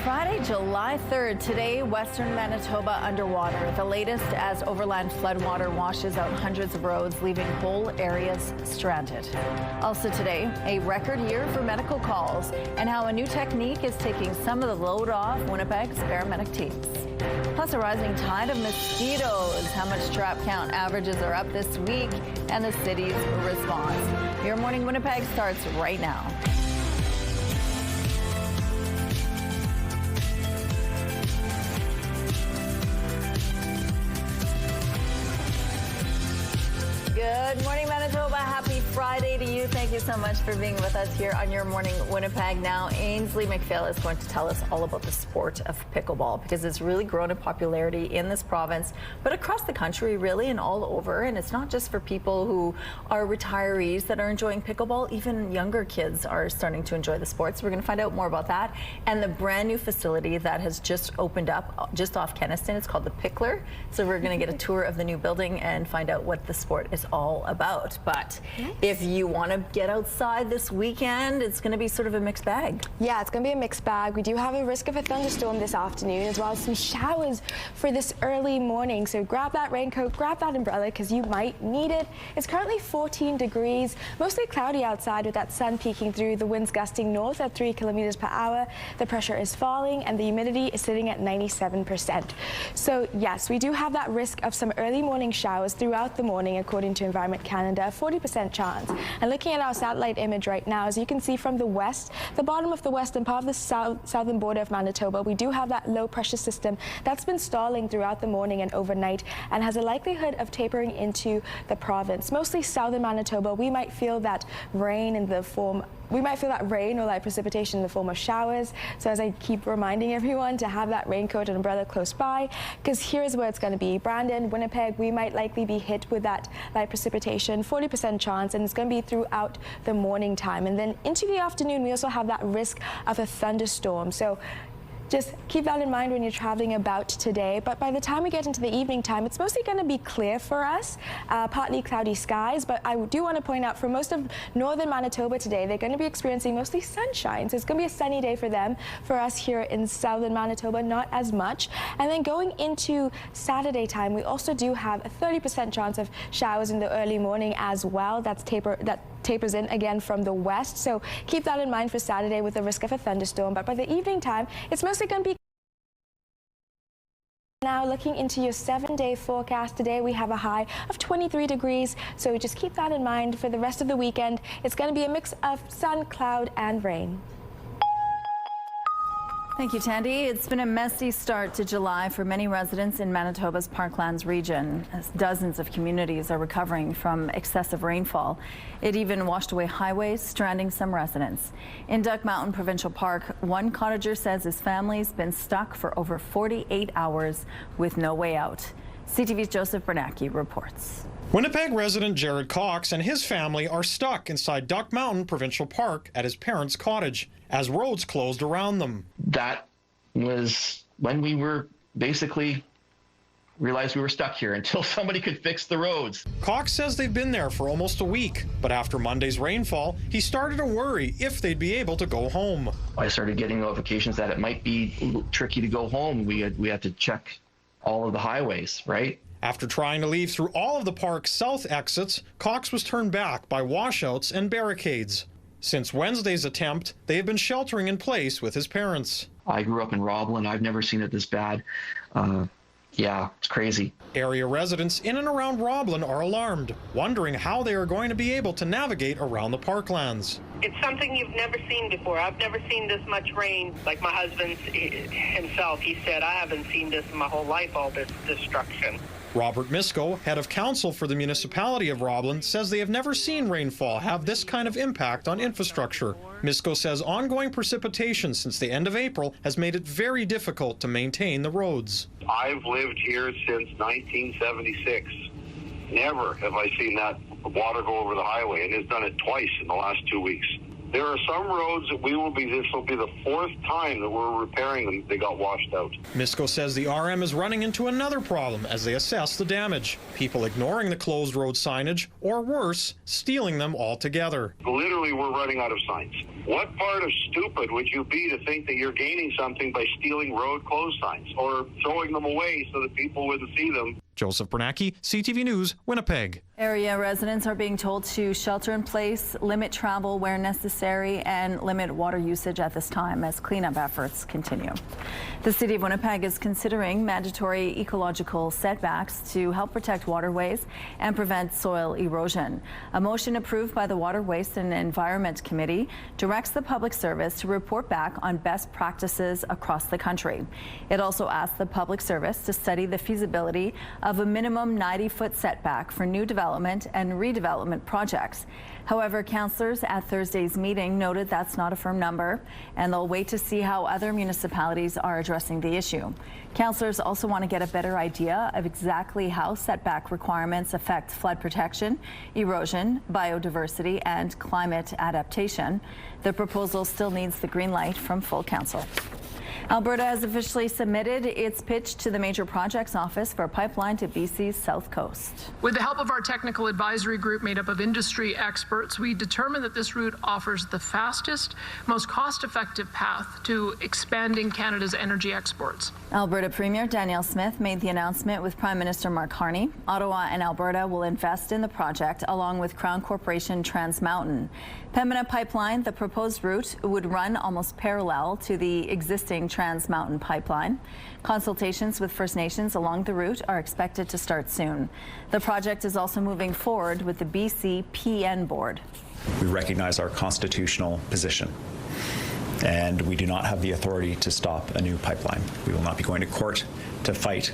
Friday, July 3rd. Today, western Manitoba underwater. The latest as overland floodwater washes out hundreds of roads, leaving whole areas stranded. Also today, a record year for medical calls and how a new technique is taking some of the load off Winnipeg's paramedic teams. Plus, a rising tide of mosquitoes. How much trap count averages are up this week and the city's response. Your Morning Winnipeg starts right now. Good morning, Manitoba. Happy Friday to you. Thank you so much for being with us here on Your Morning Winnipeg. Now, Ainsley McPhail is going to tell us all about the sport of pickleball because it's really grown in popularity in this province, but across the country, really, and all over. And it's not just for people who are retirees that are enjoying pickleball. Even younger kids are starting to enjoy the sport. So we're going to find out more about that and the brand new facility that has just opened up just off Keniston. It's called the Pickler. So we're going to get a tour of the new building and find out what the sport is all about. But if you want to get outside this weekend, it's going to be sort of a mixed bag. Yeah, it's going to be a mixed bag. We do have a risk of a thunderstorm this afternoon, as well as some showers for this early morning. So grab that raincoat, grab that umbrella, because you might need it. It's currently 14 degrees, mostly cloudy outside with that sun peeking through. The winds gusting north at 3 kilometers per hour. The pressure is falling and the humidity is sitting at 97%. So yes, we do have that risk of some early morning showers throughout the morning, according to Environment Canada, 40% chance. And looking at our satellite image right now, as you can see from the west, the bottom of the western part of the southern border of Manitoba, we do have that low pressure system that's been stalling throughout the morning and overnight and has a likelihood of tapering into the province. Mostly southern Manitoba, we might feel that rain or light precipitation in the form of showers. So as I keep reminding everyone to have that raincoat and umbrella close by, because here's where it's going to be. Brandon, Winnipeg, we might likely be hit with that light precipitation, 40% chance, and it's going to be throughout the morning time. And then into the afternoon, we also have that risk of a thunderstorm. So just keep that in mind when you're traveling about today. But by the time we get into the evening time, it's mostly going to be clear for us, partly cloudy skies. But I do want to point out for most of northern Manitoba today, they're going to be experiencing mostly sunshine. So it's going to be a sunny day for them. For us here in southern Manitoba, not as much. And then going into Saturday time, we also do have a 30% chance of showers in the early morning as well. That tapers in again from the west. So keep that in mind for Saturday with the risk of a thunderstorm. But by the evening time, it's mostly going to be. Now looking into your 7-day forecast today, we have a high of 23 degrees. So just keep that in mind for the rest of the weekend. It's going to be a mix of sun, cloud, and rain. Thank you, Tandy. It's been a messy start to July for many residents in Manitoba's Parklands region, as dozens of communities are recovering from excessive rainfall. It even washed away highways, stranding some residents. In Duck Mountain Provincial Park, one cottager says his family's been stuck for over 48 hours with no way out. CTV's Joseph Bernacki reports. Winnipeg resident Jared Cox and his family are stuck inside Duck Mountain Provincial Park at his parents' cottage as roads closed around them. That was when we were basically realized we were stuck here until somebody could fix the roads. Cox says they've been there for almost a week, but after Monday's rainfall, he started to worry if they'd be able to go home. I started getting notifications that it might be tricky to go home. We had to check all of the highways, right? After trying to leave through all of the park's south exits, Cox was turned back by washouts and barricades. Since Wednesday's attempt, they have been sheltering in place with his parents. I grew up in Roblin. I've never seen it this bad. Yeah, it's crazy. Area residents in and around Roblin are alarmed, wondering how they are going to be able to navigate around the parklands. It's something you've never seen before. I've never seen this much rain. Like my husband himself, he said, I haven't seen this in my whole life, all this destruction. Robert Misko, head of council for the municipality of Roblin, says they have never seen rainfall have this kind of impact on infrastructure. Misko says ongoing precipitation since the end of April has made it very difficult to maintain the roads. I've lived here since 1976. Never have I seen that water go over the highway, and it's done it twice in the last 2 weeks. There are some roads that this will be the fourth time that we're repairing them. They got washed out. Misco says the RM is running into another problem as they assess the damage. People ignoring the closed road signage, or worse, stealing them altogether. Literally, we're running out of signs. What part of stupid would you be to think that you're gaining something by stealing road closed signs or throwing them away so that people wouldn't see them? Joseph Bernacki, CTV News, Winnipeg. Area residents are being told to shelter in place, limit travel where necessary, and limit water usage at this time as cleanup efforts continue. The City of Winnipeg is considering mandatory ecological setbacks to help protect waterways and prevent soil erosion. A motion approved by the Water, Waste and Environment Committee directs the Public Service to report back on best practices across the country. It also asks the Public Service to study the feasibility of a minimum 90-foot setback for new development and redevelopment projects. However, councillors at Thursday's meeting noted that's not a firm number, and they'll wait to see how other municipalities are addressing the issue. Councillors also want to get a better idea of exactly how setback requirements affect flood protection, erosion, biodiversity, and climate adaptation. The proposal still needs the green light from full council. Alberta has officially submitted its pitch to the Major Projects Office for a pipeline to BC's south coast. With the help of our technical advisory group made up of industry experts, we determined that this route offers the fastest, most cost-effective path to expanding Canada's energy exports. Alberta Premier Danielle Smith made the announcement with Prime Minister Mark Carney. Ottawa and Alberta will invest in the project along with Crown Corporation Trans Mountain. Pembina Pipeline, the proposed route, would run almost parallel to the existing Trans Mountain pipeline. Consultations with First Nations along the route are expected to start soon. The project is also moving forward with the BC PN Board. We recognize our constitutional position, and we do not have the authority to stop a new pipeline. We will not be going to court to fight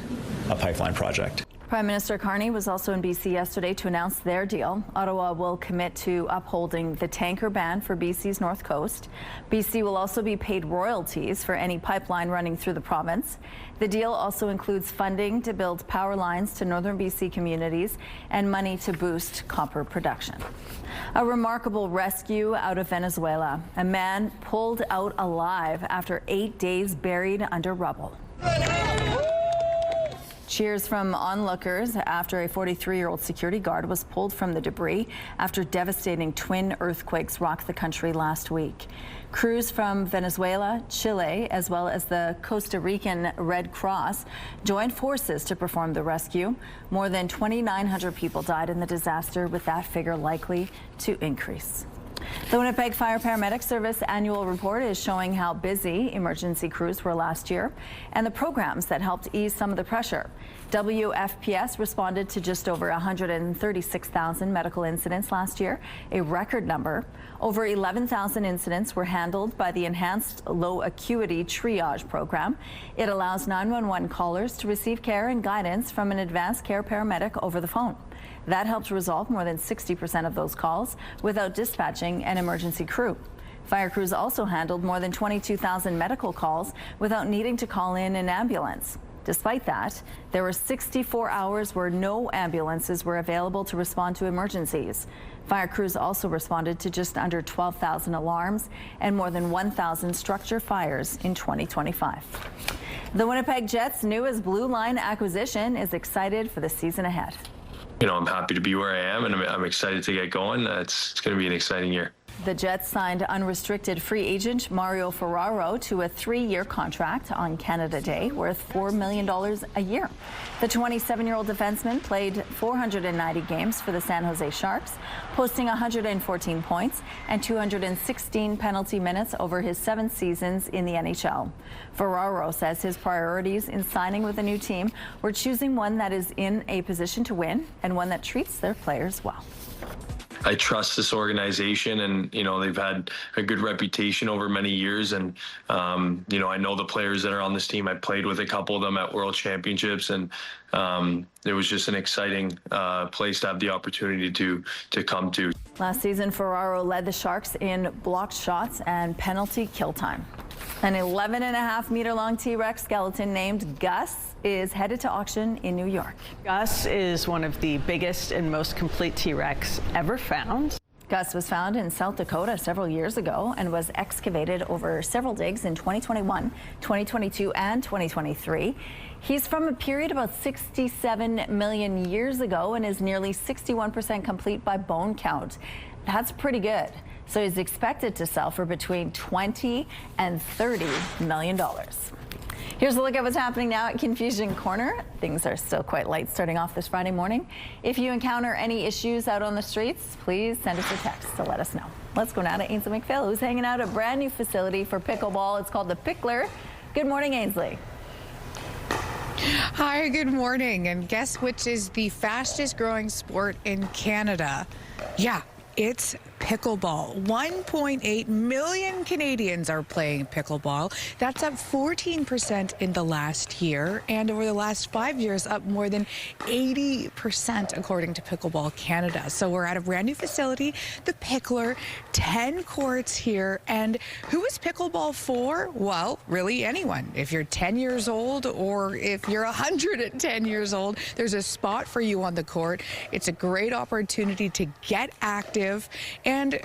a pipeline project. Prime Minister Carney was also in BC yesterday to announce their deal. Ottawa will commit to upholding the tanker ban for BC's north coast. BC will also be paid royalties for any pipeline running through the province. The deal also includes funding to build power lines to northern BC communities and money to boost copper production. A remarkable rescue out of Venezuela. A man pulled out alive after 8 days buried under rubble. Cheers from onlookers after a 43-year-old security guard was pulled from the debris after devastating twin earthquakes rocked the country last week. Crews from Venezuela, Chile, as well as the Costa Rican Red Cross joined forces to perform the rescue. More than 2,900 people died in the disaster, with that figure likely to increase. The Winnipeg Fire Paramedic Service annual report is showing how busy emergency crews were last year and the programs that helped ease some of the pressure. WFPS responded to just over 136,000 medical incidents last year, a record number. Over 11,000 incidents were handled by the Enhanced Low Acuity Triage program. It allows 911 callers to receive care and guidance from an advanced care paramedic over the phone. That helped resolve more than 60% of those calls without dispatching an emergency crew. Fire crews also handled more than 22,000 medical calls without needing to call in an ambulance. Despite that, there were 64 hours where no ambulances were available to respond to emergencies. Fire crews also responded to just under 12,000 alarms and more than 1,000 structure fires in 2025. The Winnipeg Jets' newest Blue Line acquisition is excited for the season ahead. I'm happy to be where I am, and I'm excited to get going. It's going to be an exciting year. The Jets signed unrestricted free agent Mario Ferraro to a 3-year contract on Canada Day worth $4 million a year. The 27-year-old defenseman played 490 games for the San Jose Sharks, posting 114 points and 216 penalty minutes over his 7 seasons in the NHL. Ferraro says his priorities in signing with a new team were choosing one that is in a position to win and one that treats their players well. I trust this organization, and they've had a good reputation over many years, and I know the players that are on this team. I played with a couple of them at World Championships, and it was just an exciting place to have the opportunity to come to. Last season, Ferraro led the Sharks in blocked shots and penalty kill time. An 11.5-meter-long T-Rex skeleton named Gus is headed to auction in New York. Gus is one of the biggest and most complete T-Rex ever found. Gus was found in South Dakota several years ago and was excavated over several digs in 2021, 2022, and 2023. He's from a period about 67 million years ago and is nearly 61% complete by bone count. That's pretty good. So he's expected to sell for between $20 and $30 million. Here's a look at what's happening now at Confusion Corner. Things are still quite light starting off this Friday morning. If you encounter any issues out on the streets, please send us a text to let us know. Let's go now to Ainsley McPhail, who's hanging out at a brand new facility for pickleball. It's called the Pickler. Good morning, Ainsley. Hi, good morning. And guess which is the fastest growing sport in Canada? Yeah, it's pickleball. 1.8 million Canadians are playing pickleball. That's up 14% in the last year, and over the last 5 years, up more than 80%, according to Pickleball Canada. So we're at a brand new facility, the Pickler, 10 courts here. And who is pickleball for? Well, really anyone. If you're 10 years old or if you're 110 years old, there's a spot for you on the court. It's a great opportunity to get active. And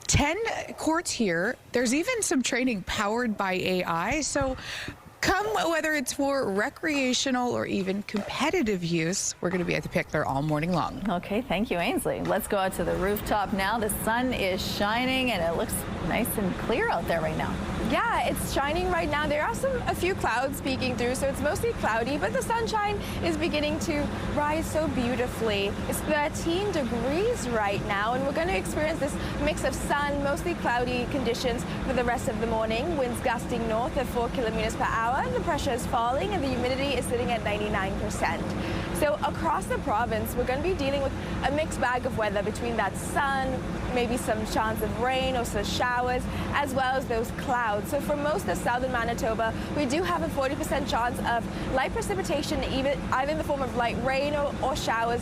10 courts here. There's even some training powered by AI. So come whether it's for recreational or even competitive use, we're going to be at the Pickler all morning long. Okay, thank you, Ainsley. Let's go out to the rooftop now. The sun is shining and it looks nice and clear out there right now. Yeah, it's shining right now. There are a few clouds peeking through, so it's mostly cloudy, but the sunshine is beginning to rise so beautifully. It's 13 degrees right now, and we're going to experience this mix of sun, mostly cloudy conditions for the rest of the morning. Winds gusting north at 4 kilometers per hour, and the pressure is falling, and the humidity is sitting at 99%. So across the province, we're going to be dealing with a mixed bag of weather between that sun, maybe some chance of rain or some showers, as well as those clouds. So for most of southern Manitoba, we do have a 40% chance of light precipitation, either in the form of light rain or showers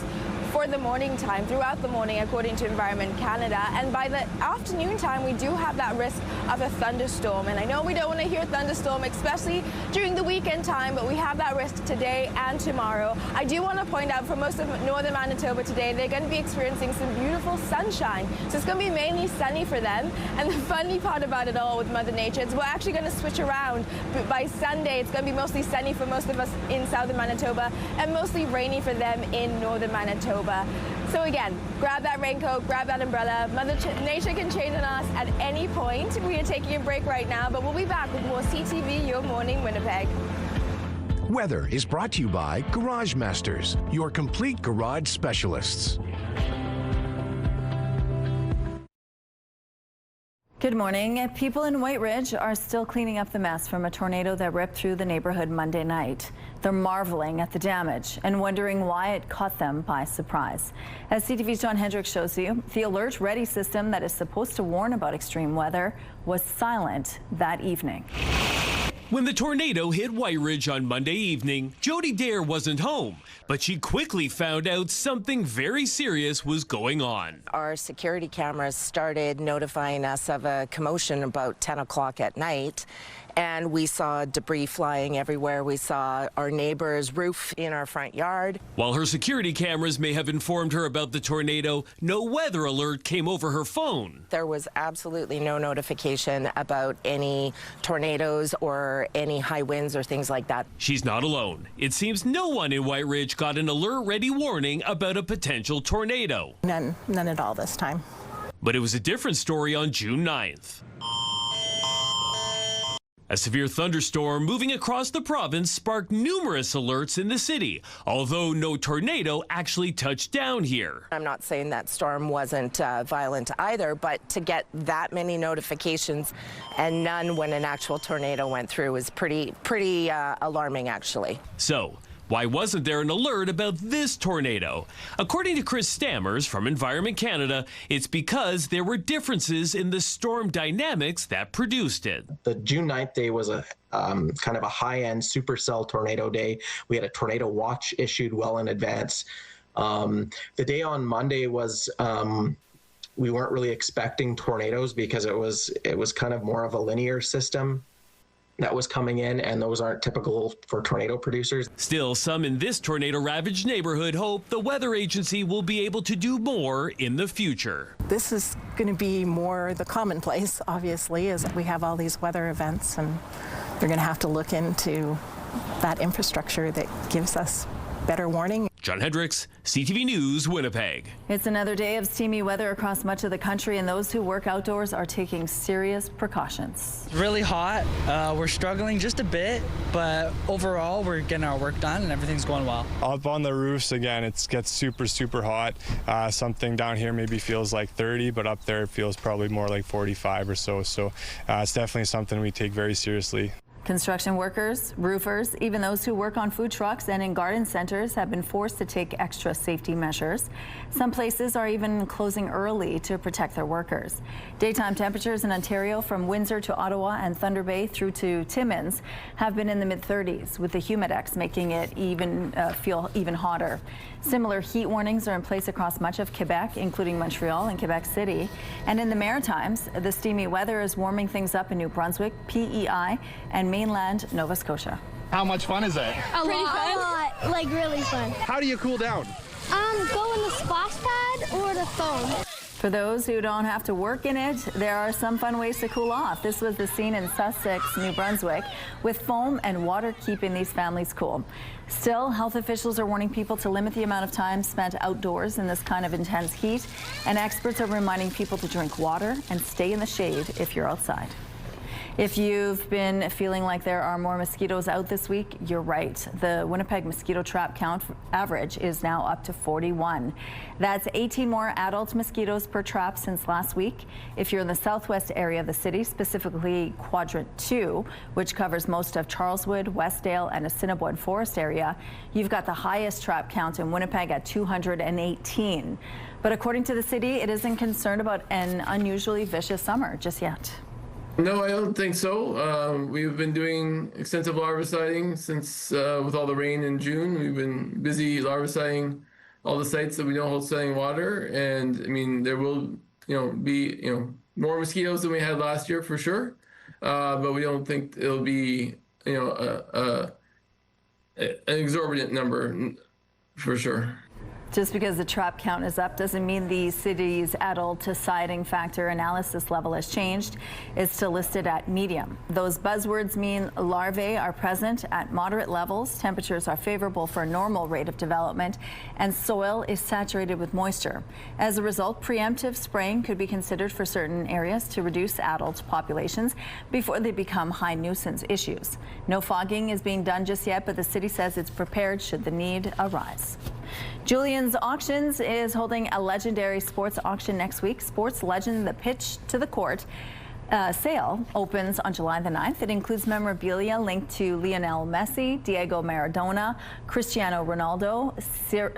for the morning time, throughout the morning, according to Environment Canada. And by the afternoon time, we do have that risk of a thunderstorm. And I know we don't want to hear thunderstorm, especially during the weekend time, but we have that risk today and tomorrow. I do want to point out for most of northern Manitoba today, they're going to be experiencing some beautiful sunshine. So it's going to be mainly sunny for them. And the funny part about it all with Mother Nature is we're actually going to switch around. But by Sunday, it's going to be mostly sunny for most of us in southern Manitoba and mostly rainy for them in northern Manitoba. So again, grab that raincoat, grab that umbrella. Mother Nature can change on us at any point. We are taking a break right now, but we'll be back with more CTV Your Morning Winnipeg. Weather is brought to you by Garage Masters, your complete garage specialists. Good morning. People in White Ridge are still cleaning up the mess from a tornado that ripped through the neighborhood Monday night. They're marveling at the damage and wondering why it caught them by surprise. As CTV's John Hendricks shows you, the Alert Ready system that is supposed to warn about extreme weather was silent that evening. When the tornado hit White Ridge on Monday evening, Jody Dare wasn't home, but she quickly found out something very serious was going on. Our security cameras started notifying us of a commotion about 10 o'clock at night, and we saw debris flying everywhere. We saw our neighbor's roof in our front yard. While her security cameras may have informed her about the tornado, no weather alert came over her phone. There was absolutely no notification about any tornadoes or any high winds or things like that. She's not alone. It seems no one in White Ridge got an alert-ready warning about a potential tornado. None at all this time. But it was a different story on June 9th. A severe thunderstorm moving across the province sparked numerous alerts in the city, although no tornado actually touched down here. I'm not saying that storm wasn't violent either, but to get that many notifications and none when an actual tornado went through was pretty alarming, actually. So, why wasn't there an alert about this tornado? According to Chris Stammers from Environment Canada, it's because there were differences in the storm dynamics that produced it. The June 9th day was a kind of a high-end supercell tornado day. We had a tornado watch issued well in advance. The day on Monday was we weren't really expecting tornadoes because it was kind of more of a linear system. that was coming in, and those aren't typical for tornado producers. Still, some in this tornado-ravaged neighborhood hope the weather agency will be able to do more in the future. This is going to be more the commonplace, obviously, as we have all these weather events, and they're going to have to look into that infrastructure that gives us better warning. John Hendricks, CTV News, Winnipeg. It's another day of steamy weather across much of the country, and those who work outdoors are taking serious precautions. It's really hot. We're struggling just a bit, but overall we're getting our work done and everything's going well. Up on the roofs again, it gets super hot. Something down here maybe feels like 30, but up there it feels probably more like 45 or so. So it's definitely something we take very seriously. Construction workers, roofers, even those who work on food trucks and in garden centers have been forced to take extra safety measures. Some places are even closing early to protect their workers. Daytime temperatures in Ontario from Windsor to Ottawa and Thunder Bay through to Timmins have been in the mid-30s, with the humidex making it feel even hotter. Similar heat warnings are in place across much of Quebec, including Montreal and Quebec City. And in the Maritimes, the steamy weather is warming things up in New Brunswick, PEI, and mainland Nova Scotia. How much fun is it? A lot, like really fun. How do you cool down? Go in the splash pad or the foam. For those who don't have to work in it, there are some fun ways to cool off. This was the scene in Sussex, New Brunswick, with foam and water keeping these families cool. Still, health officials are warning people to limit the amount of time spent outdoors in this kind of intense heat, and experts are reminding people to drink water and stay in the shade if you're outside. If you've been feeling like there are more mosquitoes out this week, you're right. The Winnipeg mosquito trap count average is now up to 41. That's 18 more adult mosquitoes per trap since last week. If you're in the southwest area of the city, specifically Quadrant 2, which covers most of Charleswood, Westdale, and Assiniboine Forest area, you've got the highest trap count in Winnipeg at 218. But according to the city, it isn't concerned about an unusually vicious summer just yet. No, I don't think so. We've been doing extensive larviciding since with all the rain in June. We've been busy larviciding all the sites that we know hold standing water, and I mean there will be more mosquitoes than we had last year for sure, but we don't think it'll be an exorbitant number for sure. Just because the trap count is up doesn't mean the city's adult deciding factor analysis level has changed. It's still listed at medium. Those buzzwords mean larvae are present at moderate levels, temperatures are favorable for a normal rate of development, and soil is saturated with moisture. As a result, preemptive spraying could be considered for certain areas to reduce adult populations before they become high nuisance issues. No fogging is being done just yet, but the city says it's prepared should the need arise. Julian's Auctions is holding a legendary sports auction next week. Sports legend The Pitch to the Court sale opens on July the 9th. It includes memorabilia linked to Lionel Messi, Diego Maradona, Cristiano Ronaldo,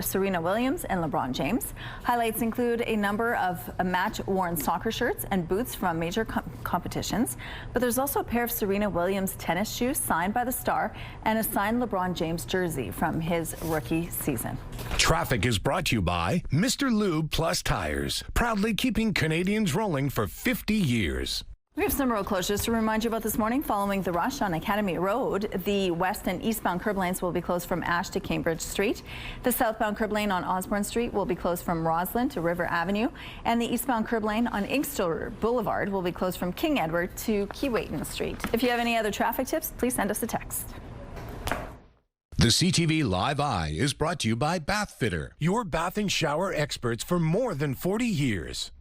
Serena Williams, and LeBron James. Highlights include a number of match-worn soccer shirts and boots from major competitions. But there's also a pair of Serena Williams tennis shoes signed by the star and a signed LeBron James jersey from his rookie season. Traffic is brought to you by Mr. Lube Plus Tires, proudly keeping Canadians rolling for 50 years. We have some road closures to remind you about this morning. Following the rush on Academy Road, the west and eastbound curb lanes will be closed from Ash to Cambridge Street. The southbound curb lane on Osborne Street will be closed from Roslyn to River Avenue. And the eastbound curb lane on Inkster Boulevard will be closed from King Edward to Keewatin Street. If you have any other traffic tips, please send us a text. The CTV Live Eye is brought to you by Bath Fitter, your bath and shower experts for more than 40 years.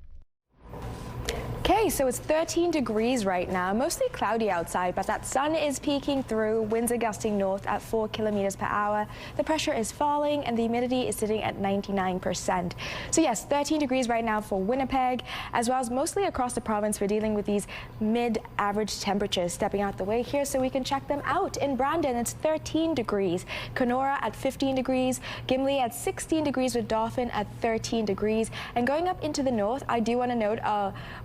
Okay, so it's 13 degrees right now, mostly cloudy outside, but that sun is peeking through, winds are gusting north at 4 kilometers per hour. The pressure is falling and the humidity is sitting at 99%. So yes, 13 degrees right now for Winnipeg, as well as mostly across the province. We're dealing with these mid-average temperatures. Stepping out the way here so we can check them out. In Brandon, it's 13 degrees. Kenora at 15 degrees. Gimli at 16 degrees with Dauphin at 13 degrees. And going up into the north, I do want to note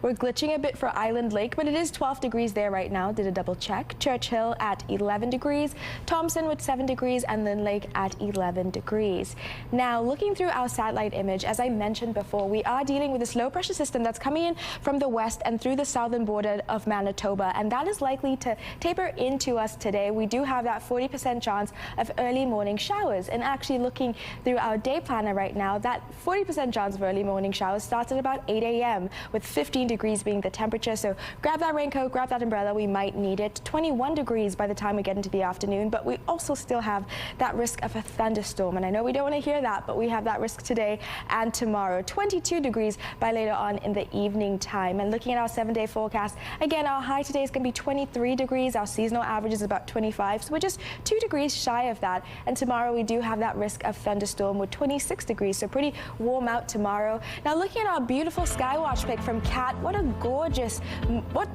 we're glitching a bit for Island Lake, but it is 12 degrees there right now. Did a double check. Churchill at 11 degrees, Thompson with 7 degrees, and Lynn Lake at 11 degrees. Now, looking through our satellite image, as I mentioned before, we are dealing with this low pressure system that's coming in from the west and through the southern border of Manitoba, and that is likely to taper into us today. We do have that 40% chance of early morning showers, and actually looking through our day planner right now, that 40% chance of early morning showers starts at about 8 a.m. with 15 degrees being the temperature. So grab that raincoat, grab that umbrella, we might need it. 21 degrees by the time we get into the afternoon, but we also still have that risk of a thunderstorm, and I know we don't want to hear that, but we have that risk today and tomorrow. 22 degrees by later on in the evening time. And looking at our 7-day forecast, again, our high today is going to be 23 degrees. Our seasonal average is about 25, so we're just 2 degrees shy of that. And tomorrow we do have that risk of thunderstorm with 26 degrees, so pretty warm out tomorrow. Now, looking at our beautiful Skywatch pic from Kat,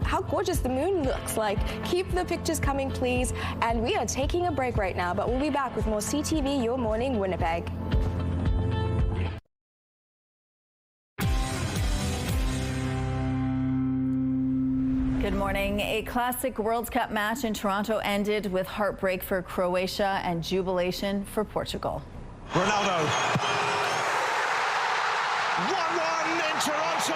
how gorgeous the moon looks like. Keep the pictures coming, please. And we are taking a break right now, but we'll be back with more CTV Your Morning Winnipeg. Good morning. A classic World Cup match in Toronto ended with heartbreak for Croatia and jubilation for Portugal. Ronaldo. 1-1 in Toronto.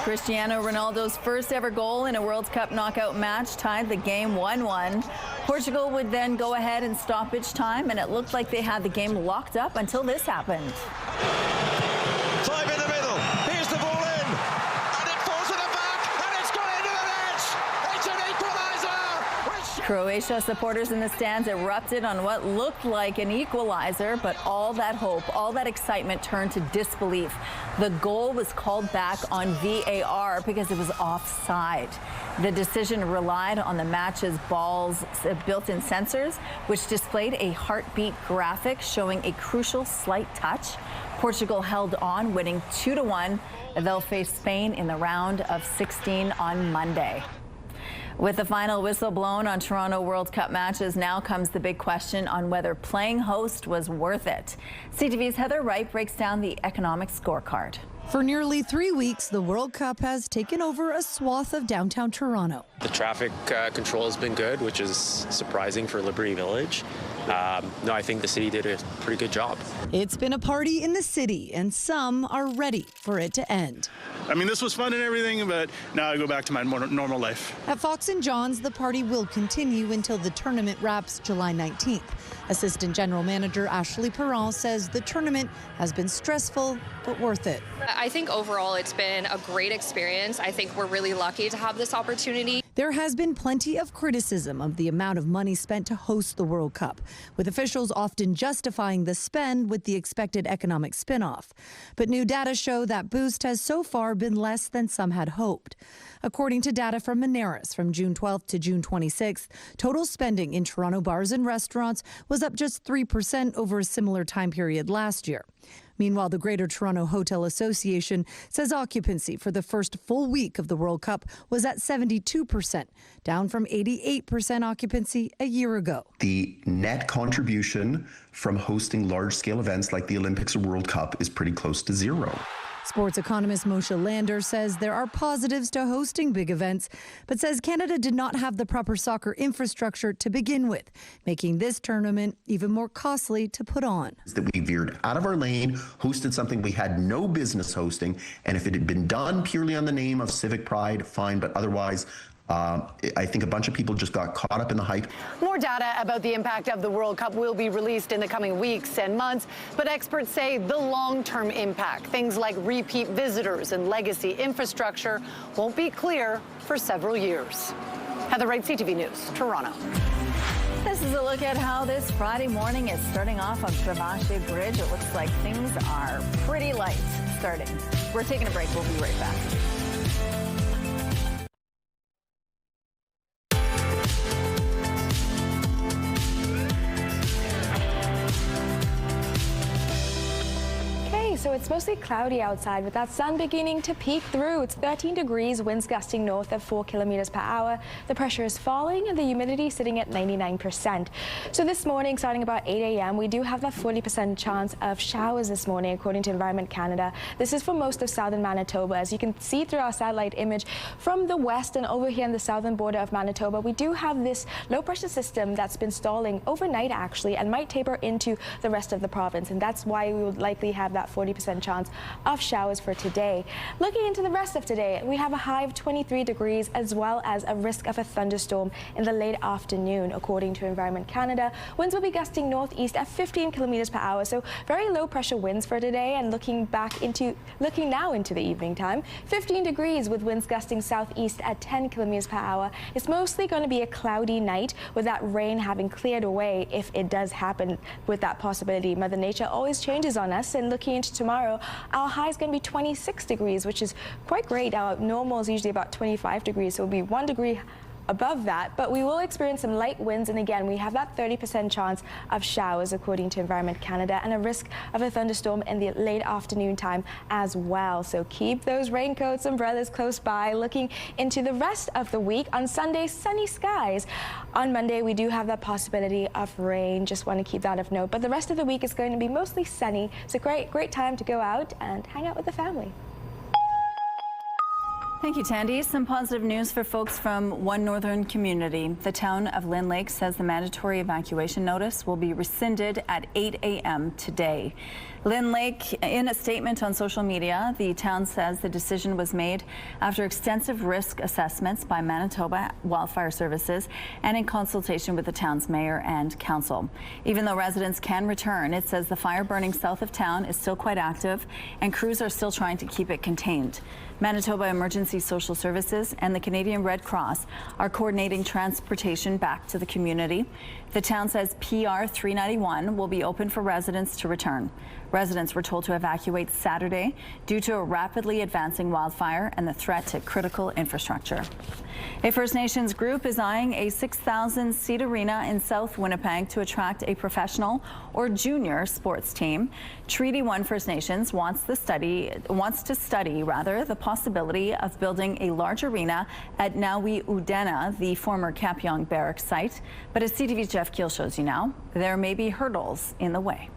Cristiano Ronaldo's first ever goal in a World Cup knockout match tied the game 1-1. Portugal would then go ahead in stoppage time, and it looked like they had the game locked up until this happened. 5 in the middle. Here's the ball in. And it falls to the back. And it's gone into the net. It's an equaliser. Croatia supporters in the stands erupted on what looked like an equalizer, but all that hope, all that excitement turned to disbelief. The goal was called back on VAR because it was offside. The decision relied on the match's ball's built-in sensors, which displayed a heartbeat graphic showing a crucial slight touch. Portugal held on, winning 2-1. They'll face Spain in the round of 16 on Monday. With the final whistle blown on Toronto World Cup matches, now comes the big question on whether playing host was worth it. CTV's Heather Wright breaks down the economic scorecard. For nearly 3 weeks, the World Cup has taken over a swath of downtown Toronto. The traffic control has been good, which is surprising for Liberty Village. No, I think the city did a pretty good job. It's been a party in the city, and some are ready for it to end. I mean, this was fun and everything, but now I go back to my more normal life. At Fox & John's, the party will continue until the tournament wraps July 19th. Assistant General Manager Ashley Perron says the tournament has been stressful, but worth it. I think overall it's been a great experience. I think we're really lucky to have this opportunity. There has been plenty of criticism of the amount of money spent to host the World Cup, with officials often justifying the spend with the expected economic spin-off. But new data show that boost has so far been less than some had hoped. According to data from Moneris from June 12th to June 26th, total spending in Toronto bars and restaurants was up just 3% over a similar time period last year. Meanwhile, the Greater Toronto Hotel Association says occupancy for the first full week of the World Cup was at 72%, down from 88% occupancy a year ago. The net contribution from hosting large-scale events like the Olympics or World Cup is pretty close to zero. Sports economist Moshe Lander says there are positives to hosting big events, but says Canada did not have the proper soccer infrastructure to begin with, making this tournament even more costly to put on. That we veered out of our lane, hosted something we had no business hosting, and if it had been done purely on the name of civic pride, fine, but otherwise, I think a bunch of people just got caught up in the hype. More data about the impact of the World Cup will be released in the coming weeks and months, but experts say the long-term impact, things like repeat visitors and legacy infrastructure, won't be clear for several years. Heather Wright, CTV News, Toronto. This is a look at how this Friday morning is starting off on Cravache Bridge. It looks like things are pretty light starting. We're taking a break. We'll be right back. So it's mostly cloudy outside with that sun beginning to peek through. It's 13 degrees, winds gusting north of 4 kilometers per hour. The pressure is falling and the humidity sitting at 99%. So this morning, starting about 8 a.m., we do have that 40% chance of showers this morning, according to Environment Canada. This is for most of southern Manitoba. As you can see through our satellite image from the west and over here on the southern border of Manitoba, we do have this low pressure system that's been stalling overnight actually and might taper into the rest of the province, and that's why we would likely have that 40% chance of showers for today. Looking into the rest of today, we have a high of 23 degrees as well as a risk of a thunderstorm in the late afternoon, according to Environment Canada. Winds will be gusting northeast at 15 kilometers per hour, so very low pressure winds for today. And looking now into the evening time, 15 degrees with winds gusting southeast at 10 kilometers per hour. It's mostly going to be a cloudy night with that rain having cleared away if it does happen with that possibility. Mother Nature always changes on us, and looking into tomorrow, our high is going to be 26 degrees, which is quite great. Our normal is usually about 25 degrees, so it'll be 1 degree above that, but we will experience some light winds, and again we have that 30% chance of showers according to Environment Canada, and a risk of a thunderstorm in the late afternoon time as well. So keep those raincoats, umbrellas close by. Looking into the rest of the week, on Sunday, sunny skies. On Monday we do have that possibility of rain, just want to keep that of note, but the rest of the week is going to be mostly sunny. It's a great time to go out and hang out with the family. Thank you, Tandy. Some positive news for folks from one northern community. The town of Lynn Lake says the mandatory evacuation notice will be rescinded at 8 a.m. today. Lynn Lake, in a statement on social media, the town says the decision was made after extensive risk assessments by Manitoba Wildfire Services and in consultation with the town's mayor and council. Even though residents can return, it says the fire burning south of town is still quite active and crews are still trying to keep it contained. Manitoba Emergency Social Services and the Canadian Red Cross are coordinating transportation back to the community. The town says PR 391 will be open for residents to return. Residents were told to evacuate Saturday due to a rapidly advancing wildfire and the threat to critical infrastructure. A First Nations group is eyeing a 6,000-seat arena in South Winnipeg to attract a professional or junior sports team. Treaty 1 First Nations wants to study the possibility of building a large arena at Nawi Udena, the former Kapyong Barracks site. But as CTV's Jeff Keel shows you now, there may be hurdles in the way.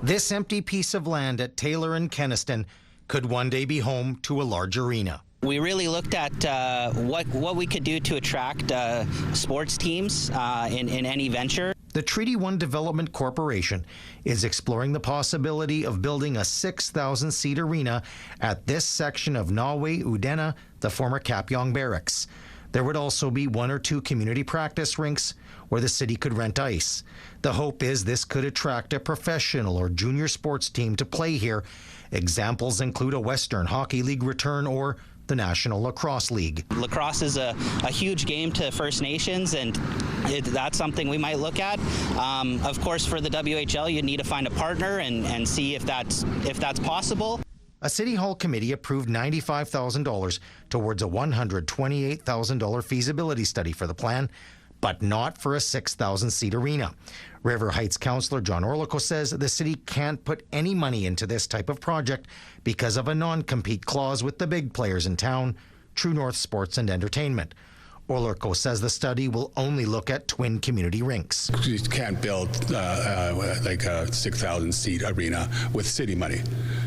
This empty piece of land at Taylor and Kenniston could one day be home to a large arena. We really looked at what we could do to attract sports teams in any venture. The Treaty 1 Development Corporation is exploring the possibility of building a 6,000-seat arena at this section of Nawi Udena, the former Kapyong Barracks. There would also be 1 or 2 community practice rinks where the city could rent ice. The hope is this could attract a professional or junior sports team to play here. Examples include a Western Hockey League return or the National Lacrosse League. Lacrosse is a huge game to First Nations, and that's something we might look at. Of course, for the WHL, you need to find a partner and see if that's possible. A City Hall committee approved $95,000 towards a $128,000 feasibility study for the plan, but not for a 6,000-seat arena. River Heights Councillor John Orlico says the city can't put any money into this type of project because of a non-compete clause with the big players in town, True North Sports and Entertainment. Orlico says the study will only look at twin community rinks. You can't build like a 6,000-seat arena with city money.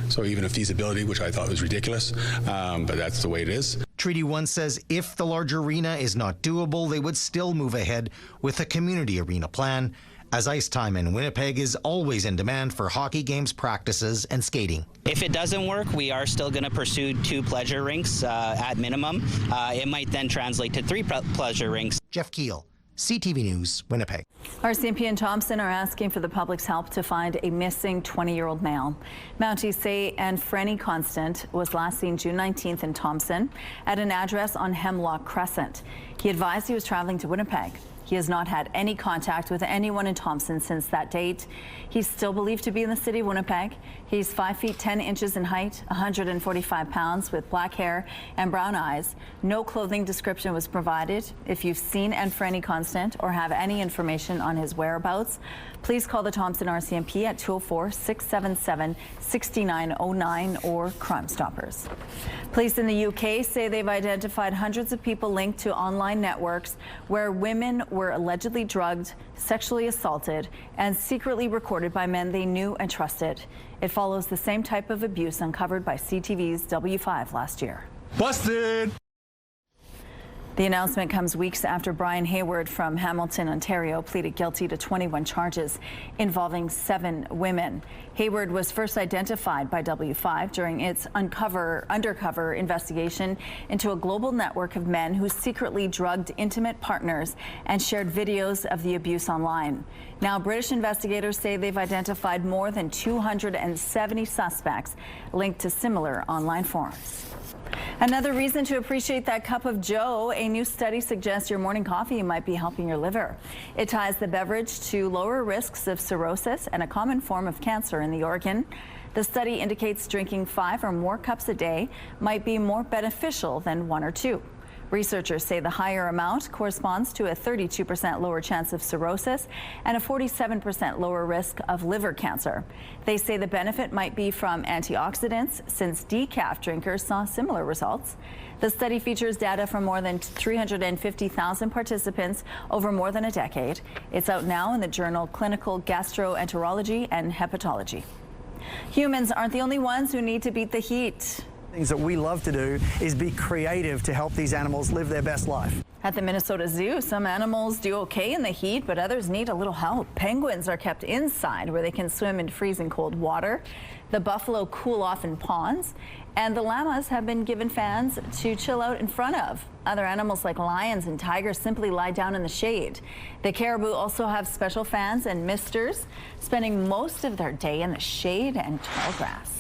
So even a feasibility, which I thought was ridiculous, but that's the way it is. Treaty 1 says if the large arena is not doable, they would still move ahead with a community arena plan, as ice time in Winnipeg is always in demand for hockey games, practices, and skating. If it doesn't work, we are still going to pursue 2 pleasure rinks at minimum. It might then translate to 3 pleasure rinks. Jeff Keel, CTV News, Winnipeg. RCMP and Thompson are asking for the public's help to find a missing 20-year-old male. Mounties say and Franny Constant was last seen June 19th in Thompson at an address on Hemlock Crescent. He advised he was traveling to Winnipeg. He has not had any contact with anyone in Thompson since that date. He's still believed to be in the city of Winnipeg. He's 5 feet 10 inches in height, 145 pounds, with black hair and brown eyes. No clothing description was provided. If you've seen Enfreni Constant or have any information on his whereabouts, please call the Thompson RCMP at 204-677-6909 or Crime Stoppers. Police in the UK say they've identified hundreds of people linked to online networks where women were allegedly drugged, sexually assaulted, and secretly recorded by men they knew and trusted. It follows the same type of abuse uncovered by CTV's W5 last year. Busted! The announcement comes weeks after Brian Hayward from Hamilton, Ontario, pleaded guilty to 21 charges involving 7 women. Hayward was first identified by W5 during its undercover investigation into a global network of men who secretly drugged intimate partners and shared videos of the abuse online. Now, British investigators say they've identified more than 270 suspects linked to similar online forums. Another reason to appreciate that cup of joe, a new study suggests your morning coffee might be helping your liver. It ties the beverage to lower risks of cirrhosis and a common form of cancer in the organ. The study indicates drinking 5 or more cups a day might be more beneficial than 1 or 2. Researchers say the higher amount corresponds to a 32% lower chance of cirrhosis and a 47% lower risk of liver cancer. They say the benefit might be from antioxidants, since decaf drinkers saw similar results. The study features data from more than 350,000 participants over more than a decade. It's out now in the journal Clinical Gastroenterology and Hepatology. Humans aren't the only ones who need to beat the heat. Things that we love to do is be creative to help these animals live their best life. At the Minnesota Zoo, some animals do okay in the heat, but others need a little help. Penguins are kept inside where they can swim in freezing cold water. The buffalo cool off in ponds, and the llamas have been given fans to chill out in front of. Other animals like lions and tigers simply lie down in the shade. The caribou also have special fans and misters, spending most of their day in the shade and tall grass.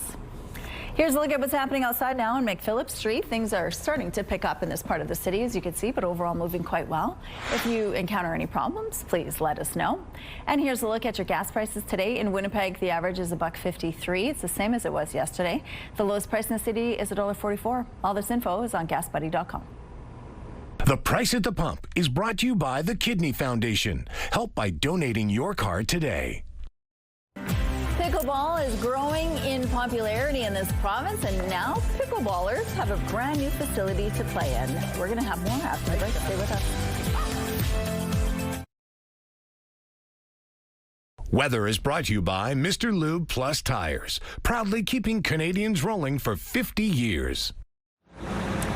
Here's a look at what's happening outside now on McPhillips Street. Things are starting to pick up in this part of the city, as you can see, but overall moving quite well. If you encounter any problems, please let us know. And here's a look at your gas prices today. In Winnipeg, the average is $1.53. It's the same as it was yesterday. The lowest price in the city is $1.44. All this info is on GasBuddy.com. The Price at the Pump is brought to you by the Kidney Foundation. Help by donating your card today. Pickleball is growing in popularity in this province, and now pickleballers have a brand new facility to play in. We're going to have more after the break. Stay with us. Weather is brought to you by Mr. Lube Plus Tires, proudly keeping Canadians rolling for 50 years.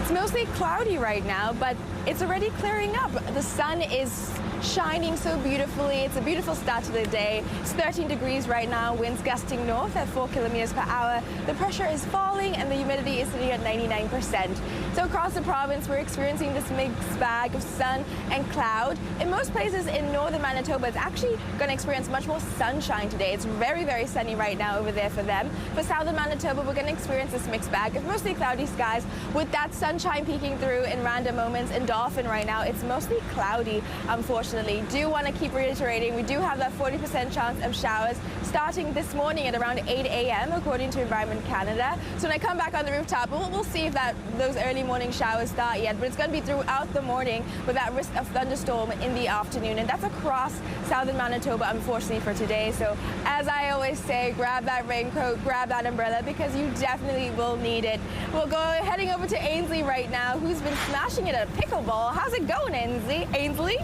It's mostly cloudy right now, but it's already clearing up. The sun is shining so beautifully. It's a beautiful start to the day. It's 13 degrees right now, winds gusting north at 4 kilometers per hour. The pressure is falling and the humidity is sitting at 99%. So across the province, we're experiencing this mixed bag of sun and cloud. In most places in northern Manitoba, it's actually going to experience much more sunshine today. It's very, very sunny right now over there for them. For southern Manitoba, we're going to experience this mixed bag of mostly cloudy skies with that sunshine peeking through in random moments. In Dauphin right now, it's mostly cloudy, unfortunately. Do want to keep reiterating, we do have that 40% chance of showers starting this morning at around 8 a.m. according to Environment Canada. So when I come back on the rooftop, we'll see if those early morning showers start yet, but it's going to be throughout the morning with that risk of thunderstorm in the afternoon, and that's across southern Manitoba, unfortunately, for today. So as I always say, grab that raincoat, grab that umbrella, because you definitely will need it. We'll go heading over to Ainsley right now, who's been smashing it at pickleball. How's it going, Ainsley?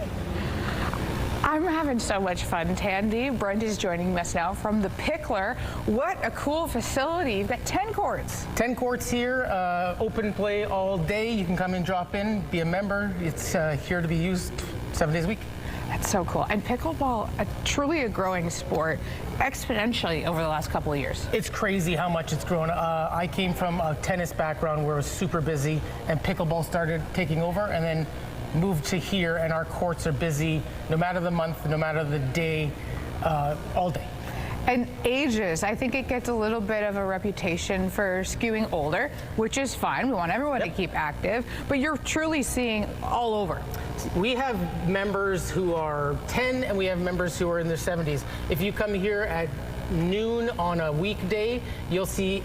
I'm having so much fun, Tandy. Brent is joining us now from the Pickler. What a cool facility. You've got 10 courts. 10 courts here, open play all day. You can come and drop in, be a member. It's here to be used 7 days a week. That's so cool. And pickleball, truly a growing sport exponentially over the last couple of years. It's crazy how much it's grown. I came from a tennis background where it was super busy, and pickleball started taking over, and then moved to here, and our courts are busy no matter the month, no matter the day, all day. And ages, I think it gets a little bit of a reputation for skewing older, which is fine. We want everyone to keep active, but you're truly seeing all over. We have members who are 10 and we have members who are in their 70s. If you come here at noon on a weekday, you'll see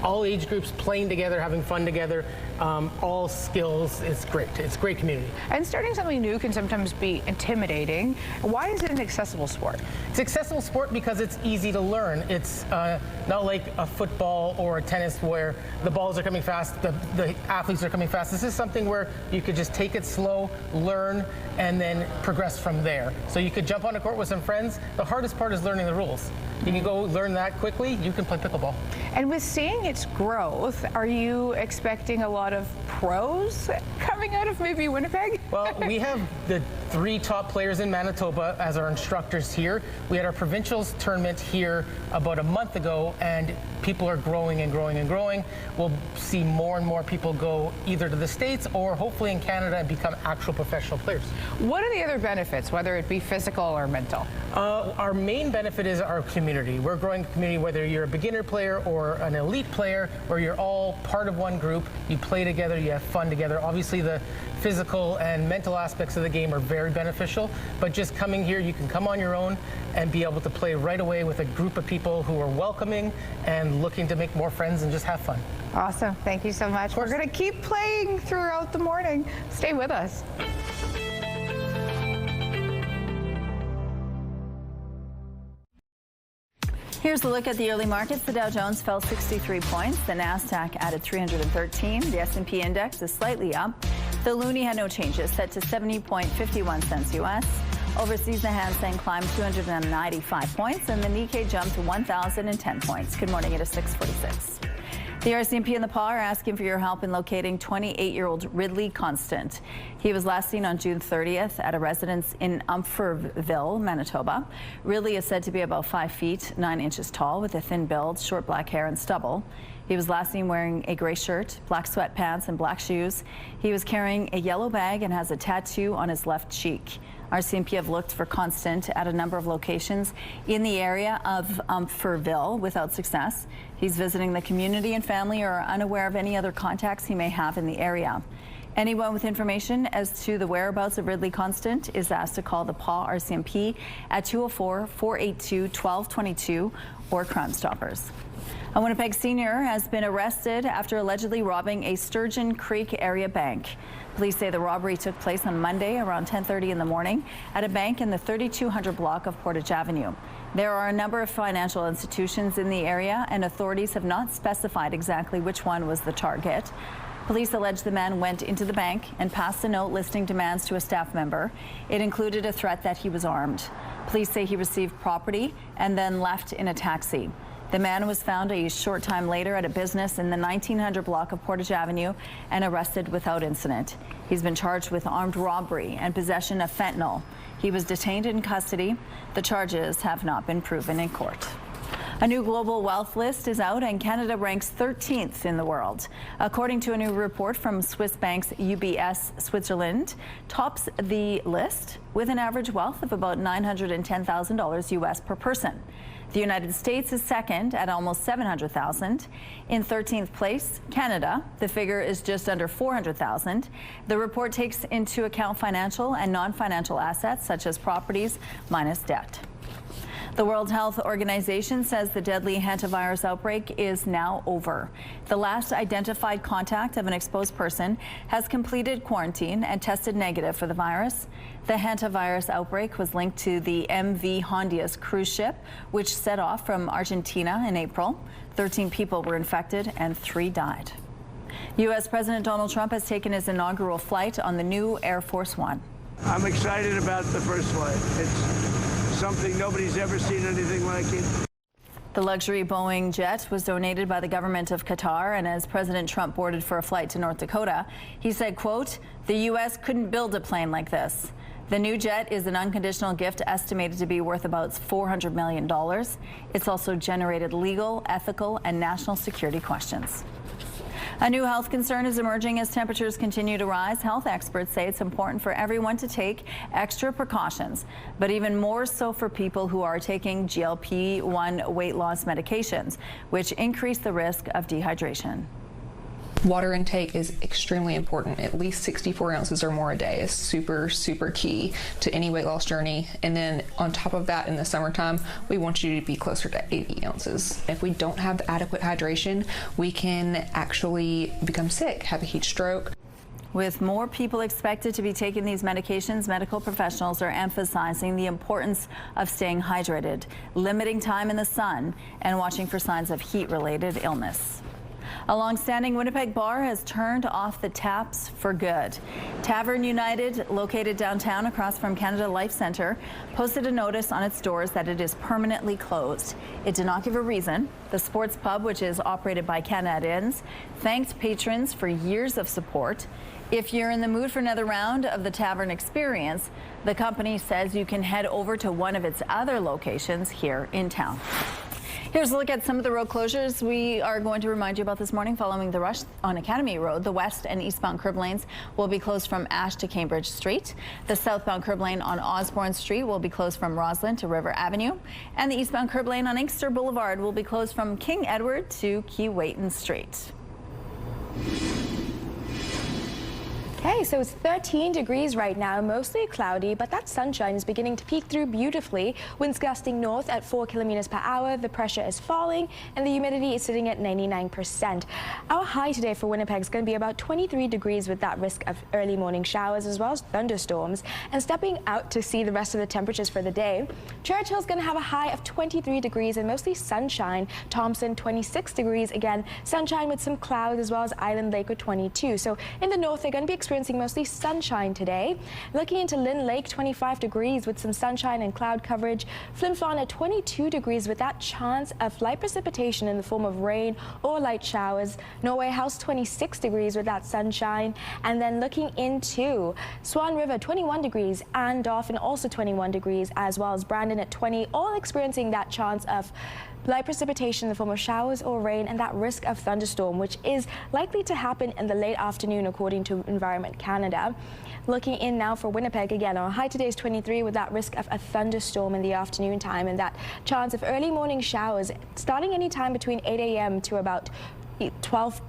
all age groups playing together, having fun together, all skills. It's great. It's a great community. And starting something new can sometimes be intimidating. Why is it an accessible sport? It's accessible sport because it's easy to learn. It's not like a football or a tennis where the balls are coming fast, the athletes are coming fast. This is something where you could just take it slow, learn, and then progress from there. So you could jump on a court with some friends. The hardest part is learning the rules. You can go learn that quickly, you can play pickleball. And with seeing its growth, are you expecting a lot of pros coming out of maybe Winnipeg? Well, we have the 3 top players in Manitoba as our instructors here. We had our provincials tournament here about a month ago, and people are growing and growing and growing. We'll see more and more people go either to the States or hopefully in Canada and become actual professional players. What are the other benefits, whether it be physical or mental? Our main benefit is our community. We're growing a community, whether you're a beginner player or an elite player, where you're all part of one group, you play together, you have fun together. Obviously the physical and mental aspects of the game are very beneficial, but just coming here, you can come on your own and be able to play right away with a group of people who are welcoming and looking to make more friends and just have fun. Awesome. Thank you so much. We're going to keep playing throughout the morning. Stay with us. Here's a look at the early markets. The Dow Jones fell 63 points. The Nasdaq added 313. The S&P index is slightly up. The loonie had no changes, set to 70.51 cents U.S. Overseas, the Hang Seng climbed 295 points, and the Nikkei jumped to 1,010 points. Good morning. It is 6:46. The RCMP and the PAW are asking for your help in locating 28-year-old Ridley Constant. He was last seen on June 30th at a residence in Umferville, Manitoba. Ridley is said to be about 5 feet 9 inches tall, with a thin build, short black hair, and stubble. He was last seen wearing a gray shirt, black sweatpants, and black shoes. He was carrying a yellow bag and has a tattoo on his left cheek. RCMP have looked for Constant at a number of locations in the area of Umferville without success. He's visiting the community and family or are unaware of any other contacts he may have in the area. Anyone with information as to the whereabouts of Ridley Constant is asked to call the PAW RCMP at 204-482-1222 or Crime Stoppers. A Winnipeg senior has been arrested after allegedly robbing a Sturgeon Creek area bank. Police say the robbery took place on Monday around 10:30 in the morning at a bank in the 3200 block of Portage Avenue. There are a number of financial institutions in the area, and authorities have not specified exactly which one was the target. Police allege the man went into the bank and passed a note listing demands to a staff member. It included a threat that he was armed. Police say he received property and then left in a taxi. The man was found a short time later at a business in the 1900 block of Portage Avenue and arrested without incident. He's been charged with armed robbery and possession of fentanyl. He was detained in custody. The charges have not been proven in court. A new global wealth list is out, and Canada ranks 13th in the world. According to a new report from Swiss bank's UBS Switzerland, tops the list with an average wealth of about $910,000 US per person. The United States is second at almost $700,000. In 13th place, Canada. The figure is just under $400,000. The report takes into account financial and non-financial assets such as properties minus debt. The World Health Organization says the deadly hantavirus outbreak is now over. The last identified contact of an exposed person has completed quarantine and tested negative for the virus. The hantavirus outbreak was linked to the MV Hondias cruise ship, which set off from Argentina in April. 13 people were infected and 3 died. U.S. President Donald Trump has taken his inaugural flight on the new Air Force One. I'm excited about the first flight. It's something nobody's ever seen anything like it. The luxury Boeing jet was donated by the government of Qatar, and as President Trump boarded for a flight to North Dakota, he said, quote, "The U.S. couldn't build a plane like this." The new jet is an unconditional gift estimated to be worth about $400 million. It's also generated legal, ethical, and national security questions. A new health concern is emerging as temperatures continue to rise. Health experts say it's important for everyone to take extra precautions, but even more so for people who are taking GLP-1 weight loss medications, which increase the risk of dehydration. Water intake is extremely important. At least 64 ounces or more a day is super, super key to any weight loss journey. And then on top of that, in the summertime, we want you to be closer to 80 ounces. If we don't have adequate hydration, we can actually become sick, have a heat stroke. With more people expected to be taking these medications, medical professionals are emphasizing the importance of staying hydrated, limiting time in the sun, and watching for signs of heat-related illness. A long-standing Winnipeg bar has turned off the taps for good. Tavern United, located downtown across from Canada Life Centre, posted a notice on its doors that it is permanently closed. It did not give a reason. The sports pub, which is operated by Canadians, thanked patrons for years of support. If you're in the mood for another round of the tavern experience, the company says you can head over to one of its other locations here in town. Here's a look at some of the road closures we are going to remind you about this morning. Following the rush on Academy Road, the west and eastbound curb lanes will be closed from Ash to Cambridge Street. The southbound curb lane on Osborne Street will be closed from Roslyn to River Avenue. And the eastbound curb lane on Inkster Boulevard will be closed from King Edward to Keewatin Street. Okay, so it's 13 degrees right now, mostly cloudy, but that sunshine is beginning to peek through beautifully. Winds gusting north at 4 kilometers per hour. The pressure is falling and the humidity is sitting at 99%. Our high today for Winnipeg is going to be about 23 degrees with that risk of early morning showers as well as thunderstorms. And stepping out to see the rest of the temperatures for the day, Churchill is going to have a high of 23 degrees and mostly sunshine. Thompson 26 degrees, again sunshine with some clouds, as well as Island Lake with 22. So in the north they're going to be experiencing mostly sunshine today. Looking into Lynn Lake, 25 degrees with some sunshine and cloud coverage. Flin Flon at 22 degrees with that chance of light precipitation in the form of rain or light showers. Norway House 26 degrees with that sunshine. And then looking into Swan River, 21 degrees, and Dauphin also 21 degrees, as well as Brandon at 20, all experiencing that chance of light precipitation in the form of showers or rain and that risk of thunderstorm, which is likely to happen in the late afternoon according to Environment Canada. Looking in now for Winnipeg, again, our high today is 23 with that risk of a thunderstorm in the afternoon time and that chance of early morning showers starting anytime between 8 a.m. to about 12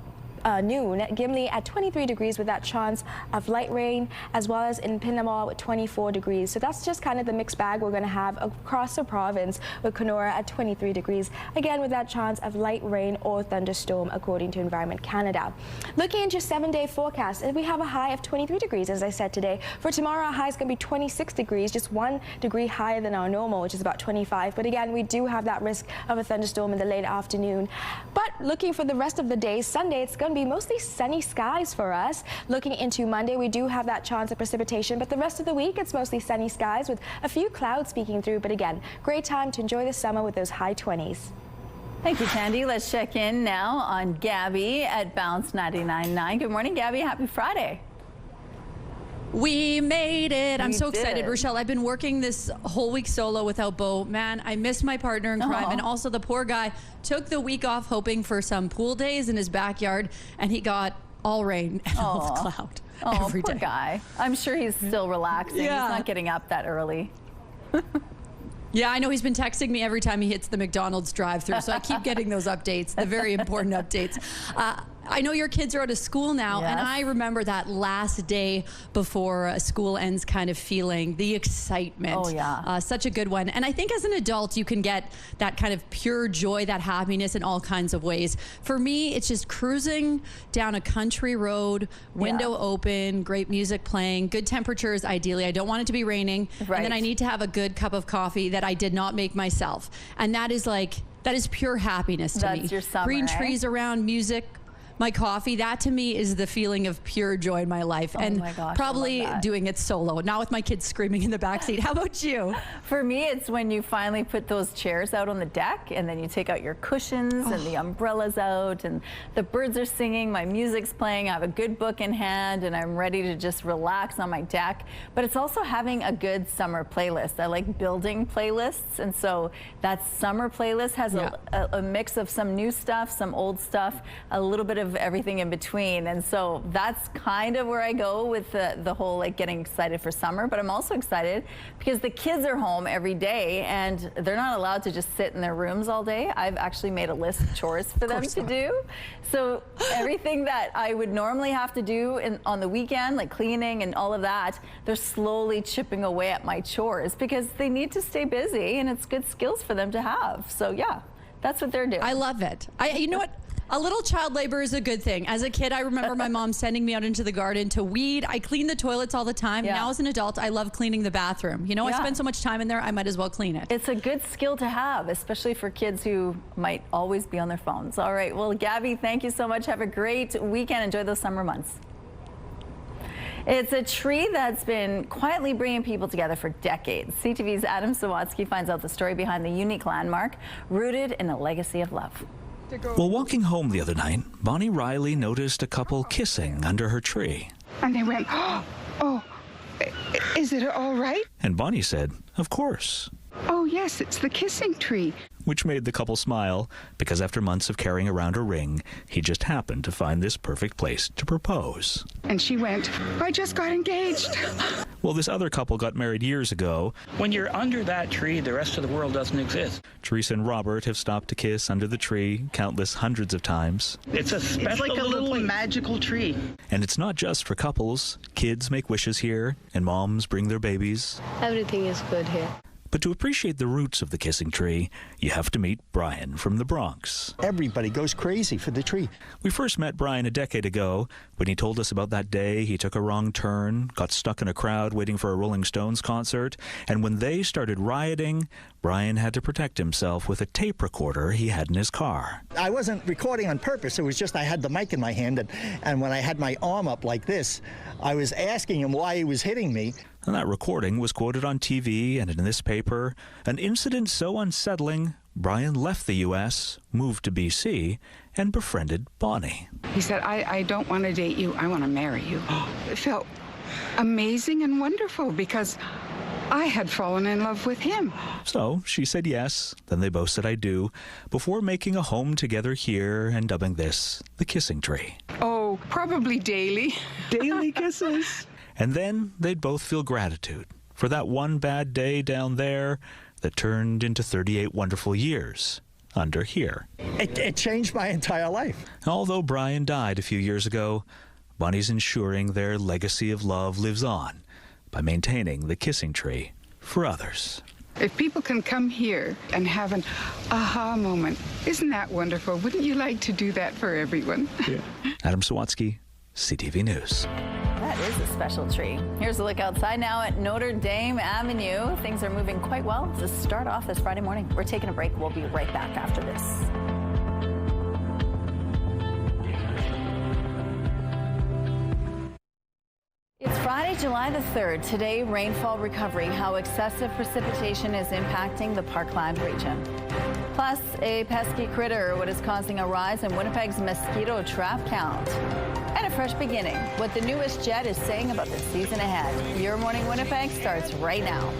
noon. Gimli at 23 degrees with that chance of light rain, as well as in Pinamore with 24 degrees. So that's just kind of the mixed bag we're going to have across the province, with Kenora at 23 degrees, again with that chance of light rain or thunderstorm according to Environment Canada. Looking into 7-day forecast, we have a high of 23 degrees, as I said today. For tomorrow, our high is going to be 26 degrees, just 1 degree higher than our normal, which is about 25. But again, we do have that risk of a thunderstorm in the late afternoon. But looking for the rest of the day, Sunday, it's going to be mostly sunny skies for us. Looking into Monday, we do have that chance of precipitation, but the rest of the week, it's mostly sunny skies with a few clouds peeking through. But again, great time to enjoy the summer with those high 20s. Thank you, Tandy. Let's check in now on Gabby at Bounce 99.9. Good morning, Gabby. Happy Friday. We made it. I'm so excited, did. Rochelle. I've been working this whole week solo without Bo. Man, I missed my partner in crime. And also the poor guy took the week off hoping for some pool days in his backyard, and he got all rain and all cloud every day. Poor guy. I'm sure he's still relaxing. Yeah. He's not getting up that early. Yeah, I know he's been texting me every time he hits the McDonald's drive-thru, so I keep getting those updates, the very important updates. I know your kids are out of school now, and I remember that last day before school ends kind of feeling, the excitement. Oh, yeah. Such a good one. And I think as an adult, you can get that kind of pure joy, that happiness in all kinds of ways. For me, it's just cruising down a country road, window open, great music playing, good temperatures, ideally. I don't want it to be raining. Right. And then I need to have a good cup of coffee that I did not make myself. And that is pure happiness to me. That's your summer, Green trees around, music, my coffee, that to me is the feeling of pure joy in my life. And my gosh, probably I love that. doing it solo, not with my kids screaming in the backseat. How about you? For me, it's when you finally put those chairs out on the deck and then you take out your cushions and the umbrellas out and the birds are singing, my music's playing, I have a good book in hand and I'm ready to just relax on my deck. But it's also having a good summer playlist. I like building playlists, and so that summer playlist has a mix of some new stuff, some old stuff, a little bit of of everything in between. And so that's kind of where I go with the whole like getting excited for summer. But I'm also excited because the kids are home every day and they're not allowed to just sit in their rooms all day. I've actually made a list of chores for them to do. So everything that I would normally have to do on the weekend, like cleaning and all of that, they're slowly chipping away at my chores because they need to stay busy and it's good skills for them to have. So yeah, that's what they're doing. I love it. You know what? A little child labor is a good thing. As a kid, I remember my mom sending me out into the garden to weed. I cleaned the toilets all the time. Yeah. Now as an adult, I love cleaning the bathroom. You know, I spend so much time in there, I might as well clean it. It's a good skill to have, especially for kids who might always be on their phones. All right, well, Gabby, thank you so much. Have a great weekend. Enjoy those summer months. It's a tree that's been quietly bringing people together for decades. CTV's Adam Sawatsky finds out the story behind the unique landmark rooted in a legacy of love. While walking home the other night, Bonnie Riley noticed a couple kissing under her tree. And they went, oh, is it all right? And Bonnie said, of course. Oh, yes, it's the kissing tree. Which made the couple smile, because after months of carrying around a ring, he just happened to find this perfect place to propose. And she went, I just got engaged. Well, this other couple got married years ago. When you're under that tree, the rest of the world doesn't exist. Teresa and Robert have stopped to kiss under the tree countless hundreds of times. It's a special It's like a little place. magical tree. And it's not just for couples. Kids make wishes here, and moms bring their babies. Everything is good here. But to appreciate the roots of the kissing tree, you have to meet Brian from the Bronx. Everybody goes crazy for the tree. We first met Brian a decade ago when he told us about that day he took a wrong turn, got stuck in a crowd waiting for a Rolling Stones concert, and when they started rioting, Brian had to protect himself with a tape recorder he had in his car. I wasn't recording on purpose. It was just I had the mic in my hand, and when I had my arm up like this, I was asking him why he was hitting me. And that recording was quoted on TV and in this paper, an incident so unsettling, Brian left the U.S., moved to B.C., and befriended Bonnie. He said, I don't want to date you, I want to marry you. It felt amazing and wonderful because I had fallen in love with him. So she said yes, then they both said I do, before making a home together here and dubbing this the kissing tree. Oh, probably daily. Daily kisses. And then they'd both feel gratitude for that one bad day down there that turned into 38 wonderful years under here. It changed my entire life. Although Brian died a few years ago, Bonnie's ensuring their legacy of love lives on by maintaining the kissing tree for others. If people can come here and have an aha moment, isn't that wonderful? Wouldn't you like to do that for everyone? Yeah. Adam Sawatsky, CTV News. That is a special tree. Here's a look outside now at Notre Dame Avenue. Things are moving quite well to start off this Friday morning. We're taking a break. We'll be right back after this. It's Friday, July the 3rd. Today, rainfall recovery, how excessive precipitation is impacting the Parkland region. Plus, a pesky critter, what is causing a rise in Winnipeg's mosquito trap count. And a fresh beginning, what the newest jet is saying about the season ahead. Your Morning Winnipeg starts right now.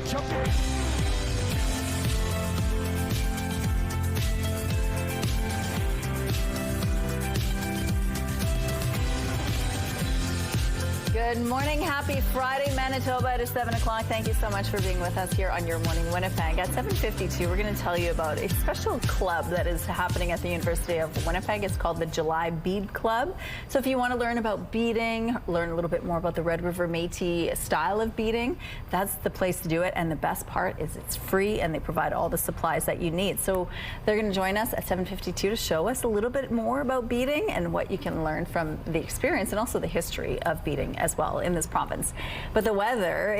Good morning. Happy Friday, Manitoba. It is 7 o'clock. Thank you so much for being with us here on Your Morning Winnipeg. At 7:52, we're going to tell you about a special club that is happening at the University of Winnipeg. It's called the July Bead Club. So if you want to learn about beading, learn a little bit more about the Red River Métis style of beading, that's the place to do it. And the best part is it's free and they provide all the supplies that you need. So they're going to join us at 7:52 to show us a little bit more about beading and what you can learn from the experience and also the history of beading as well in this province. But the weather,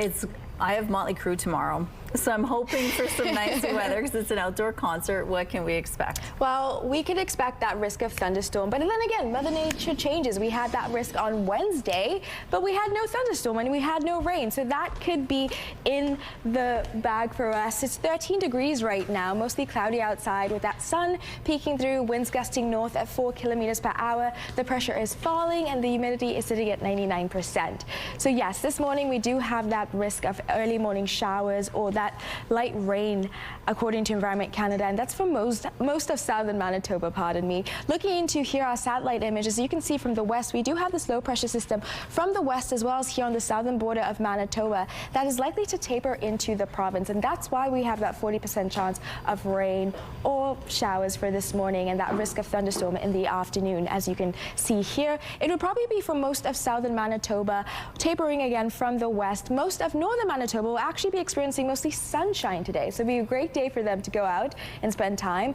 I have Motley Crue tomorrow, so I'm hoping for some nice weather because it's an outdoor concert. What can we expect? Well, we could expect that risk of thunderstorm, but then again, Mother Nature changes. We had that risk on Wednesday, but we had no thunderstorm and we had no rain, so that could be in the bag for us. It's 13 degrees right now, mostly cloudy outside with that sun peeking through, winds gusting north at 4 kilometers per hour. The pressure is falling and the humidity is sitting at 99%. So yes, this morning we do have that risk of early morning showers or that light rain, according to Environment Canada, and that's for most of southern Manitoba, pardon me. Looking into here our satellite images, you can see from the west, we do have this low pressure system from the west as well as here on the southern border of Manitoba that is likely to taper into the province, and that's why we have that 40% chance of rain or showers for this morning and that risk of thunderstorm in the afternoon. As you can see here, it would probably be for most of southern Manitoba, tapering again from the west. Most of northern Manitoba will actually be experiencing mostly sunshine today, so it'll be a great day for them to go out and spend time.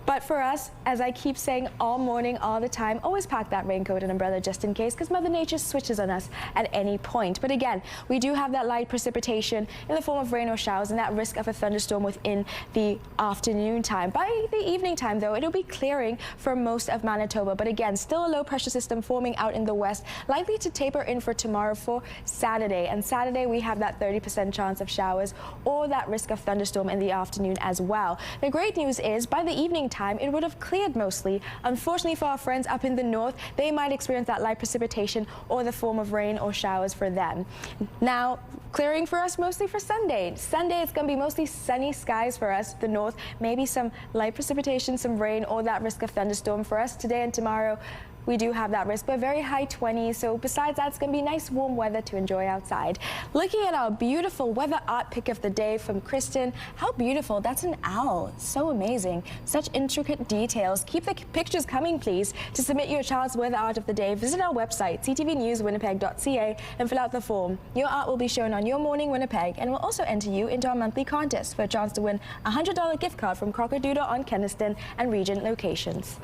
But for us, as I keep saying all morning, all the time, always pack that raincoat and umbrella just in case, because Mother Nature switches on us at any point. But again, we do have that light precipitation in the form of rain or showers and that risk of a thunderstorm within the afternoon time. By the evening time, though, it'll be clearing for most of Manitoba. But again, still a low pressure system forming out in the west, likely to taper in for tomorrow for Saturday. And Saturday, we have that 30% chance of showers or that risk of thunderstorm in the afternoon as well. The great news is by the evening time, it would have cleared mostly. Unfortunately for our friends up in the north, they might experience that light precipitation or the form of rain or showers for them. Now, clearing for us mostly for Sunday. Sunday, it's going to be mostly sunny skies for us, the north, maybe some light precipitation, some rain, or that risk of thunderstorm for us today and tomorrow. We do have that risk, but very high 20s. So besides that, it's going to be nice warm weather to enjoy outside. Looking at our beautiful weather art pick of the day from Kristen. How beautiful. That's an owl. So amazing. Such intricate details. Keep the pictures coming, please. To submit your child's weather art of the day, visit our website, ctvnewswinnipeg.ca, and fill out the form. Your art will be shown on Your Morning Winnipeg, and we'll also enter you into our monthly contest for a chance to win a $100 gift card from Crocodile on Keniston and Regent locations.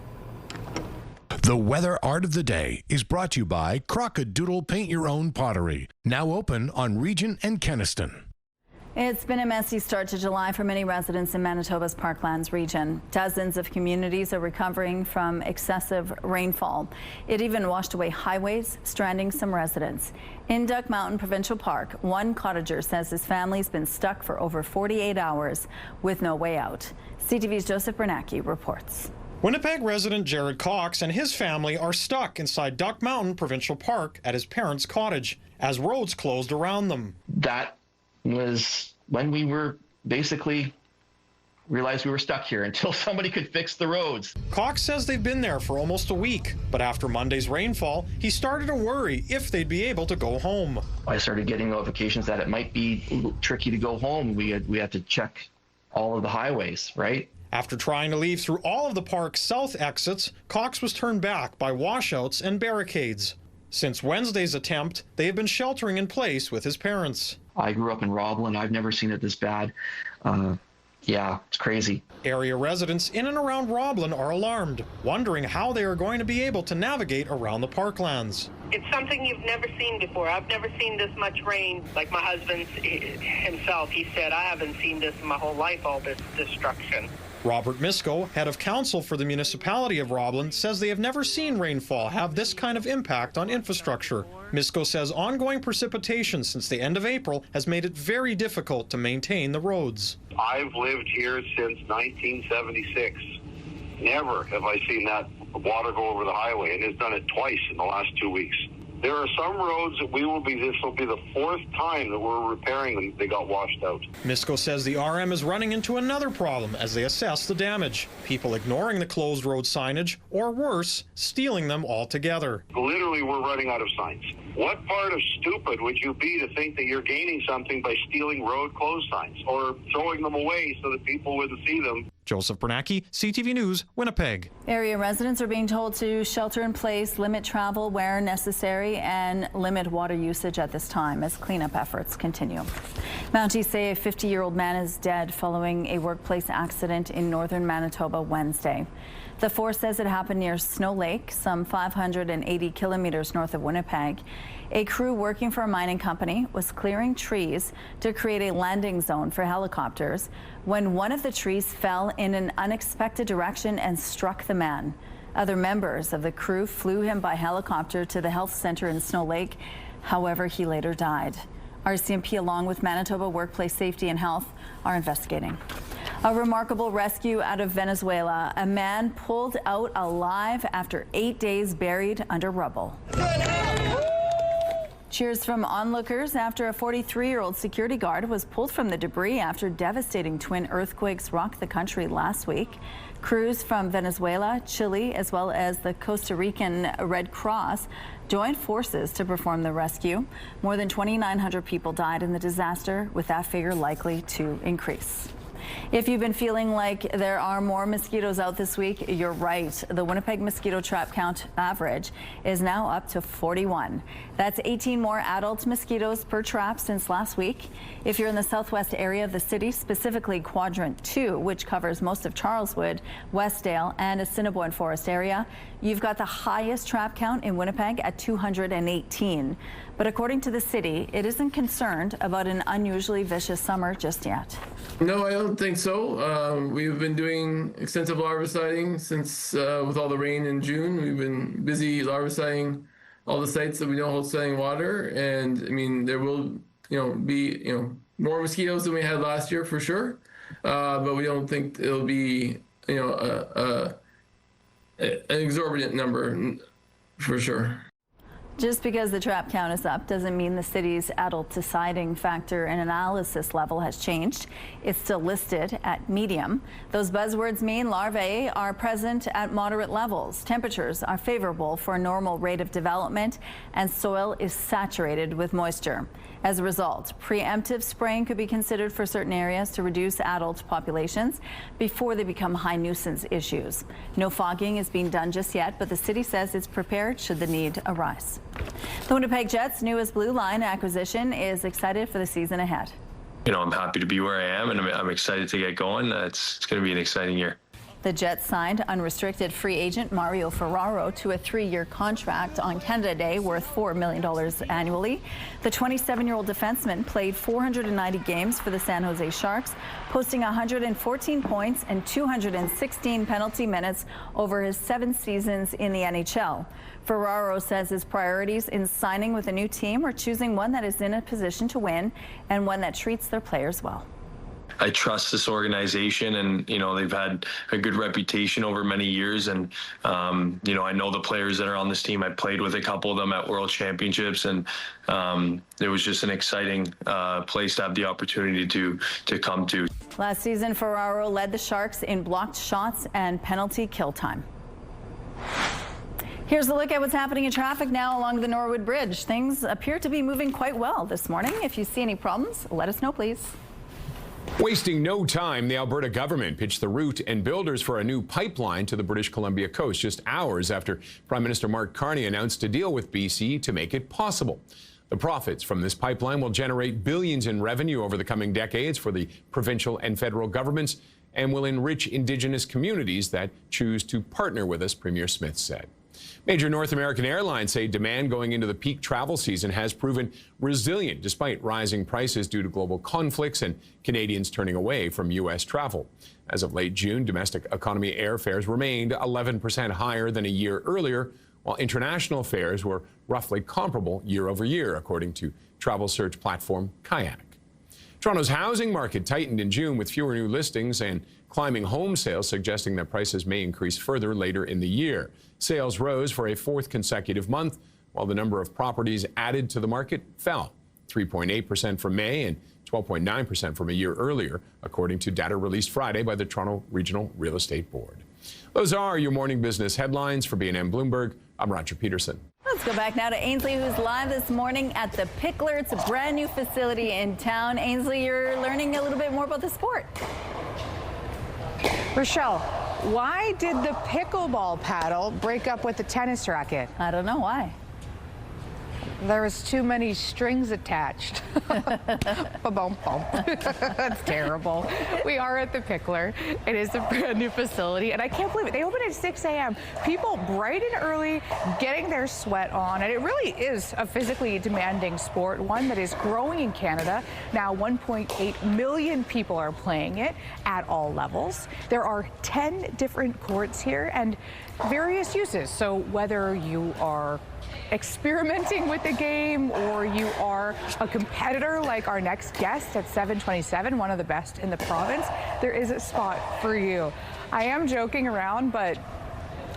The weather art of the day is brought to you by Crocodile Paint Your Own Pottery, now open on Regent and Keniston. It's been a messy start to July for many residents in Manitoba's Parklands region. Dozens of communities are recovering from excessive rainfall. It even washed away highways, stranding some residents. In Duck Mountain Provincial Park, one cottager says his family's been stuck for over 48 hours with no way out. CTV's Joseph Bernacki reports. Winnipeg resident Jared Cox and his family are stuck inside Duck Mountain Provincial Park at his parents' cottage as roads closed around them. That was when we were basically realized we were stuck here until somebody could fix the roads. Cox says they've been there for almost a week, but after Monday's rainfall, he started to worry if they'd be able to go home. I started getting notifications that it might be a little tricky to go home. We had to check all of the highways, right? After trying to leave through all of the park's south exits, Cox was turned back by washouts and barricades. Since Wednesday's attempt, they have been sheltering in place with his parents. I grew up in Roblin. I've never seen it this bad. Yeah, it's crazy. Area residents in and around Roblin are alarmed, wondering how they are going to be able to navigate around the parklands. It's something you've never seen before. I've never seen this much rain. Like my husband himself, he said, I haven't seen this in my whole life, all this destruction. Robert Misko, head of council for the municipality of Roblin, says they have never seen rainfall have this kind of impact on infrastructure. Misko says ongoing precipitation since the end of April has made it very difficult to maintain the roads. I've lived here since 1976. Never have I seen that water go over the highway, and it's done it twice in the last 2 weeks. There are some roads that this will be the fourth time that we're repairing them. They got washed out. Misko says the RM is running into another problem as they assess the damage. People ignoring the closed road signage, or worse, stealing them altogether. Literally, we're running out of signs. What part of stupid would you be to think that you're gaining something by stealing road closed signs or throwing them away so that people wouldn't see them? Joseph Bernacki, CTV News, Winnipeg. Area residents are being told to shelter in place, limit travel where necessary, and limit water usage at this time as cleanup efforts continue. Mounties say a 50-year-old man is dead following a workplace accident in northern Manitoba Wednesday. The force says it happened near Snow Lake, some 580 kilometers north of Winnipeg. A crew working for a mining company was clearing trees to create a landing zone for helicopters when one of the trees fell in an unexpected direction and struck the man. Other members of the crew flew him by helicopter to the health center in Snow Lake. However, he later died. RCMP, along with Manitoba Workplace Safety and Health, are investigating. A remarkable rescue out of Venezuela. A man pulled out alive after 8 days buried under rubble. Cheers from onlookers after a 43-year-old security guard was pulled from the debris after devastating twin earthquakes rocked the country last week. Crews from Venezuela, Chile, as well as the Costa Rican Red Cross joined forces to perform the rescue. More than 2,900 people died in the disaster, with that figure likely to increase. If you've been feeling like there are more mosquitoes out this week, you're right. The Winnipeg mosquito trap count average is now up to 41. That's 18 more adult mosquitoes per trap since last week. If you're in the southwest area of the city, specifically Quadrant 2, which covers most of Charleswood, Westdale, and Assiniboine Forest area, you've got the highest trap count in Winnipeg at 218. But according to the city, it isn't concerned about an unusually vicious summer just yet. No, I don't think so. We've been doing extensive larviciding since with all the rain in June. We've been busy larviciding all the sites that we don't hold standing water. And I mean, there will, be, more mosquitoes than we had last year for sure. But we don't think it'll be, an exorbitant number for sure. Just because the trap count is up doesn't mean the city's adult deciding factor and analysis level has changed. It's still listed at medium. Those buzzwords mean larvae are present at moderate levels. Temperatures are favorable for a normal rate of development, and soil is saturated with moisture. As a result, preemptive spraying could be considered for certain areas to reduce adult populations before they become high nuisance issues. No fogging is being done just yet, but the city says it's prepared should the need arise. The Winnipeg Jets' newest blue line acquisition is excited for the season ahead. I'm happy to be where I am, and I'm excited to get going. It's going to be an exciting year. The Jets signed unrestricted free agent Mario Ferraro to a 3-year contract on Canada Day worth $4 million annually. The 27-year-old defenseman played 490 games for the San Jose Sharks, posting 114 points and 216 penalty minutes over his 7 seasons in the NHL. Ferraro says his priorities in signing with a new team are choosing one that is in a position to win and one that treats their players well. I trust this organization, and they've had a good reputation over many years, and I know the players that are on this team. I played with a couple of them at World Championships, and it was just an exciting place to have the opportunity to come to. Last season, Ferraro led the Sharks in blocked shots and penalty kill time. Here's a look at what's happening in traffic now along the Norwood Bridge. Things appear to be moving quite well this morning. If you see any problems, let us know, please. Wasting no time, the Alberta government pitched the route and builders for a new pipeline to the British Columbia coast just hours after Prime Minister Mark Carney announced a deal with BC to make it possible. The profits from this pipeline will generate billions in revenue over the coming decades for the provincial and federal governments and will enrich Indigenous communities that choose to partner with us, Premier Smith said. Major North American airlines say demand going into the peak travel season has proven resilient despite rising prices due to global conflicts and Canadians turning away from U.S. travel. As of late June, domestic economy airfares remained 11% higher than a year earlier, while international fares were roughly comparable year over year, according to travel search platform Kayak. Toronto's housing market tightened in June with fewer new listings and climbing home sales, suggesting that prices may increase further later in the year. Sales rose for a 4th consecutive month, while the number of properties added to the market fell 3.8% from May and 12.9% from a year earlier, according to data released Friday by the Toronto Regional Real Estate Board. Those are your morning business headlines. For BNN Bloomberg, I'm Roger Peterson. Let's go back now to Ainsley, who's live this morning at the Pickler. It's a brand new facility in town. Ainsley, you're learning a little bit more about the sport. Rochelle, why did the pickleball paddle break up with the tennis racket? I don't know why. There was too many strings attached. That's terrible. We are at the Pickler. It is a brand new facility, and I can't believe it. They open at 6 a.m. People bright and early, getting their sweat on, and it really is a physically demanding sport, one that is growing in Canada. Now 1.8 million people are playing it at all levels. There are 10 different courts here and various uses. So whether you are experimenting with the game or you are a competitor like our next guest at 727, one of the best in the province, there is a spot for you. I am joking around, but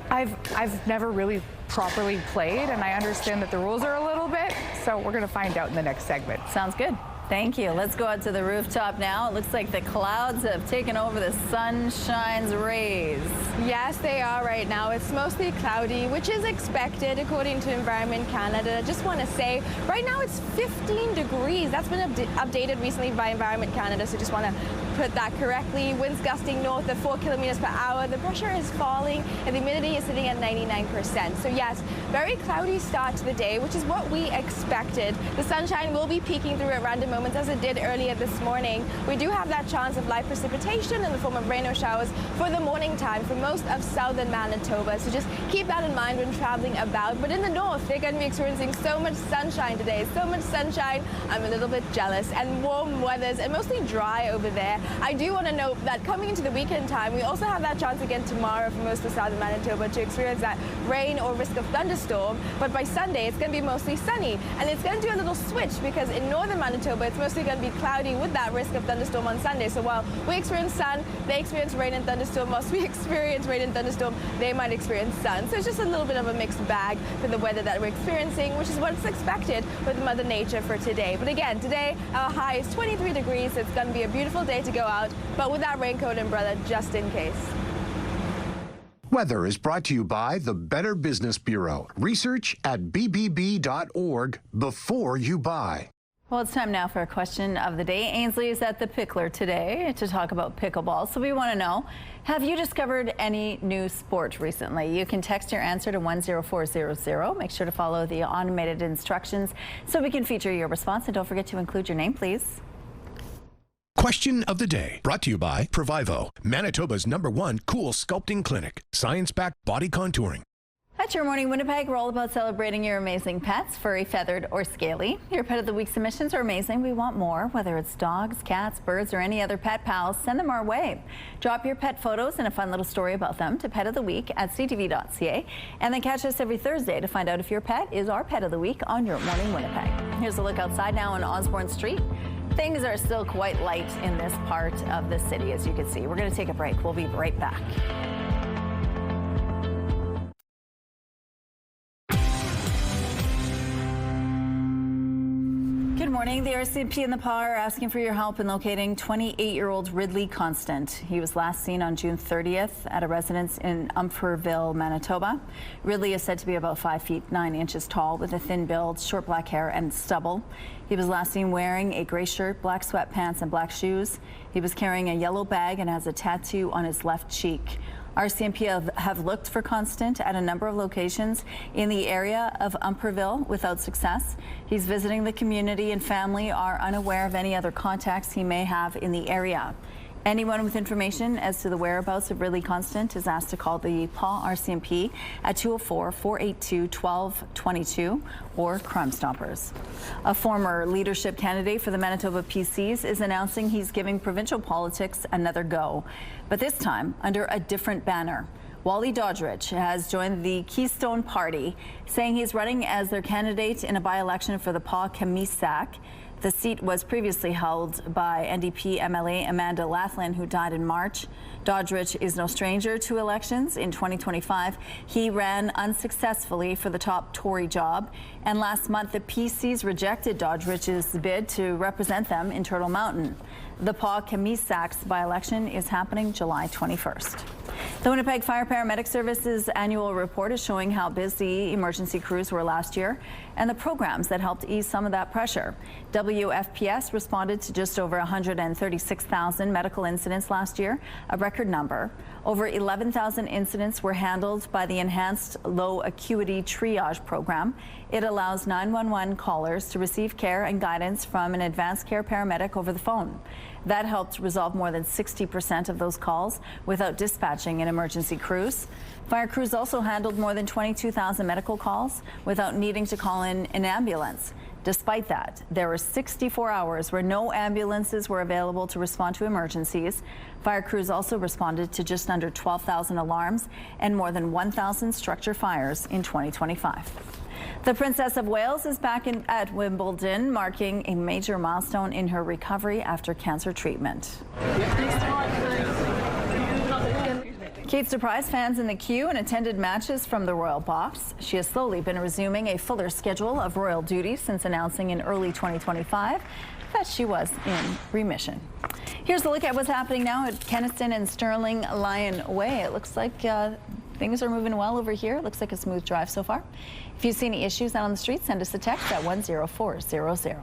I've never really properly played, and I understand that the rules are a little bit, so we're going to find out in the next segment. Sounds good. Thank you. Let's go out to the rooftop now. It looks like the clouds have taken over the sunshine's rays. Yes, they are right now. It's mostly cloudy, which is expected according to Environment Canada. I just want to say, right now it's 15 degrees. That's been updated recently by Environment Canada, so just want to put that correctly. Winds gusting north of 4 kilometers per hour. The pressure is falling, and the humidity is sitting at 99%. So yes, very cloudy start to the day, which is what we expected. The sunshine will be peeking through at random moments, as it did earlier this morning. We do have that chance of light precipitation in the form of rain or showers for the morning time for most of southern Manitoba. So just keep that in mind when traveling about. But in the north, they're going to be experiencing so much sunshine today. So much sunshine, I'm a little bit jealous. And warm weathers and mostly dry over there. I do want to note that coming into the weekend time, we also have that chance again tomorrow for most of southern Manitoba to experience that rain or risk of thunderstorm. But by Sunday, it's going to be mostly sunny. And it's going to do a little switch because in northern Manitoba, it's mostly going to be cloudy with that risk of thunderstorm on Sunday. So while we experience sun, they experience rain and thunderstorm. Whilst we experience rain and thunderstorm, they might experience sun. So it's just a little bit of a mixed bag for the weather that we're experiencing, which is what's expected with Mother Nature for today. But again, today our high is 23 degrees. So it's going to be a beautiful day to go out, but with that raincoat and umbrella just in case. Weather is brought to you by the Better Business Bureau. Research at bbb.org before you buy. Well, it's time now for a question of the day. Ainsley is at the Pickler today to talk about pickleball. So we want to know, have you discovered any new sport recently? You can text your answer to 10400. Make sure to follow the automated instructions so we can feature your response. And don't forget to include your name, please. Question of the day, brought to you by Provivo, Manitoba's #1 cool sculpting clinic. Science-backed body contouring. At Your Morning Winnipeg, we're all about celebrating your amazing pets, furry, feathered, or scaly. Your Pet of the Week submissions are amazing. We want more. Whether it's dogs, cats, birds, or any other pet pals, send them our way. Drop your pet photos and a fun little story about them to Pet of the Week at ctv.ca. And then catch us every Thursday to find out if your pet is our Pet of the Week on Your Morning Winnipeg. Here's a look outside now on Osborne Street. Things are still quite light in this part of the city, as you can see. We're going to take a break. We'll be right back. Good morning. The RCMP and the PA are asking for your help in locating 28-year-old Ridley Constant. He was last seen on June 30th at a residence in Umferville, Manitoba. Ridley is said to be about 5 feet 9 inches tall with a thin build, short black hair, and stubble. He was last seen wearing a gray shirt, black sweatpants, and black shoes. He was carrying a yellow bag and has a tattoo on his left cheek. RCMP have looked for Constant at a number of locations in the area of Umferville without success. He's visiting the community, and family are unaware of any other contacts he may have in the area. Anyone with information as to the whereabouts of Ridley Constant is asked to call the PAW RCMP at 204-482-1222 or Crime Stoppers. A former leadership candidate for the Manitoba PCs is announcing he's giving provincial politics another go, but this time under a different banner. Wally Doddridge has joined the Keystone Party, saying he's running as their candidate in a by-election for the Paw-Kamisak. The seat was previously held by NDP MLA Amanda Laughlin, who died in March. Doddridge is no stranger to elections. In 2025, he ran unsuccessfully for the top Tory job. And last month, the PCs rejected Doddridge's bid to represent them in Turtle Mountain. The Paw-Kamisak's by-election is happening July 21st. The Winnipeg Fire Paramedic Services annual report is showing how busy emergency crews were last year and the programs that helped ease some of that pressure. WFPS responded to just over 136,000 medical incidents last year, a record number. Over 11,000 incidents were handled by the enhanced low acuity triage program. It allows 911 callers to receive care and guidance from an advanced care paramedic over the phone. That helped resolve more than 60% of those calls without dispatching an emergency crews. Fire crews also handled more than 22,000 medical calls without needing to call in an ambulance. Despite that, there were 64 hours where no ambulances were available to respond to emergencies. Fire crews also responded to just under 12,000 alarms and more than 1,000 structure fires in 2025. The Princess of Wales is back at Wimbledon, marking a major milestone in her recovery after cancer treatment. Kate surprised fans in the queue and attended matches from the Royal Box. She has slowly been resuming a fuller schedule of royal duties since announcing in early 2025 that she was in remission. Here's a look at what's happening now at Kenaston and Sterling Lion Way. It looks like things are moving well over here. It looks like a smooth drive so far. If you see any issues out on the street, send us a text at 10400.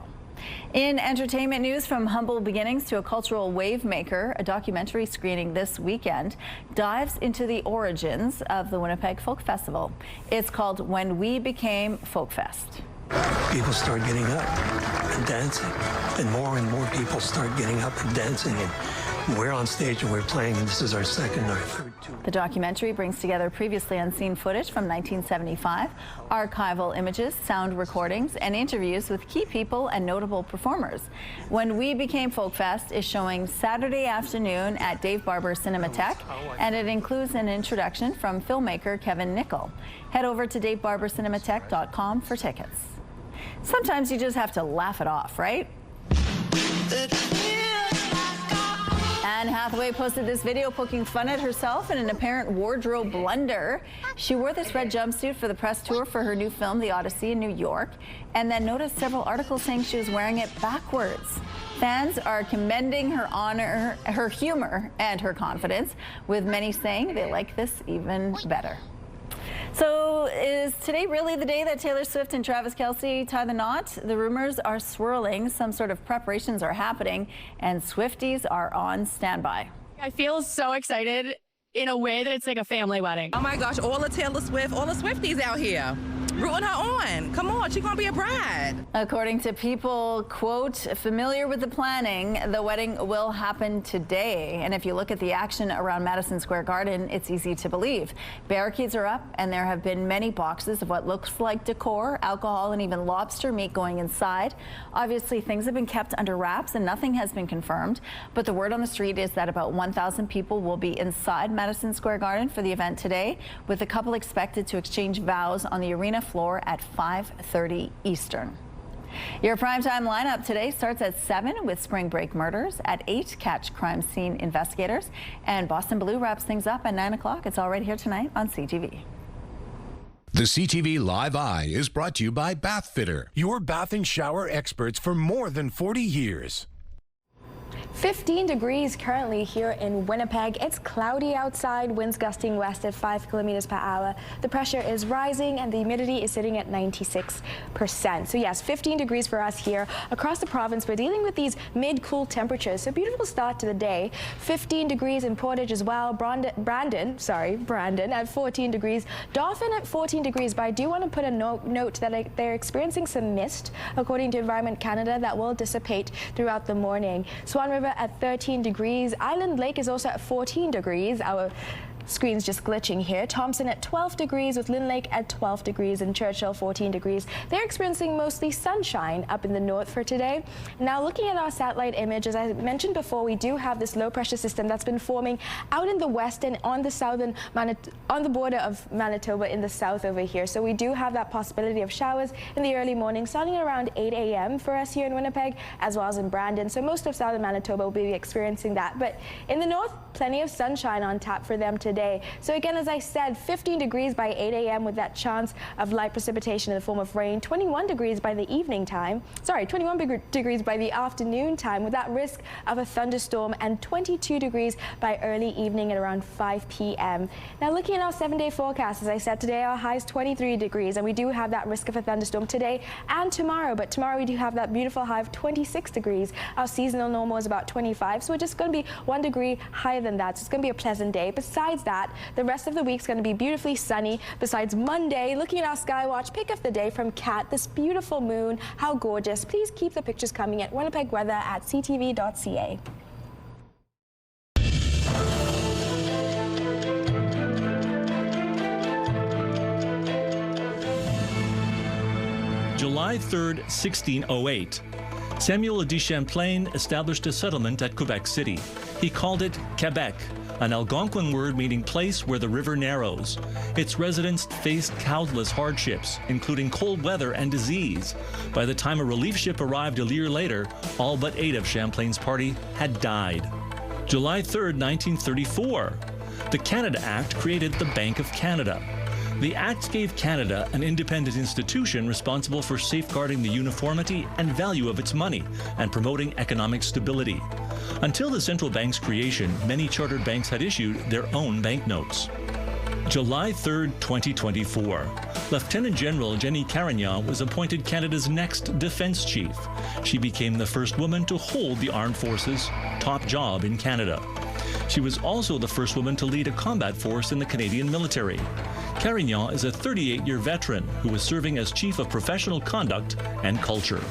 In entertainment news, from humble beginnings to a cultural wave maker, a documentary screening this weekend dives into the origins of the Winnipeg Folk Festival. It's called When We Became Folk Fest. People start getting up and dancing, and more people start getting up and dancing, and we're on stage and we're playing, and this is our second or third tour. The documentary brings together previously unseen footage from 1975, archival images, sound recordings, and interviews with key people and notable performers. When We Became Folk Fest is showing Saturday afternoon at Dave Barber Cinematheque, and it includes an introduction from filmmaker Kevin Nickel. Head over to davebarbercinematheque.com for tickets. Sometimes you just have to laugh it off, right? Anne Hathaway posted this video poking fun at herself in an apparent wardrobe blunder. She wore this red jumpsuit for the press tour for her new film, The Odyssey, in New York, and then noticed several articles saying she was wearing it backwards. Fans are commending her honor, her humor, and her confidence, with many saying they like this even better. So is today really the day that Taylor Swift and Travis Kelce tie the knot? The rumors are swirling. Some sort of preparations are happening, and Swifties are on standby. I feel so excited in a way that it's like a family wedding. Oh my gosh, all the Taylor Swift, all the Swifties out here rooting her on. Come on, she's gonna be a bride. According to people, quote, familiar with the planning, the wedding will happen today. And if you look at the action around Madison Square Garden, it's easy to believe. Barricades are up, and there have been many boxes of what looks like decor, alcohol, and even lobster meat going inside. Obviously, things have been kept under wraps and nothing has been confirmed. But the word on the street is that about 1,000 people will be inside Madison Square Garden for the event today, with the couple expected to exchange vows on the arena floor at 5:30 Eastern. Your primetime lineup today starts at 7 with Spring Break Murders. At 8, catch crime scene investigators. And Boston Blue wraps things up at 9 o'clock. It's all right here tonight on CTV. The CTV Live Eye is brought to you by Bath Fitter, your bath and shower experts for more than 40 years. 15 degrees currently here in Winnipeg. It's cloudy outside, winds gusting west at 5 kilometers per hour. The pressure is rising and the humidity is sitting at 96%. So yes, 15 degrees for us here. Across the province, we're dealing with these mid-cool temperatures. So beautiful start to the day. 15 degrees in Portage as well. Brandon at 14 degrees. Dauphin at 14 degrees, but I do want to put a note that they're experiencing some mist, according to Environment Canada, that will dissipate throughout the morning. Swan River at 13 degrees. Island Lake is also at 14 degrees. Our screen's just glitching here. Thompson at 12 degrees, with Lynn Lake at 12 degrees and Churchill 14 degrees. They're experiencing mostly sunshine up in the north for today. Now looking at our satellite image, as I mentioned before, we do have this low pressure system that's been forming out in the west and on the border of Manitoba in the south over here. So we do have that possibility of showers in the early morning, starting around 8 a.m. for us here in Winnipeg, as well as in Brandon. So most of southern Manitoba will be experiencing that. But in the north, plenty of sunshine on tap for them today. So again, as I said, 15 degrees by 8 a.m. with that chance of light precipitation in the form of rain, 21 degrees by the evening time, 21 degrees by the afternoon time with that risk of a thunderstorm, and 22 degrees by early evening at around 5 p.m. Now looking at our 7-day forecast, as I said, today our high is 23 degrees and we do have that risk of a thunderstorm today and tomorrow, but tomorrow we do have that beautiful high of 26 degrees. Our seasonal normal is about 25, so we're just going to be 1 degree higher than that. So it's going to be a pleasant day. Besides that, the rest of the week's going to be beautifully sunny. Besides Monday, looking at our Skywatch pick of the day from Kat, this beautiful moon, how gorgeous. Please keep the pictures coming at Winnipeg Weather at ctv.ca. July 3rd, 1608. Samuel de Champlain established a settlement at Quebec City. He called it Quebec, an Algonquin word meaning place where the river narrows. Its residents faced countless hardships, including cold weather and disease. By the time a relief ship arrived a year later, all but 8 of Champlain's party had died. July 3rd, 1934. The Canada Act created the Bank of Canada. The Act gave Canada an independent institution responsible for safeguarding the uniformity and value of its money and promoting economic stability. Until the central bank's creation, many chartered banks had issued their own banknotes. July 3, 2024. Lieutenant General Jenny Carignan was appointed Canada's next defense chief. She became the first woman to hold the armed forces' top job in Canada. She was also the first woman to lead a combat force in the Canadian military. Carignan is a 38-year veteran who was serving as Chief of Professional Conduct and Culture.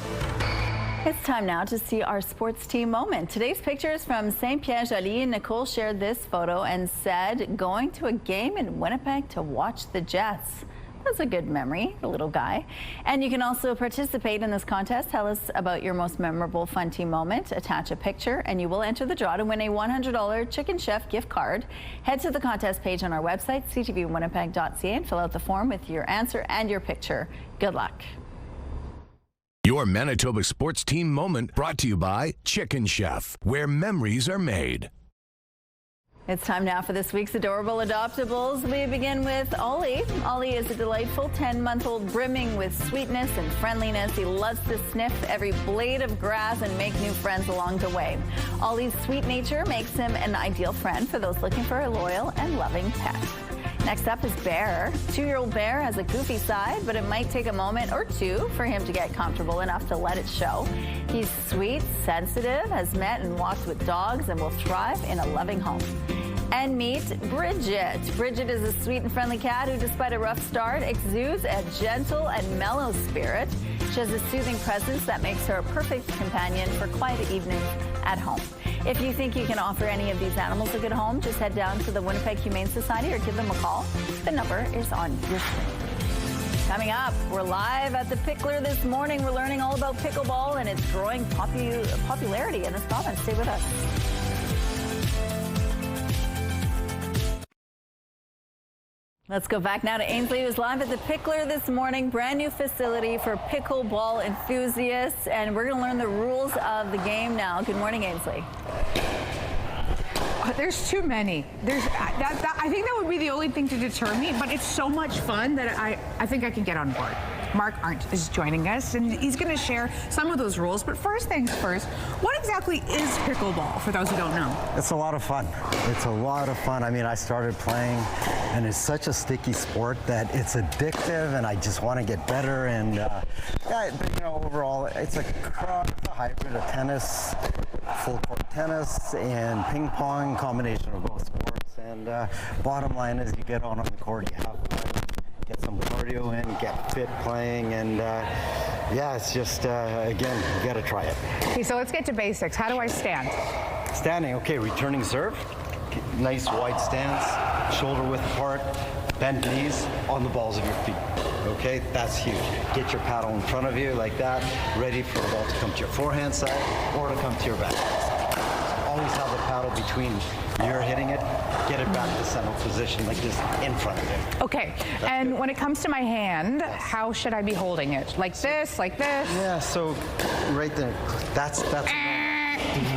It's time now to see our sports team moment. Today's picture is from Saint-Pierre-Joly. Nicole shared this photo and said, going to a game in Winnipeg to watch the Jets. That's a good memory, the little guy. And you can also participate in this contest. Tell us about your most memorable Fun Team moment. Attach a picture and you will enter the draw to win a $100 Chicken Chef gift card. Head to the contest page on our website, ctvwinnipeg.ca, and fill out the form with your answer and your picture. Good luck. Your Manitoba Sports Team moment brought to you by Chicken Chef, where memories are made. It's time now for this week's Adorable Adoptables. We begin with Ollie. Ollie is a delightful 10-month-old brimming with sweetness and friendliness. He loves to sniff every blade of grass and make new friends along the way. Ollie's sweet nature makes him an ideal friend for those looking for a loyal and loving pet. Next up is Bear. 2-year-old Bear has a goofy side, but it might take a moment or two for him to get comfortable enough to let it show. He's sweet, sensitive, has met and walked with dogs, and will thrive in a loving home. And meet Bridget. Bridget is a sweet and friendly cat who, despite a rough start, exudes a gentle and mellow spirit. She has a soothing presence that makes her a perfect companion for quiet evenings at home. If you think you can offer any of these animals a good home, just head down to the Winnipeg Humane Society or give them a call. The number is on your screen. Coming up, we're live at the Pickler this morning. We're learning all about pickleball and its growing popularity in this province. Stay with us. Let's go back now to Ainsley, who's live at the Pickler this morning. Brand new facility for pickleball enthusiasts, and we're going to learn the rules of the game now. Good morning, Ainsley. There's too many. I think that would be the only thing to deter me, but it's so much fun that I think I can get on board. Mark Arndt is joining us, and he's going to share some of those rules. But first things first, what exactly is pickleball, for those who don't know? It's a lot of fun. It's a lot of fun. I mean, I started playing, and it's such a sticky sport that it's addictive, and I just want to get better. And yeah, but, you know, overall, it's a hybrid of tennis, full court tennis, and ping pong, combination of both sports. And bottom line is, you get on the court, you have fun. Get some cardio in, get fit playing, and yeah, it's just, again, you gotta try it. Okay, so let's get to basics. How do I stand? Standing, okay, returning serve, nice wide stance, shoulder width apart, bent knees on the balls of your feet. Okay, that's huge. Get your paddle in front of you like that, ready for the ball to come to your forehand side or to come to your backhand side. Always have the paddle between you're hitting it, get it back to central position like this in front of you. Okay, and when it comes to my hand, how should I be holding it? Like this, like this? Yeah, so right there, that's do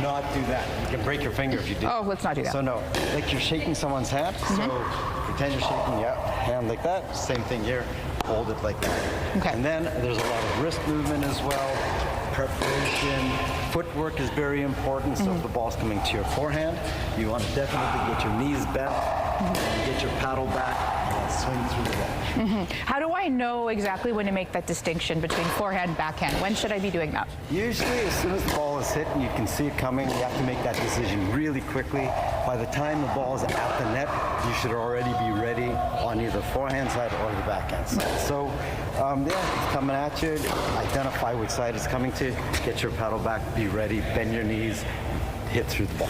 not do that. You can break your finger if you do. Oh, let's not do that. So no, like you're shaking someone's hand, so pretend you're shaking, hand like that, same thing here, hold it like that. Okay. And then there's a lot of wrist movement as well. Preparation, footwork is very important. So if the ball's coming to your forehand, you want to definitely get your knees bent, and get your paddle back, and swing through the ball. How do I know exactly when to make that distinction between forehand and backhand? When should I be doing that? Usually, as soon as the ball is hit and you can see it coming, you have to make that decision really quickly. By the time the ball is at the net, you should already be ready on either forehand side or the backhand side. So, yeah, it's coming at you. Identify which side it's coming to. Get your paddle back. Be ready. Bend your knees. Hit through the ball.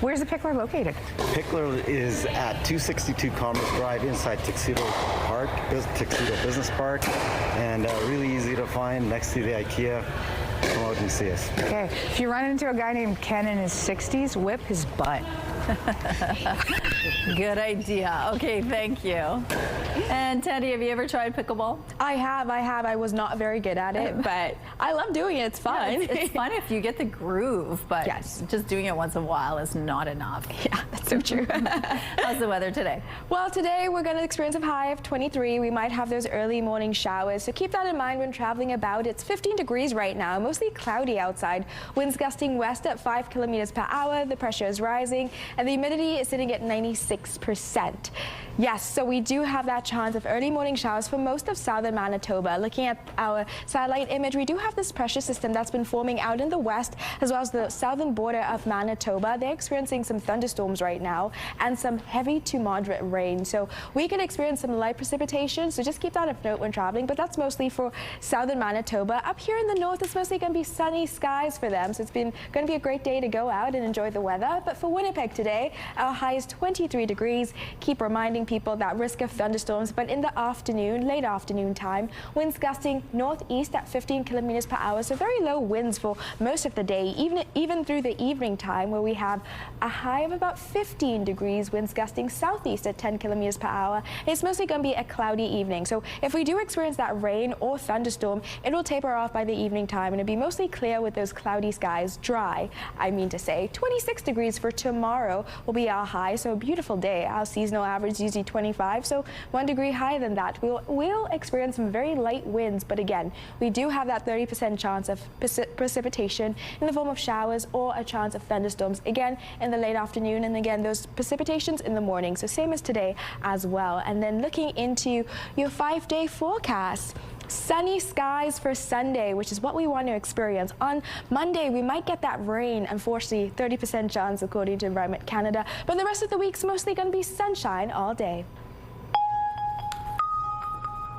Where's the Pickler located? Pickler is at 262 Commerce Drive inside Tuxedo Business Park, and really easy to find next to the IKEA. Come out and see us. Okay, if you run into a guy named Ken in his 60s, whip his butt. Good idea. Okay, thank you. And Teddy, have you ever tried pickleball? I have. I was not very good at it, but I love doing it. It's fun. Yeah, it's fun if you get the groove, but just doing it once in a while is not enough. Yeah, that's so true. How's the weather today? Well, today we're going to experience a high of 23. We might have those early morning showers, so keep that in mind when traveling about. It's 15 degrees right now, mostly cloudy outside. Winds gusting west at 5 kilometers per hour. The pressure is rising, and the humidity is sitting at 96%. Yes, so we do have that chance of early morning showers for most of southern Manitoba. Looking at our satellite image, we do have this pressure system that's been forming out in the west as well as the southern border of Manitoba. They're experiencing some thunderstorms right now and some heavy to moderate rain. So we could experience some light precipitation, so just keep that of note when traveling, but that's mostly for southern Manitoba. Up here in the north, it's mostly going to be sunny skies for them, so it's going to be a great day to go out and enjoy the weather. But for Winnipeg today, our high is 23 degrees. Keep reminding people that risk of thunderstorms, but in the afternoon, late afternoon time, winds gusting northeast at 15 kilometers per hour, so very low winds for most of the day, even through the evening time, where we have a high of about 15 degrees, winds gusting southeast at 10 kilometers per hour. It's mostly going to be a cloudy evening, so if we do experience that rain or thunderstorm, it will taper off by the evening time, and it'll be mostly clear with those cloudy skies, dry, I mean to say. 26 degrees for tomorrow will be our high, so a beautiful day. Our seasonal average is usually 25, so 1 degree higher than that. We'll experience some very light winds, but again, we do have that 30% chance of precipitation in the form of showers or a chance of thunderstorms, again, in the late afternoon, and again, those precipitations in the morning, so same as today as well. And then looking into your 5-day forecast, sunny skies for Sunday, which is what we want to experience. On Monday, we might get that rain, unfortunately, 30% chance according to Environment Canada, but the rest of the week's mostly going to be sunshine all day.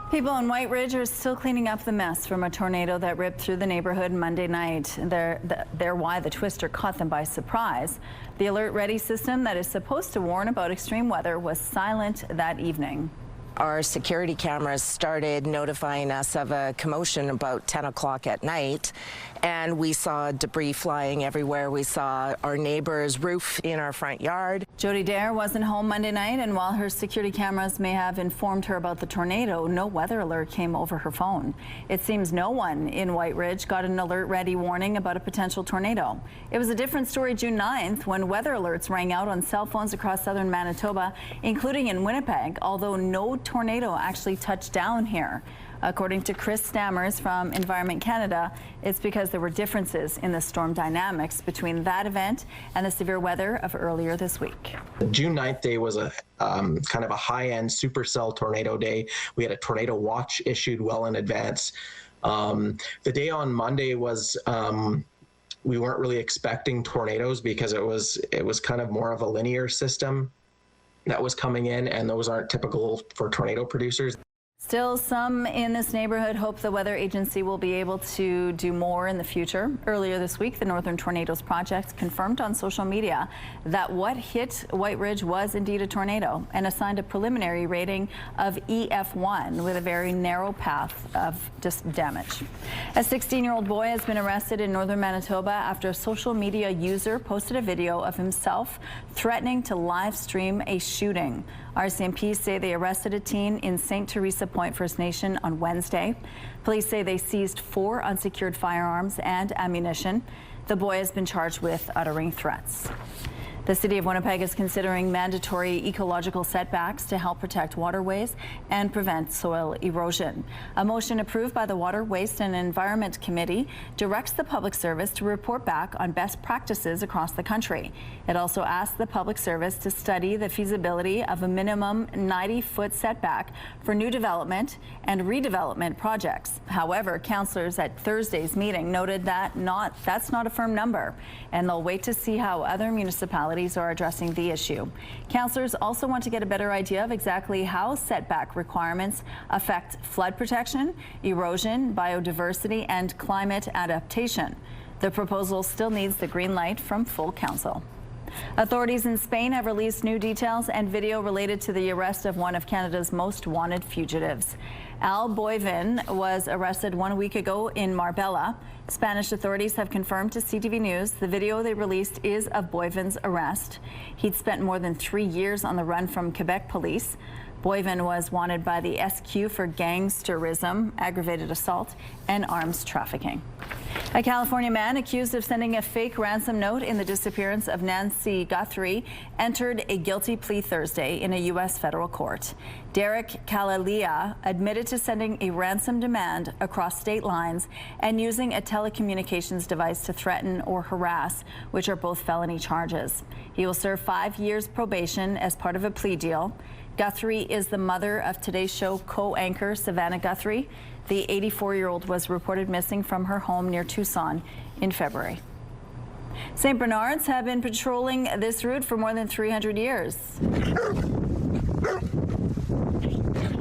People in White Ridge are still cleaning up the mess from a tornado that ripped through the neighborhood Monday night. They're why the twister caught them by surprise. The Alert Ready system that is supposed to warn about extreme weather was silent that evening. Our security cameras started notifying us of a commotion about 10 o'clock at night, and we saw debris flying everywhere. We saw our neighbor's roof in our front yard. Jody Dare wasn't home Monday night, and while her security cameras may have informed her about the tornado, no weather alert came over her phone. It seems no one in White Ridge got an Alert Ready warning about a potential tornado. It was a different story June 9th when weather alerts rang out on cell phones across southern Manitoba, including in Winnipeg, although no tornado actually touched down here. According to Chris Stammers from Environment Canada, it's because there were differences in the storm dynamics between that event and the severe weather of earlier this week. The June 9th day was a kind of a high-end supercell tornado day. We had a tornado watch issued well in advance. The day on Monday was we weren't really expecting tornadoes because it was kind of more of a linear system that was coming in, and those aren't typical for tornado producers. Still, some in this neighborhood hope the weather agency will be able to do more in the future. Earlier this week, the Northern Tornadoes Project confirmed on social media that what hit White Ridge was indeed a tornado and assigned a preliminary rating of EF1 with a very narrow path of damage. A 16-year-old boy has been arrested in northern Manitoba after a social media user posted a video of himself threatening to live stream a shooting. RCMP say they arrested a teen in St. Teresa Point First Nation on Wednesday. Police say they seized 4 unsecured firearms and ammunition. The boy has been charged with uttering threats. The City of Winnipeg is considering mandatory ecological setbacks to help protect waterways and prevent soil erosion. A motion approved by the Water, Waste and Environment Committee directs the Public Service to report back on best practices across the country. It also asks the Public Service to study the feasibility of a minimum 90-foot setback for new development and redevelopment projects. However, councillors at Thursday's meeting noted that that's not a firm number, and they'll wait to see how other municipalities are addressing the issue. Councillors also want to get a better idea of exactly how setback requirements affect flood protection, erosion, biodiversity, and climate adaptation. The proposal still needs the green light from full council. Authorities in Spain have released new details and video related to the arrest of one of Canada's most wanted fugitives. Al Boivin was arrested 1 week ago in Marbella. Spanish authorities have confirmed to CTV News the video they released is of Boivin's arrest. He'd spent more than 3 years on the run from Quebec police. Boivin was wanted by the SQ for gangsterism, aggravated assault, and arms trafficking. A California man accused of sending a fake ransom note in the disappearance of Nancy Guthrie entered a guilty plea Thursday in a U.S. federal court. Derek Kalalia admitted to sending a ransom demand across state lines and using a telecommunications device to threaten or harass, which are both felony charges. He will serve 5 years probation as part of a plea deal. Guthrie is the mother of Today's Show co-anchor Savannah Guthrie. The 84-year-old was reported missing from her home near Tucson in February. St. Bernards have been patrolling this route for more than 300 years.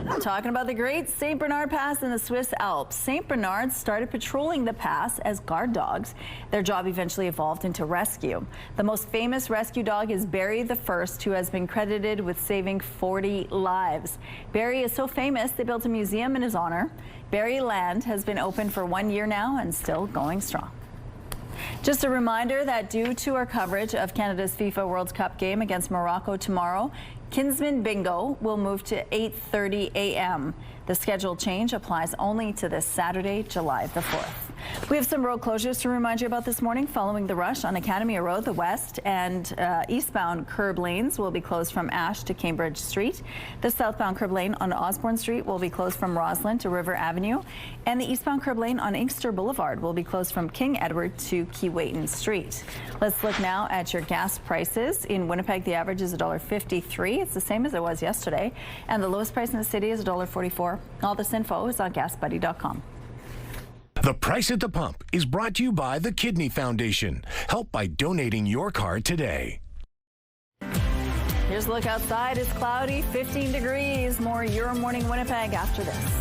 I'm talking about the Great St. Bernard Pass in the Swiss Alps. St. Bernards started patrolling the pass as guard dogs. Their job eventually evolved into rescue. The most famous rescue dog is Barry the First, who has been credited with saving 40 lives. Barry is so famous, they built a museum in his honor. Barry Land has been open for 1 year now and still going strong. Just a reminder that due to our coverage of Canada's FIFA World Cup game against Morocco tomorrow, Kinsman Bingo will move to 8:30 a.m. The schedule change applies only to this Saturday, July the 4th. We have some road closures to remind you about this morning following the rush on Academy Road. The west and eastbound curb lanes will be closed from Ash to Cambridge Street. The southbound curb lane on Osborne Street will be closed from Roslyn to River Avenue. And the eastbound curb lane on Inkster Boulevard will be closed from King Edward to Keewatin Street. Let's look now at your gas prices. In Winnipeg, the average is $1.53. It's the same as it was yesterday. And the lowest price in the city is $1.44. All this info is on GasBuddy.com. The Price at the Pump is brought to you by the Kidney Foundation. Help by donating your car today. Here's a look outside. It's cloudy, 15 degrees. More Your Morning Winnipeg after this.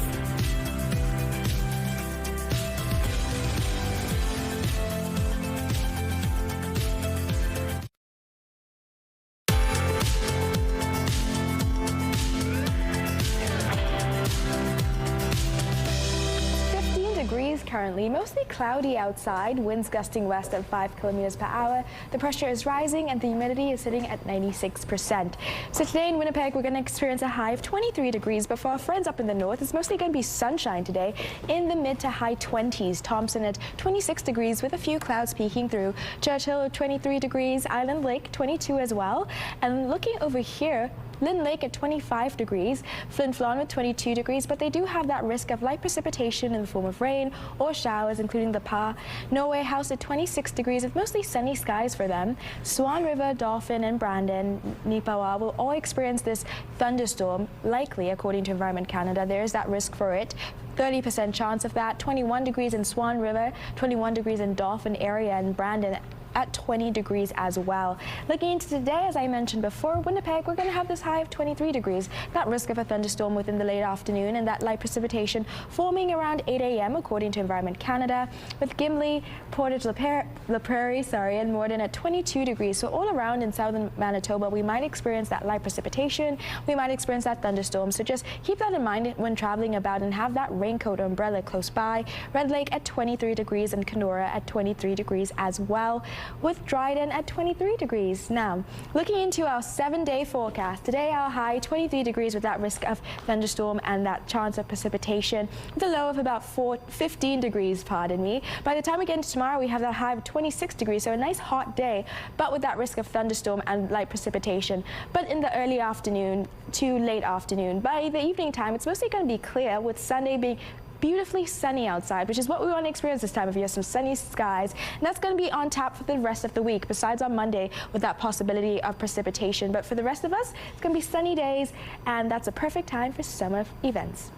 Currently mostly cloudy outside, winds gusting west at 5 kilometers per hour. The pressure is rising and the humidity is sitting at 96%. So today in Winnipeg, we're going to experience a high of 23 degrees, but for our friends up in the north, it's mostly going to be sunshine today in the mid to high 20s. Thompson at 26 degrees with a few clouds peeking through. Churchill at 23 degrees, Island Lake 22 as well. And looking over here, Lynn Lake at 25 degrees, Flin Flon with 22 degrees, but they do have that risk of light precipitation in the form of rain or showers, including the Pa. Norway House at 26 degrees with mostly sunny skies for them. Swan River, Dauphin, and Brandon, Nipawa will all experience this thunderstorm, likely, according to Environment Canada. There is that risk for it. 30% chance of that. 21 degrees in Swan River, 21 degrees in Dauphin area, and Brandon at 20 degrees as well. Looking into today, as I mentioned before, Winnipeg, we're going to have this high of 23 degrees. That risk of a thunderstorm within the late afternoon and that light precipitation forming around 8 a.m. according to Environment Canada, with Gimli, Portage La Prairie, and Morden at 22 degrees. So all around in southern Manitoba, we might experience that light precipitation. We might experience that thunderstorm. So just keep that in mind when traveling about and have that raincoat or umbrella close by. Red Lake at 23 degrees and Kenora at 23 degrees as well, with Dryden at 23 degrees. Now, looking into our 7-day forecast, today our high 23 degrees with that risk of thunderstorm and that chance of precipitation, with a low of about 15 degrees, pardon me. By the time we get into tomorrow, we have that high of 26 degrees, so a nice hot day, but with that risk of thunderstorm and light precipitation. But in the early afternoon to late afternoon, by the evening time, it's mostly going to be clear, with Sunday being beautifully sunny outside, which is what we want to experience this time of year, some sunny skies. And that's going to be on tap for the rest of the week, besides on Monday with that possibility of precipitation. But for the rest of us, it's going to be sunny days, and that's a perfect time for summer events.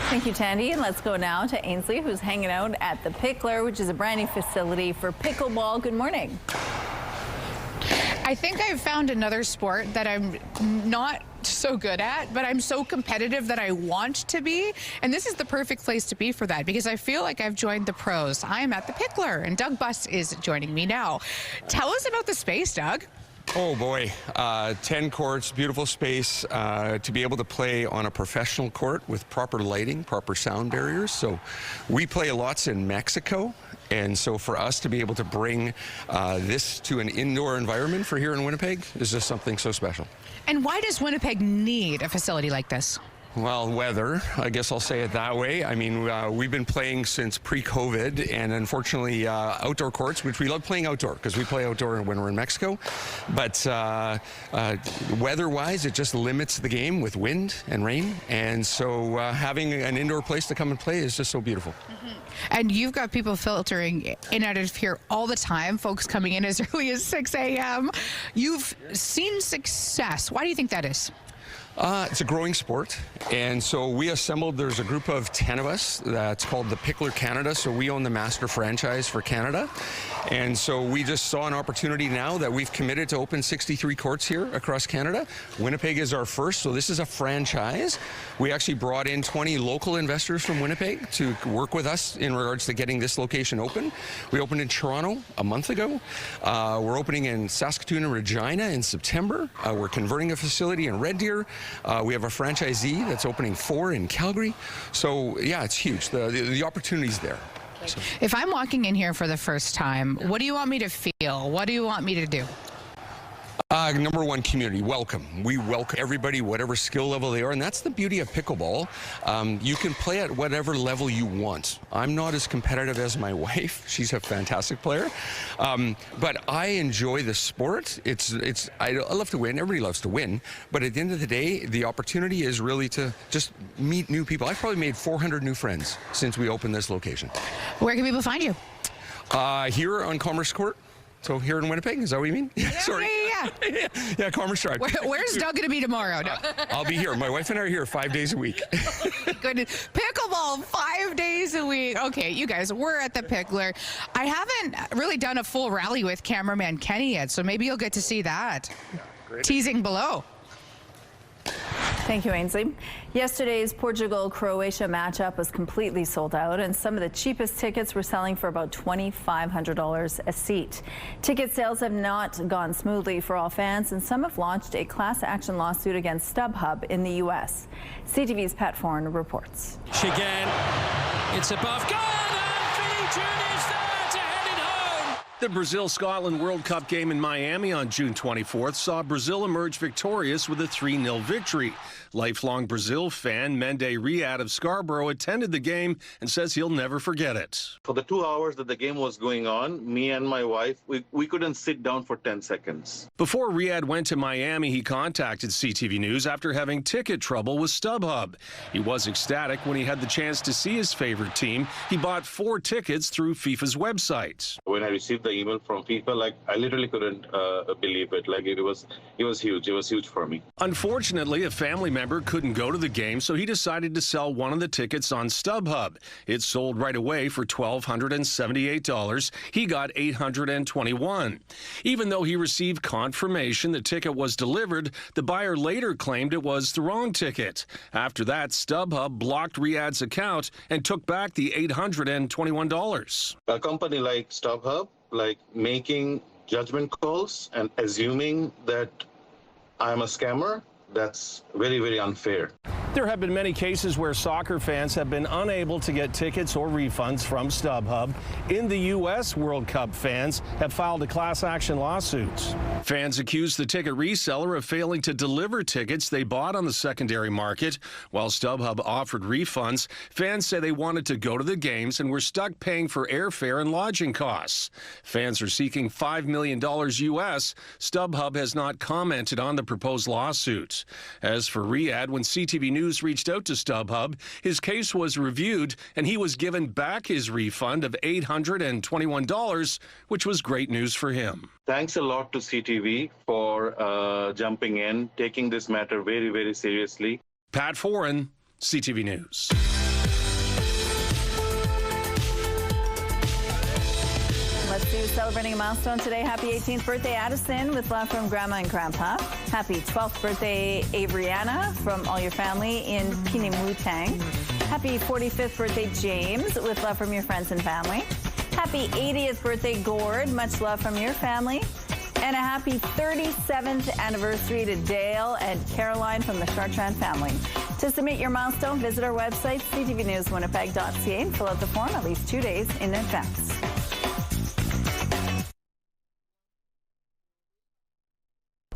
Thank you, Tandy. And let's go now to Ainsley, who's hanging out at the Pickler, which is a brand new facility for pickleball. Good morning. I think I've found another sport that I'm not so good at, but I'm so competitive that I want to be. And this is the perfect place to be for that, because I feel like I've joined the pros. I am at the Pickler, and Doug Buss is joining me now. Tell us about the space, Doug. Oh boy, 10 courts, beautiful space, to be able to play on a professional court with proper lighting, proper sound barriers. So we play lots in Mexico, and so for us to be able to bring this to an indoor environment for here in Winnipeg is just something so special. And why does Winnipeg need a facility like this? Well, weather, I guess I'll say it that way. I mean, we've been playing since pre-COVID, and unfortunately, outdoor courts, which we love playing outdoor because we play outdoor when we're in Mexico. But weather-wise, it just limits the game with wind and rain. And so having an indoor place to come and play is just so beautiful. And you've got people filtering in and out of here all the time, folks coming in as early as 6 a.m. You've seen success. Why do you think that is? It's a growing sport, and so we assembled, there's a group of 10 of us that's called the Pickler Canada, so we own the master franchise for Canada, and so we just saw an opportunity now that we've committed to open 63 courts here across Canada. Winnipeg is our first, so this is a franchise. We actually brought in 20 local investors from Winnipeg to work with us in regards to getting this location open. We opened in Toronto a month ago. We're opening in Saskatoon and Regina in September. We're converting a facility in Red Deer. We have a franchisee that's opening 4 in Calgary. So, yeah, it's huge. The opportunity's there. So. If I'm walking in here for the first time, what do you want me to feel? What do you want me to do? Number one, community. Welcome. We welcome everybody, whatever skill level they are, and that's the beauty of pickleball. You can play at whatever level you want. I'm not as competitive as my wife. She's a fantastic player, but I enjoy the sport. I love to win. Everybody loves to win, but at the end of the day, the opportunity is really to just meet new people. I've probably made 400 new friends since we opened this location. Where can people find you? Here on Commerce Court. So here in Winnipeg, is that what you mean? Yeah, Sorry. Yeah. Yeah, Commerce Drive. Where's Doug going to be tomorrow? No. I'll be here. My wife and I are here 5 days a week. Goodness. Pickleball 5 days a week. Okay, you guys, we're at the Pickler. I haven't really done a full rally with cameraman Kenny yet, so maybe you'll get to see that. Yeah, great. Teasing below. Thank you, Ainsley. Yesterday's Portugal-Croatia matchup was completely sold out, and some of the cheapest tickets were selling for about $2,500 a seat. Ticket sales have not gone smoothly for all fans, and some have launched a class action lawsuit against StubHub in the U.S. CTV's Pat Foran reports. Again, it's above goal, and Fijian is there to head it home. The Brazil-Scotland World Cup game in Miami on June 24th saw Brazil emerge victorious with a 3-0 victory. Lifelong Brazil fan Mende Riyad of Scarborough attended the game and says he'll never forget it. For the 2 hours that the game was going on, me and my wife, we couldn't sit down for 10 seconds. Before Riyad went to Miami, he contacted CTV News after having ticket trouble with StubHub. He was ecstatic when he had the chance to see his favorite team. He bought 4 tickets through FIFA's website. When I received the email from FIFA, I literally couldn't believe it. It was huge. It was huge for me. Unfortunately, a family member couldn't go to the game, so he decided to sell one of the tickets on StubHub. It sold right away for $1,278. He got $821. Even though he received confirmation the ticket was delivered, the buyer later claimed it was the wrong ticket. After that, StubHub blocked Riyad's account and took back the $821. A company like StubHub, making judgment calls and assuming that I'm a scammer, that's very, very unfair. There have been many cases where soccer fans have been unable to get tickets or refunds from StubHub. In the U.S., World Cup fans have filed a class action lawsuit. Fans accuse the ticket reseller of failing to deliver tickets they bought on the secondary market. While StubHub offered refunds, fans say they wanted to go to the games and were stuck paying for airfare and lodging costs. Fans are seeking $5 million U.S. StubHub has not commented on the proposed lawsuit. As for Riyad, when CTV News reached out to StubHub, his case was reviewed and he was given back his refund of $821, which was great news for him. Thanks a lot to CTV for jumping in, taking this matter very, very seriously. Pat Foran, CTV News. Let's see who's celebrating a milestone today. Happy 18th birthday, Addison, with love from Grandma and Grandpa. Happy 12th birthday, Avriana, from all your family in Pinimutang. Happy 45th birthday, James, with love from your friends and family. Happy 80th birthday, Gord, much love from your family. And a happy 37th anniversary to Dale and Caroline from the Chartrand family. To submit your milestone, visit our website, ctvnewswinnipeg.ca, and fill out the form at least 2 days in advance.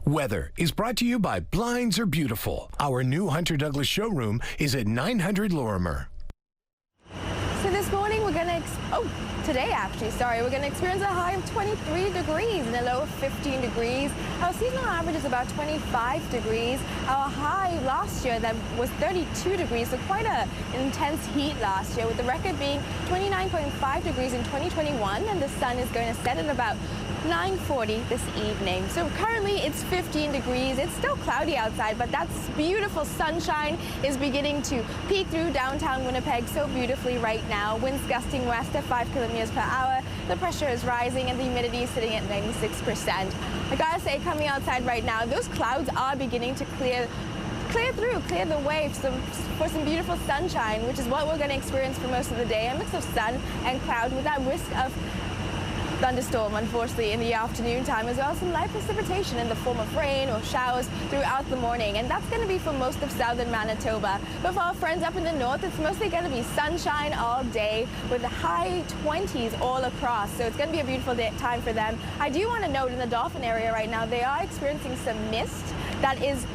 Weather is brought to you by Blinds Are Beautiful. Our new Hunter Douglas showroom is at 900 Lorimer. So this morning we're going to, today actually, we're going to experience a high of 23 degrees and a low of 15 degrees. Our seasonal average is about 25 degrees. Our high last year that was 32 degrees, so quite an intense heat last year, with the record being 29.5 degrees in 2021, and the sun is going to set at about 9:40 this evening. So currently it's 15 degrees. It's still cloudy outside, but that beautiful sunshine is beginning to peek through downtown Winnipeg so beautifully right now. Winds gusting west at 5 kilometers per hour. The pressure is rising and the humidity is sitting at 96%. I gotta say, coming outside right now, those clouds are beginning to clear the way for some beautiful sunshine, which is what we're going to experience for most of the day. A mix of sun and cloud with that risk of thunderstorm, unfortunately, in the afternoon time, as well as some light precipitation in the form of rain or showers throughout the morning. And that's going to be for most of southern Manitoba. But for our friends up in the north, it's mostly going to be sunshine all day with the high 20s all across. So it's going to be a beautiful time for them. I do want to note in the Dauphin area right now, they are experiencing some mist that is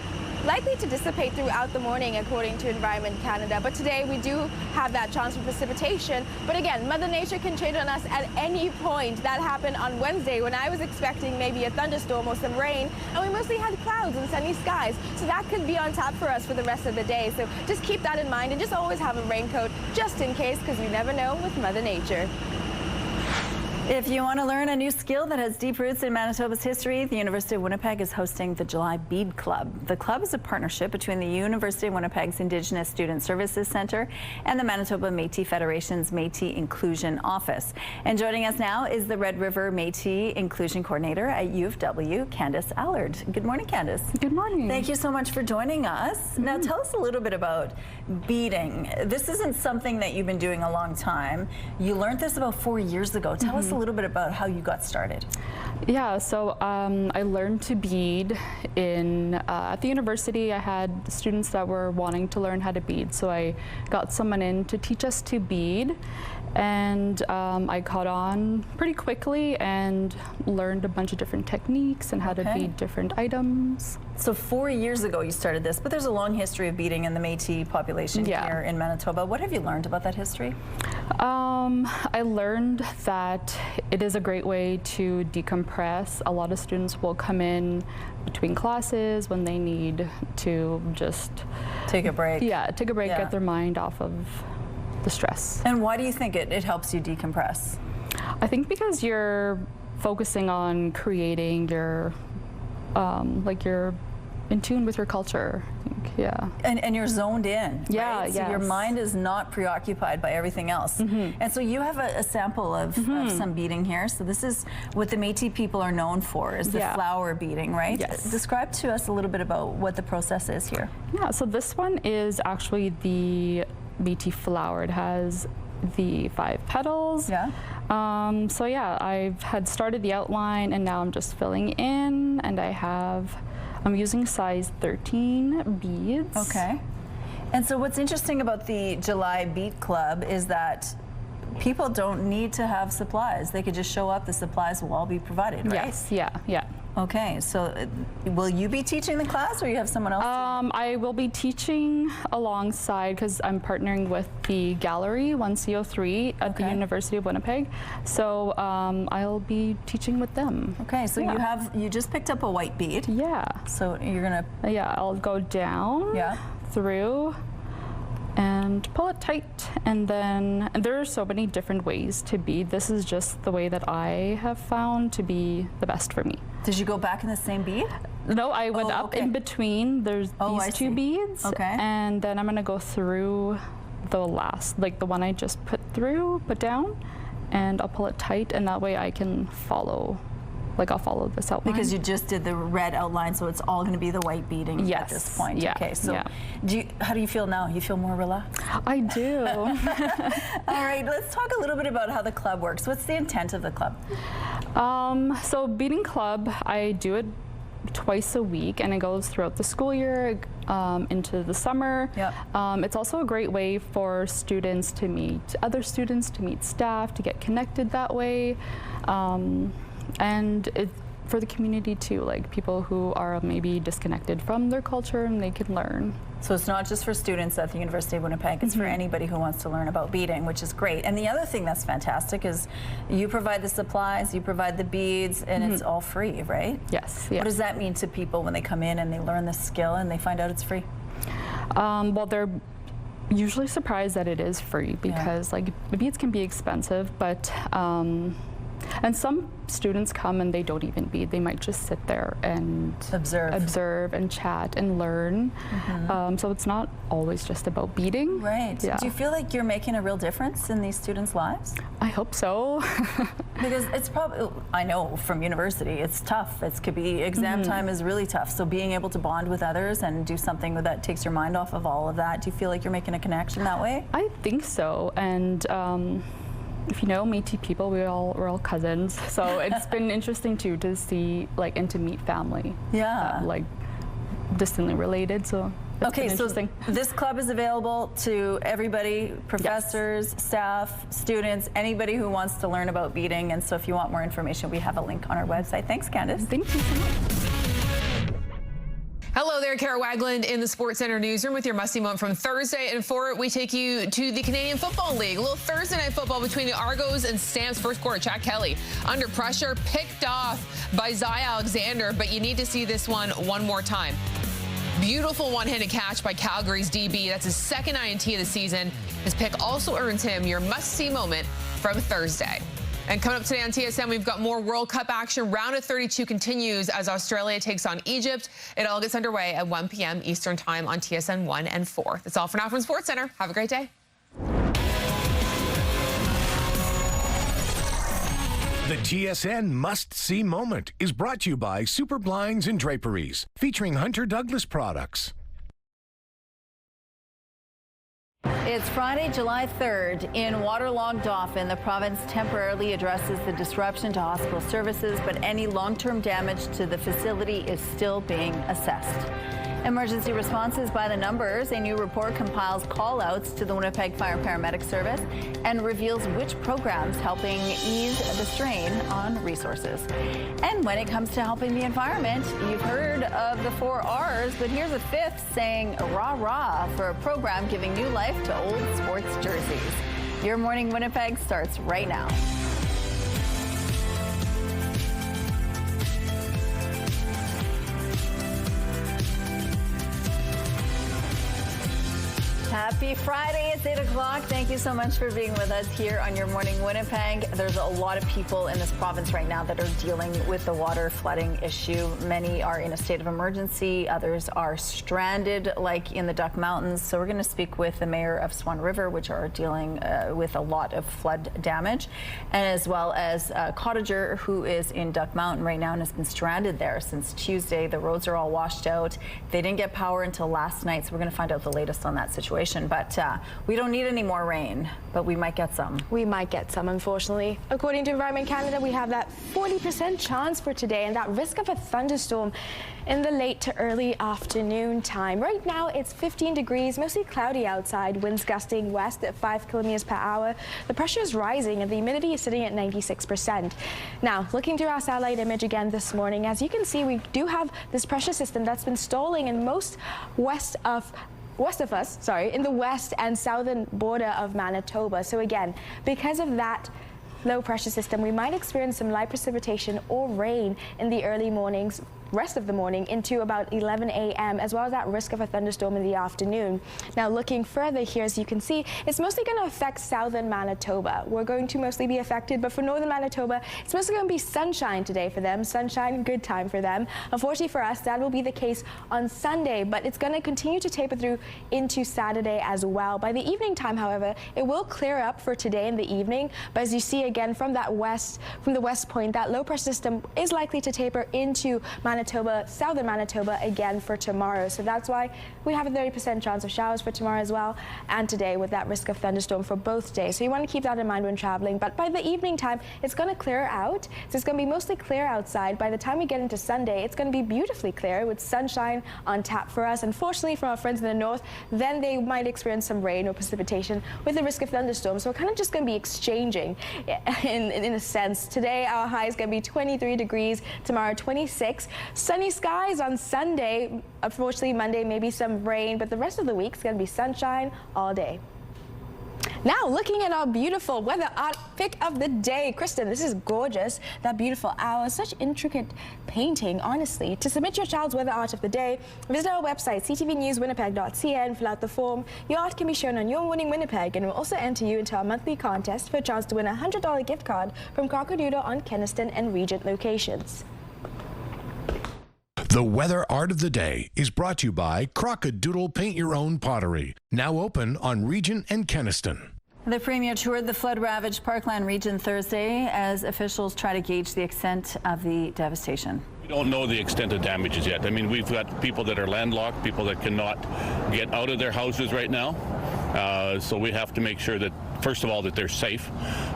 likely to dissipate throughout the morning, according to Environment Canada. But today we do have that chance for precipitation. But again, Mother Nature can change on us at any point. That happened on Wednesday when I was expecting maybe a thunderstorm or some rain, and we mostly had clouds and sunny skies. So that could be on tap for us for the rest of the day. So just keep that in mind and just always have a raincoat just in case, because you never know with Mother Nature. If you want to learn a new skill that has deep roots in Manitoba's history, the University of Winnipeg is hosting the July Bead Club. The club is a partnership between the University of Winnipeg's Indigenous Student Services Centre and the Manitoba Métis Federation's Métis Inclusion Office. And joining us now is the Red River Métis Inclusion Coordinator at U of W, Candice Allard. Good morning, Candice. Good morning. Thank you so much for joining us. Now tell us a little bit about beading. This isn't something that you've been doing a long time. You learned this about 4 years ago. Tell us a little bit about how you got started. Yeah, so I learned to bead at the university. I had students that were wanting to learn how to bead, so I got someone in to teach us to bead, and I caught on pretty quickly and learned a bunch of different techniques and how to bead different items. So 4 years ago you started this, but there's a long history of beading in the Métis population here in Manitoba. What have you learned about that history? I learned that it is a great way to decompress. A lot of students will come in between classes when they need to just take a break. Yeah, take a break, get their mind off of the stress. And why do you think it helps you decompress? I think because you're focusing on creating your, like you're in tune with your culture. And you're zoned in. Yeah, right? So your mind is not preoccupied by everything else. And so you have a sample of some beading here. So this is what the Métis people are known for, is the flower beading, right? Yes. Describe to us a little bit about what the process is here. Yeah, so this one is actually the Métis flower. It has the 5 petals. So yeah, I've had started the outline and now I'm just filling in, and I'm using size 13 beads. Okay. And so what's interesting about the July Bead Club is that people don't need to have supplies. They could just show up, the supplies will all be provided, right? Yes, yeah. Okay, so will you be teaching the class or you have someone else? I will be teaching alongside, because I'm partnering with the gallery 1CO3 at the University of Winnipeg. So I'll be teaching with them. Okay, so you just picked up a white bead. Yeah. So you're gonna... Yeah, I'll go down through and pull it tight, and then there are so many different ways to bead. This is just the way that I have found to be the best for me. Did you go back in the same bead? No, I went up in between. There's these 2 beads, and then I'm gonna go through the last, like the one I just put down, and I'll pull it tight, and that way I can follow. Like I'll follow this outline. Because you just did the red outline, so it's all going to be the white beading at this point. Yeah. Okay, so how do you feel now? You feel more relaxed? I do. All right, let's talk a little bit about how the club works. What's the intent of the club? So beading club, I do it twice a week, and it goes throughout the school year into the summer. Yep. It's also a great way for students to meet other students, to meet staff, to get connected that way, and for the community too, like people who are maybe disconnected from their culture, and they can learn. So it's not just for students at the University of Winnipeg, it's for anybody who wants to learn about beading, which is great. And the other thing that's fantastic is you provide the supplies, you provide the beads, and it's all free, right? Yes. What does that mean to people when they come in and they learn this skill and they find out it's free? Well, they're usually surprised that it is free, because like the beads can be expensive, but and some students come and they don't even bead. They might just sit there and observe and chat and learn. So it's not always just about beading. Right. Yeah. Do you feel like you're making a real difference in these students' lives? I hope so. Because it's probably, I know from university, it's tough. It could be, exam time is really tough. So being able to bond with others and do something that takes your mind off of all of that, do you feel like you're making a connection that way? I think so. And if you know Métis people, we're all cousins. So it's been interesting too to see and to meet family. Yeah. Like distantly related. So okay, so this club is available to everybody, professors, staff, students, anybody who wants to learn about beading. And so if you want more information, we have a link on our website. Thanks, Candace. Thank you so much. Hello there, Kara Wagland in the Sports Center newsroom with your must-see moment from Thursday. And for it, we take you to the Canadian Football League. A little Thursday night football between the Argos and Stamps. First quarter, Chad Kelly under pressure, picked off by Zai Alexander, but you need to see this one more time. Beautiful one-handed catch by Calgary's DB. That's his second INT of the season. His pick also earns him your must-see moment from Thursday. And coming up today on TSN, we've got more World Cup action. Round of 32 continues as Australia takes on Egypt. It all gets underway at 1 p.m. Eastern Time on TSN 1 and 4. That's all for now from Sports Center. Have a great day. The TSN must-see moment is brought to you by Super Blinds and Draperies, featuring Hunter Douglas products. It's Friday, July 3rd. In waterlogged Dauphin, the province temporarily addresses the disruption to hospital services, but any long-term damage to the facility is still being assessed. Emergency responses by the numbers. A new report compiles call-outs to the Winnipeg Fire Paramedic Service and reveals which programs helping ease the strain on resources. And when it comes to helping the environment, you've heard of the 4 R's, but here's a 5th saying rah-rah for a program giving new life to old sports jerseys. Your Morning Winnipeg starts right now. Happy Friday. It's 8 o'clock. Thank you so much for being with us here on Your Morning Winnipeg. There's a lot of people in this province right now that are dealing with the water flooding issue. Many are in a state of emergency. Others are stranded, like in the Duck Mountains. So we're going to speak with the mayor of Swan River, which are dealing with a lot of flood damage, and as well as a cottager who is in Duck Mountain right now and has been stranded there since Tuesday. The roads are all washed out. They didn't get power until last night, so we're going to find out the latest on that situation. But we don't need any more rain, but we might get some. We might get some, unfortunately. According to Environment Canada, we have that 40% chance for today and that risk of a thunderstorm in the late to early afternoon time. Right now, it's 15 degrees, mostly cloudy outside, winds gusting west at 5 kilometers per hour. The pressure is rising and the humidity is sitting at 96%. Now, looking through our satellite image again this morning, as you can see, we do have this pressure system that's been stalling in most west of us, in the west and southern border of Manitoba. So again, because of that low pressure system, we might experience some light precipitation or rain in the early mornings, rest of the morning into about 11 a.m., as well as that risk of a thunderstorm in the afternoon. Now, looking further here, as you can see, it's mostly going to affect southern Manitoba. We're going to mostly be affected, but for northern Manitoba, it's mostly going to be sunshine today for them. Sunshine, good time for them. Unfortunately for us, that will be the case on Sunday, but it's going to continue to taper through into Saturday as well. By the evening time, however, it will clear up for today in the evening, but as you see again from the west point, that low pressure system is likely to taper into Manitoba Manitoba, southern Manitoba again for tomorrow. So that's why we have a 30% chance of showers for tomorrow as well, and today with that risk of thunderstorm for both days. So you want to keep that in mind when traveling. But by the evening time, it's going to clear out. So it's going to be mostly clear outside. By the time we get into Sunday, it's going to be beautifully clear with sunshine on tap for us. Unfortunately, for our friends in the north, then they might experience some rain or precipitation with the risk of thunderstorms. So we're kind of just going to be exchanging in a sense. Today, our high is going to be 23 degrees. Tomorrow, 26. Sunny skies on Sunday. Unfortunately, Monday, maybe some rain, but the rest of the week is going to be sunshine all day. Now, looking at our beautiful weather art pick of the day. Kristen, this is gorgeous. That beautiful owl, such intricate painting, honestly. To submit your child's weather art of the day, visit our website, ctvnewswinnipeg.ca, and fill out the form. Your art can be shown on Your Morning Winnipeg, and we'll also enter you into our monthly contest for a chance to win a $100 gift card from Crocodile on Keniston and Regent locations. The weather art of the day is brought to you by Crocodile Paint Your Own Pottery, now open on Regent and Keniston. The Premier toured the flood-ravaged Parkland region Thursday as officials try to gauge the extent of the devastation. We don't know the extent of damages yet. I mean, we've got people that are landlocked, people that cannot get out of their houses right now. So we have to make sure that, first of all, that they're safe.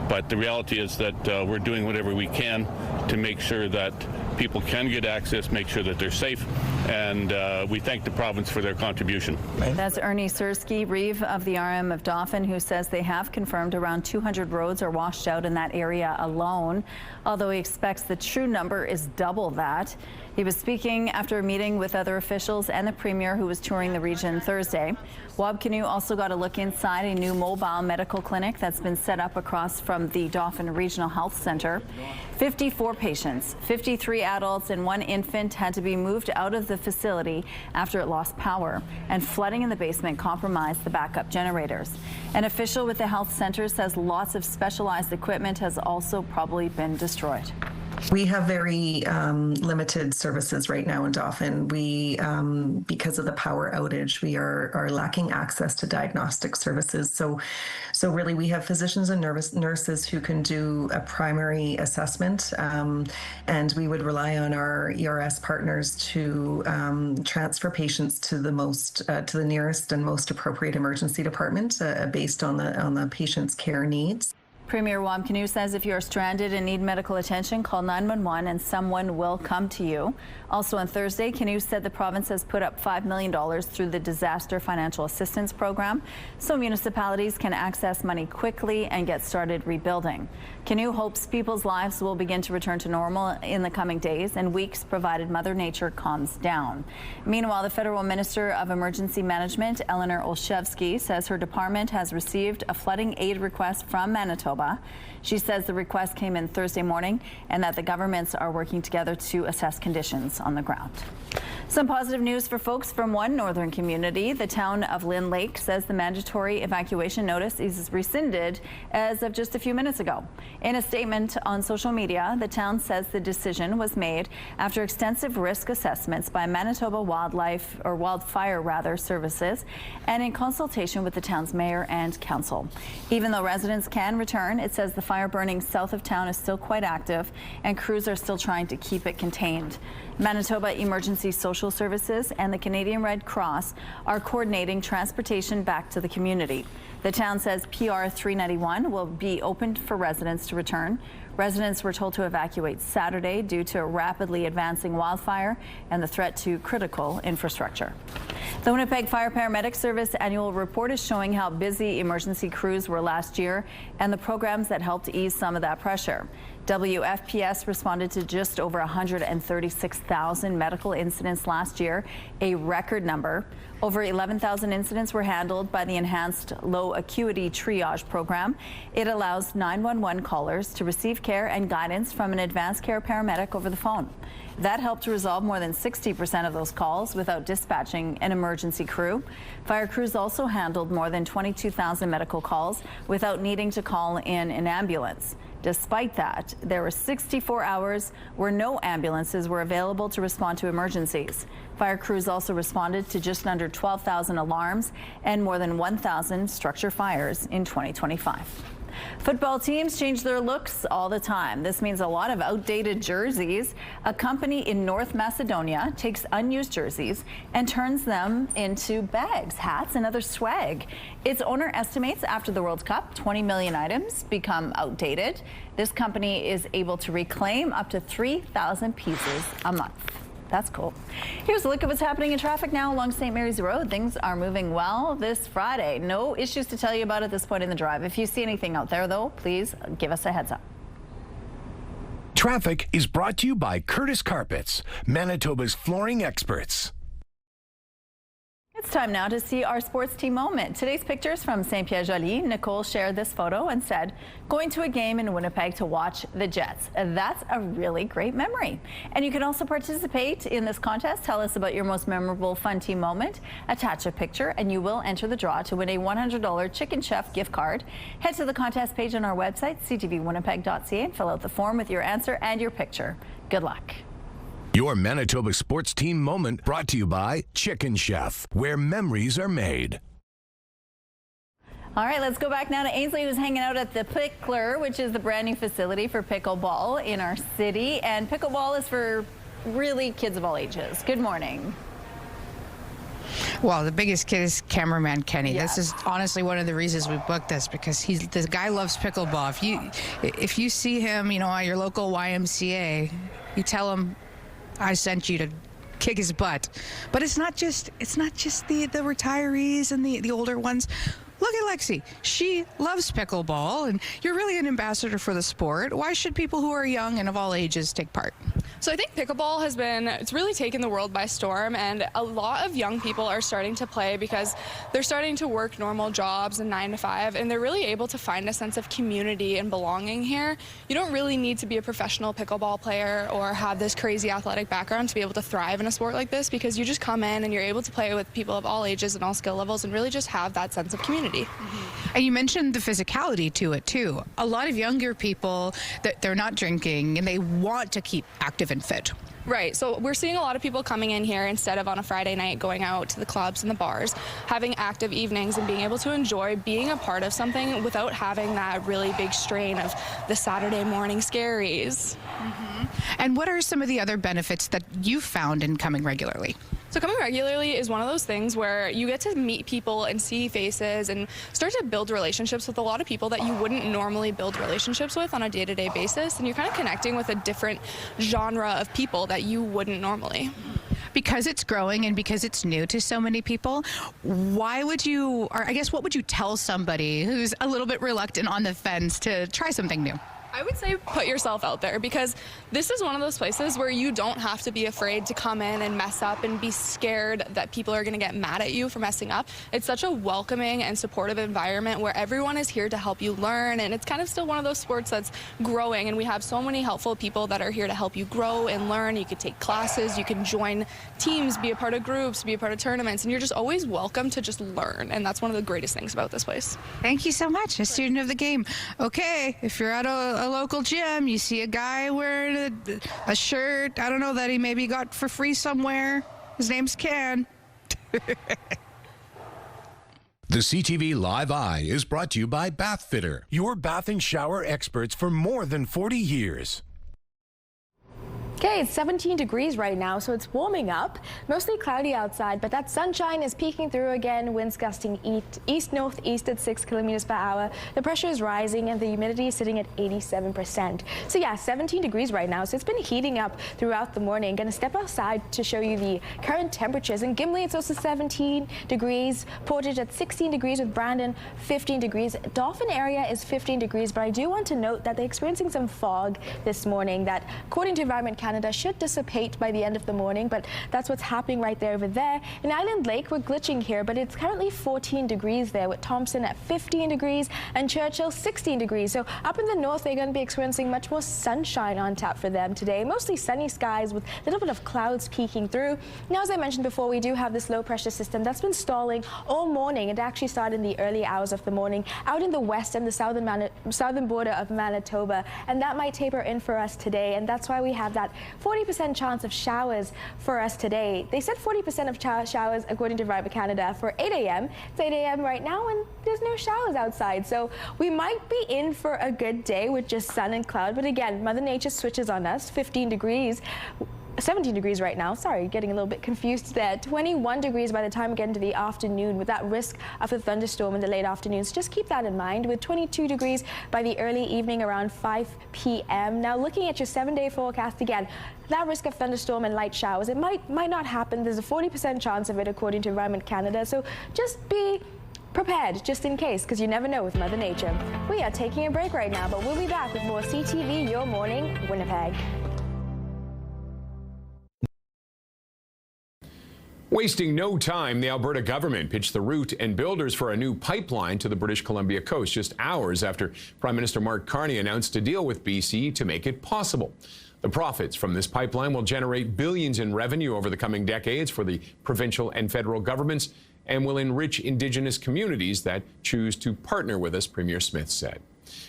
But the reality is that we're doing whatever we can to make sure that people can get access, make sure that they're safe, and we thank the province for their contribution. That's Ernie Sersky, Reeve of the RM of Dauphin, who says they have confirmed around 200 roads are washed out in that area alone, although he expects the true number is double that. He was speaking after a meeting with other officials and the Premier, who was touring the region Thursday. Wab Canoe also got a look inside a new mobile medical clinic that's been set up across from the Dauphin Regional Health Centre. 54 patients, 53 adults and 1 infant had to be moved out of the facility after it lost power, and flooding in the basement compromised the backup generators. An official with the health centre says lots of specialized equipment has also probably been destroyed. We have very limited services right now in Dauphin. We, because of the power outage, we are lacking access to diagnostic services. So really we have physicians and nurses who can do a primary assessment, and we would rely on our ERS partners to transfer patients to the nearest and most appropriate emergency department based on the patient's care needs. Premier Wab Canoe says if you are stranded and need medical attention, call 911 and someone will come to you. Also on Thursday, Canoe said the province has put up $5 million through the Disaster Financial Assistance Program, so municipalities can access money quickly and get started rebuilding. Canoe hopes people's lives will begin to return to normal in the coming days and weeks, provided Mother Nature calms down. Meanwhile, the Federal Minister of Emergency Management, Eleanor Olszewski, says her department has received a flooding aid request from Manitoba. She says the request came in Thursday morning and that the governments are working together to assess conditions on the ground. Some positive news for folks from one northern community. The town of Lynn Lake says the mandatory evacuation notice is rescinded as of just a few minutes ago. In a statement on social media, the town says the decision was made after extensive risk assessments by Manitoba Wildfire Services and in consultation with the town's mayor and council. Even though residents can return, it says the fire burning south of town is still quite active and crews are still trying to keep it contained. Manitoba Emergency Social Services and the Canadian Red Cross are coordinating transportation back to the community. The town says PR 391 will be opened for residents to return. Residents were told to evacuate Saturday due to a rapidly advancing wildfire and the threat to critical infrastructure. The Winnipeg Fire Paramedic Service annual report is showing how busy emergency crews were last year and the programs that helped ease some of that pressure. WFPS responded to just over 136,000 medical incidents last year, a record number. Over 11,000 incidents were handled by the enhanced low acuity triage program. It allows 911 callers to receive care and guidance from an advanced care paramedic over the phone. That helped to resolve more than 60% of those calls without dispatching an emergency crew. Fire crews also handled more than 22,000 medical calls without needing to call in an ambulance. Despite that, there were 64 hours where no ambulances were available to respond to emergencies. Fire crews also responded to just under 12,000 alarms and more than 1,000 structure fires in 2025. Football teams change their looks all the time. This means a lot of outdated jerseys. A company in North Macedonia takes unused jerseys and turns them into bags, hats, and other swag. Its owner estimates after the World Cup, 20 million items become outdated. This company is able to reclaim up to 3,000 pieces a month. That's cool. Here's a look at what's happening in traffic now along St. Mary's Road. Things are moving well this Friday. No issues to tell you about at this point in the drive. If you see anything out there, though, please give us a heads up. Traffic is brought to you by Curtis Carpets, Manitoba's flooring experts. It's time now to see our sports team moment. Today's pictures from Saint-Pierre-Joli. Nicole shared this photo and said, going to a game in Winnipeg to watch the Jets. That's a really great memory. And you can also participate in this contest. Tell us about your most memorable fun team moment. Attach a picture and you will enter the draw to win a $100 Chicken Chef gift card. Head to the contest page on our website, ctvwinnipeg.ca, and fill out the form with your answer and your picture. Good luck. Your Manitoba sports team moment brought to you by Chicken Chef, where memories are made. All right, let's go back now to Ainsley, who's hanging out at the Pickler, which is the brand new facility for pickleball in our city. And pickleball is for really kids of all ages. Good morning. Well, the biggest kid is cameraman Kenny. Yeah. This is honestly one of the reasons we booked this, because the guy loves pickleball. If you see him, at your local YMCA, you tell him I sent you to kick his butt. But it's not just the retirees and the older ones. Look at Lexi. She loves pickleball, and you're really an ambassador for the sport. Why should people who are young and of all ages take part? So I think pickleball it's really taken the world by storm, and a lot of young people are starting to play because they're starting to work normal jobs and 9 to 5, and they're really able to find a sense of community and belonging here. You don't really need to be a professional pickleball player or have this crazy athletic background to be able to thrive in a sport like this, because you just come in and you're able to play with people of all ages and all skill levels and really just have that sense of community. And you mentioned the physicality to it too. A lot of younger people, they're not drinking and they want to keep active and fit. Right, so we're seeing a lot of people coming in here instead of on a Friday night going out to the clubs and the bars, having active evenings and being able to enjoy being a part of something without having that really big strain of the Saturday morning scaries. And what are some of the other benefits that you've found in coming regularly? So coming regularly is one of those things where you get to meet people and see faces and start to build relationships with a lot of people that you wouldn't normally build relationships with on a day-to-day basis, and you're kind of connecting with a different genre of people that you wouldn't normally. Because it's growing and because it's new to so many people, what would you tell somebody who's a little bit reluctant on the fence to try something new? I would say put yourself out there, because this is one of those places where you don't have to be afraid to come in and mess up and be scared that people are going to get mad at you for messing up. It's such a welcoming and supportive environment where everyone is here to help you learn, and it's kind of still one of those sports that's growing, and we have so many helpful people that are here to help you grow and learn. You could take classes, you can join teams, be a part of groups, be a part of tournaments, and you're just always welcome to just learn, and that's one of the greatest things about this place. Thank you so much, a student of the game. Okay, if you're at a local gym, you see a guy wearing a shirt, I don't know, that he maybe got for free somewhere. His name's Ken. The CTV Live Eye is brought to you by Bath Fitter, your bath and shower experts for more than 40 years. Okay, it's 17 degrees right now, so it's warming up. Mostly cloudy outside, but that sunshine is peeking through again. Winds gusting east-northeast at 6 kilometers per hour. The pressure is rising and the humidity is sitting at 87%. So yeah, 17 degrees right now, so it's been heating up throughout the morning. Going to step outside to show you the current temperatures. In Gimli, it's also 17 degrees. Portage at 16 degrees with Brandon, 15 degrees. Dauphin area is 15 degrees, but I do want to note that they're experiencing some fog this morning that, according to Environment Canada, should dissipate by the end of the morning, but that's what's happening right there over there. In Island Lake, we're glitching here, but it's currently 14 degrees there, with Thompson at 15 degrees and Churchill 16 degrees. So up in the north, they're going to be experiencing much more sunshine on tap for them today. Mostly sunny skies with a little bit of clouds peeking through. Now, as I mentioned before, we do have this low pressure system that's been stalling all morning. It actually started in the early hours of the morning out in the west and the southern border of Manitoba, and that might taper in for us today, and that's why we have that 40% chance of showers for us today. They said 40% of showers according to Environment Canada for 8 a.m. It's 8 a.m. right now and there's no showers outside. So we might be in for a good day with just sun and cloud. But again, Mother Nature switches on us. 15 degrees. 17 degrees right now. Sorry, getting a little bit confused there. 21 degrees by the time we get into the afternoon with that risk of a thunderstorm in the late afternoons. Just keep that in mind with 22 degrees by the early evening around 5 p.m. Now looking at your 7-day forecast again, that risk of thunderstorm and light showers, it might not happen. There's a 40% chance of it according to Environment Canada. So just be prepared just in case, because you never know with Mother Nature. We are taking a break right now, but we'll be back with more CTV Your Morning Winnipeg. Wasting no time, the Alberta government pitched the route and builders for a new pipeline to the British Columbia coast just hours after Prime Minister Mark Carney announced a deal with BC to make it possible. The profits from this pipeline will generate billions in revenue over the coming decades for the provincial and federal governments and will enrich Indigenous communities that choose to partner with us, Premier Smith said.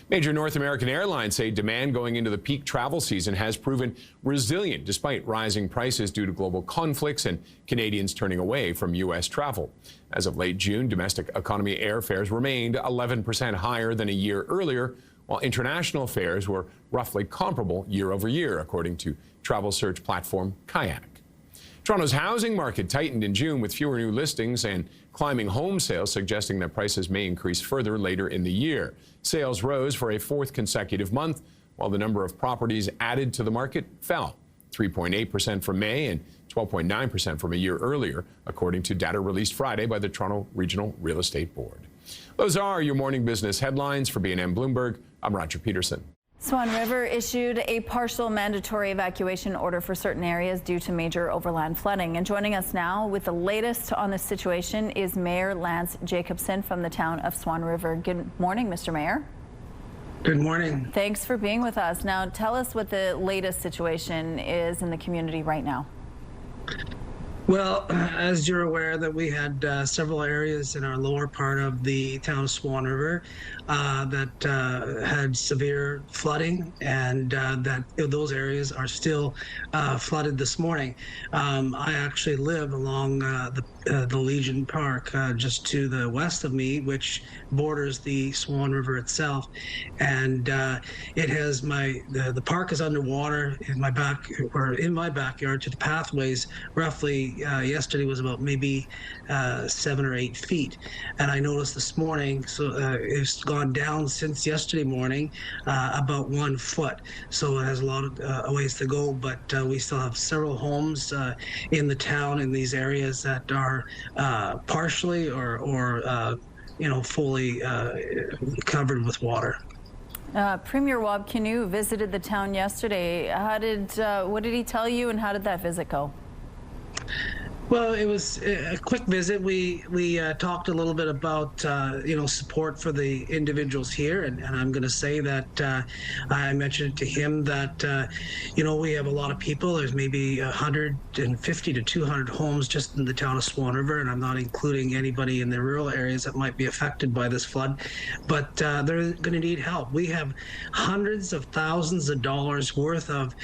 Major North American airlines say demand going into the peak travel season has proven resilient despite rising prices due to global conflicts and Canadians turning away from U.S. travel. As of late June, domestic economy airfares remained 11% higher than a year earlier, while international fares were roughly comparable year over year, according to travel search platform Kayak. Toronto's housing market tightened in June with fewer new listings and climbing home sales, suggesting that prices may increase further later in the year. Sales rose for a fourth consecutive month, while the number of properties added to the market fell, 3.8% from May and 12.9% from a year earlier, according to data released Friday by the Toronto Regional Real Estate Board. Those are your morning business headlines. For B&M Bloomberg, I'm Roger Peterson. Swan River issued a partial mandatory evacuation order for certain areas due to major overland flooding. And joining us now with the latest on the situation is Mayor Lance Jacobson from the town of Swan River. Good morning, Mr. Mayor. Good morning. Thanks for being with us. Now, tell us what the latest situation is in the community right now. Well, as you're aware that we had several areas in our lower part of the town of Swan River that had severe flooding, and that those areas are still flooded this morning. I actually live along the Legion Park just to the west of me, which borders the Swan River itself, and it has the park is underwater in my backyard to the pathways. Roughly yesterday was about maybe 7 or 8 feet, and I noticed this morning, so it's gone down since yesterday morning about 1 foot. So it has a lot of ways to go, but we still have several homes in the town in these areas that are partially or fully covered with water. Premier Wab Kinew visited the town yesterday. What did he tell you, and how did that visit go? Well, it was a quick visit. We talked a little bit about support for the individuals here, and I'm going to say that I mentioned to him that we have a lot of people. There's maybe 150 to 200 homes just in the town of Swan River, and I'm not including anybody in the rural areas that might be affected by this flood. But they're going to need help. We have hundreds of thousands of dollars worth of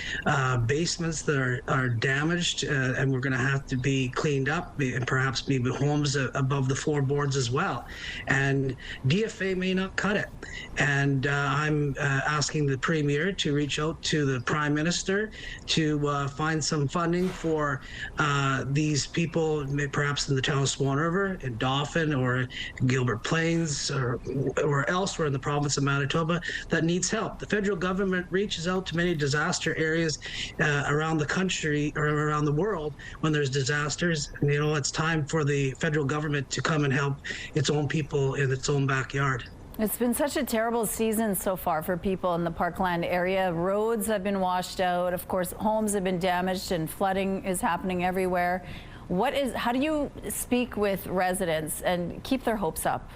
basements that are damaged, and we're going to have to be cleaned up, and perhaps maybe homes above the floorboards as well. And DFA may not cut it. And I'm asking the Premier to reach out to the Prime Minister to find some funding for these people, perhaps in the town of Swan River, in Dauphin, or Gilbert Plains, or elsewhere in the province of Manitoba that needs help. The federal government reaches out to many disaster areas around the country or around the world when there's disasters. And, it's time for the federal government to come and help its own people in its own backyard. It's been such a terrible season so far for people in the Parkland area. Roads have been washed out. Of course, homes have been damaged and flooding is happening everywhere. How do you speak with residents and keep their hopes up?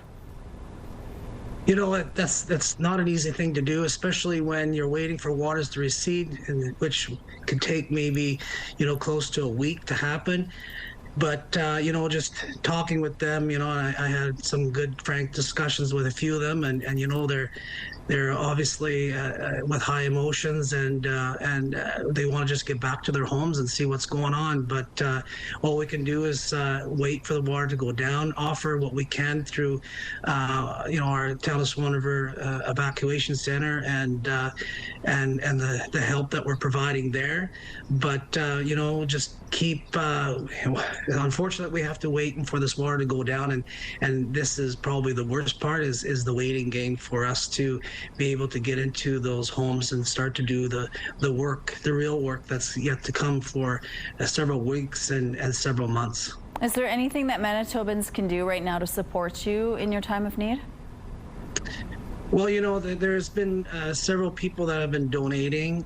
That's not an easy thing to do, especially when you're waiting for waters to recede, which could take maybe, close to a week to happen. But you know, just talking with them, you know, I had some good, frank discussions with a few of them, and you know, they're obviously with high emotions, and they want to just get back to their homes and see what's going on. But all we can do is wait for the water to go down, offer what we can through, you know, our Town of Swan River evacuation center and the help that we're providing there. But you know, just keep. Unfortunately, we have to wait for this water to go down, and this is probably the worst part is the waiting game for us to be able to get into those homes and start to do the work, the real work that's yet to come for several weeks and several months. Is there anything that Manitobans can do right now to support you in your time of need? Well, you know, there's been several people that have been donating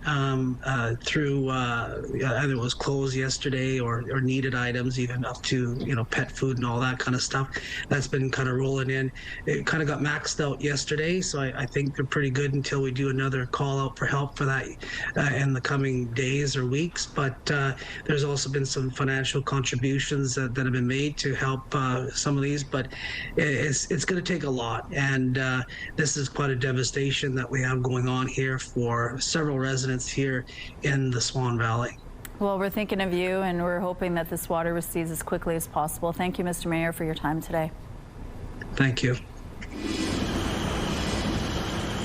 through either it was clothes yesterday or needed items, even up to, you know, pet food and all that kind of stuff. That's been kind of rolling in. It kind of got maxed out yesterday, so I think they're pretty good until we do another call out for help for that in the coming days or weeks. But there's also been some financial contributions that have been made to help some of these, but it's going to take a lot, and this is quite a devastation that we have going on here for several residents here in the Swan Valley. Well, we're thinking of you, and we're hoping that this water recedes as quickly as possible. Thank you, Mr. Mayor, for your time today. Thank you.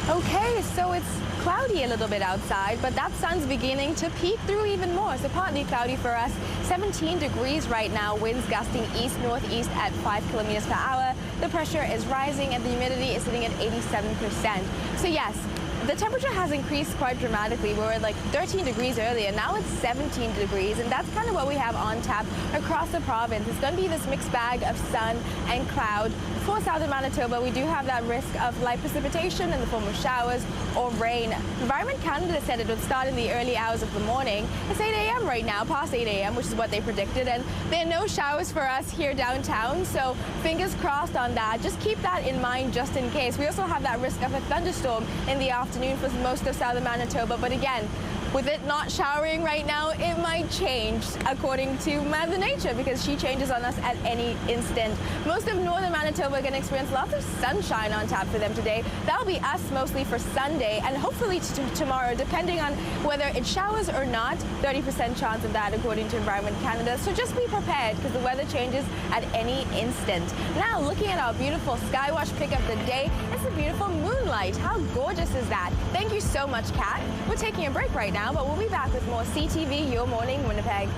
Okay, so it's cloudy a little bit outside, but that sun's beginning to peek through even more. So partly cloudy for us, 17 degrees right now, winds gusting east-northeast at 5 kilometers per hour. The pressure is rising and the humidity is sitting at 87%. So yes, the temperature has increased quite dramatically. We were at like 13 degrees earlier, now it's 17 degrees, and that's kind of what we have on tap across the province. It's going to be this mixed bag of sun and cloud. For southern Manitoba, we do have that risk of light precipitation in the form of showers or rain. Environment Canada said it would start in the early hours of the morning. It's 8 a.m. right now, past 8 a.m., which is what they predicted, and there are no showers for us here downtown, so fingers crossed on that. Just keep that in mind just in case. We also have that risk of a thunderstorm in the afternoon for most of southern Manitoba, but again, with it not showering right now, it might change according to Mother Nature, because she changes on us at any instant. Most of northern Manitoba are going to experience lots of sunshine on tap for them today. That'll be us mostly for Sunday and hopefully tomorrow, depending on whether it showers or not. 30% chance of that according to Environment Canada. So just be prepared, because the weather changes at any instant. Now, looking at our beautiful sky watch pick up the day, it's a beautiful moonlight. How gorgeous is that? Thank you so much, Kat. We're taking a break right now, but we'll be back with more CTV Your Morning Winnipeg.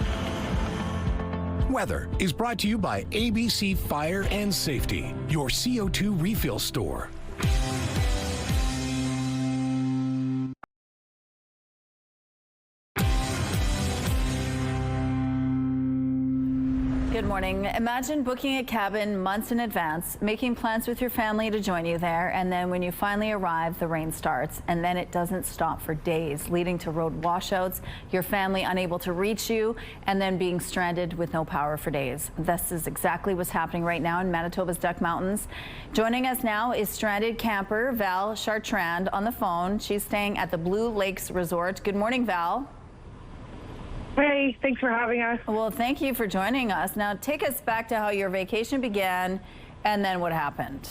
Weather is brought to you by ABC Fire and Safety, your CO2 refill store. Good morning. Imagine booking a cabin months in advance, making plans with your family to join you there, and then when you finally arrive, the rain starts, and then it doesn't stop for days, leading to road washouts, your family unable to reach you, and then being stranded with no power for days. This is exactly what's happening right now in Manitoba's Duck Mountains. Joining us now is stranded camper Val Chartrand on the phone. She's staying at the Blue Lakes Resort. Good morning, Val. Hey, thanks for having us. Well, thank you for joining us. Now, take us back to how your vacation began and then what happened.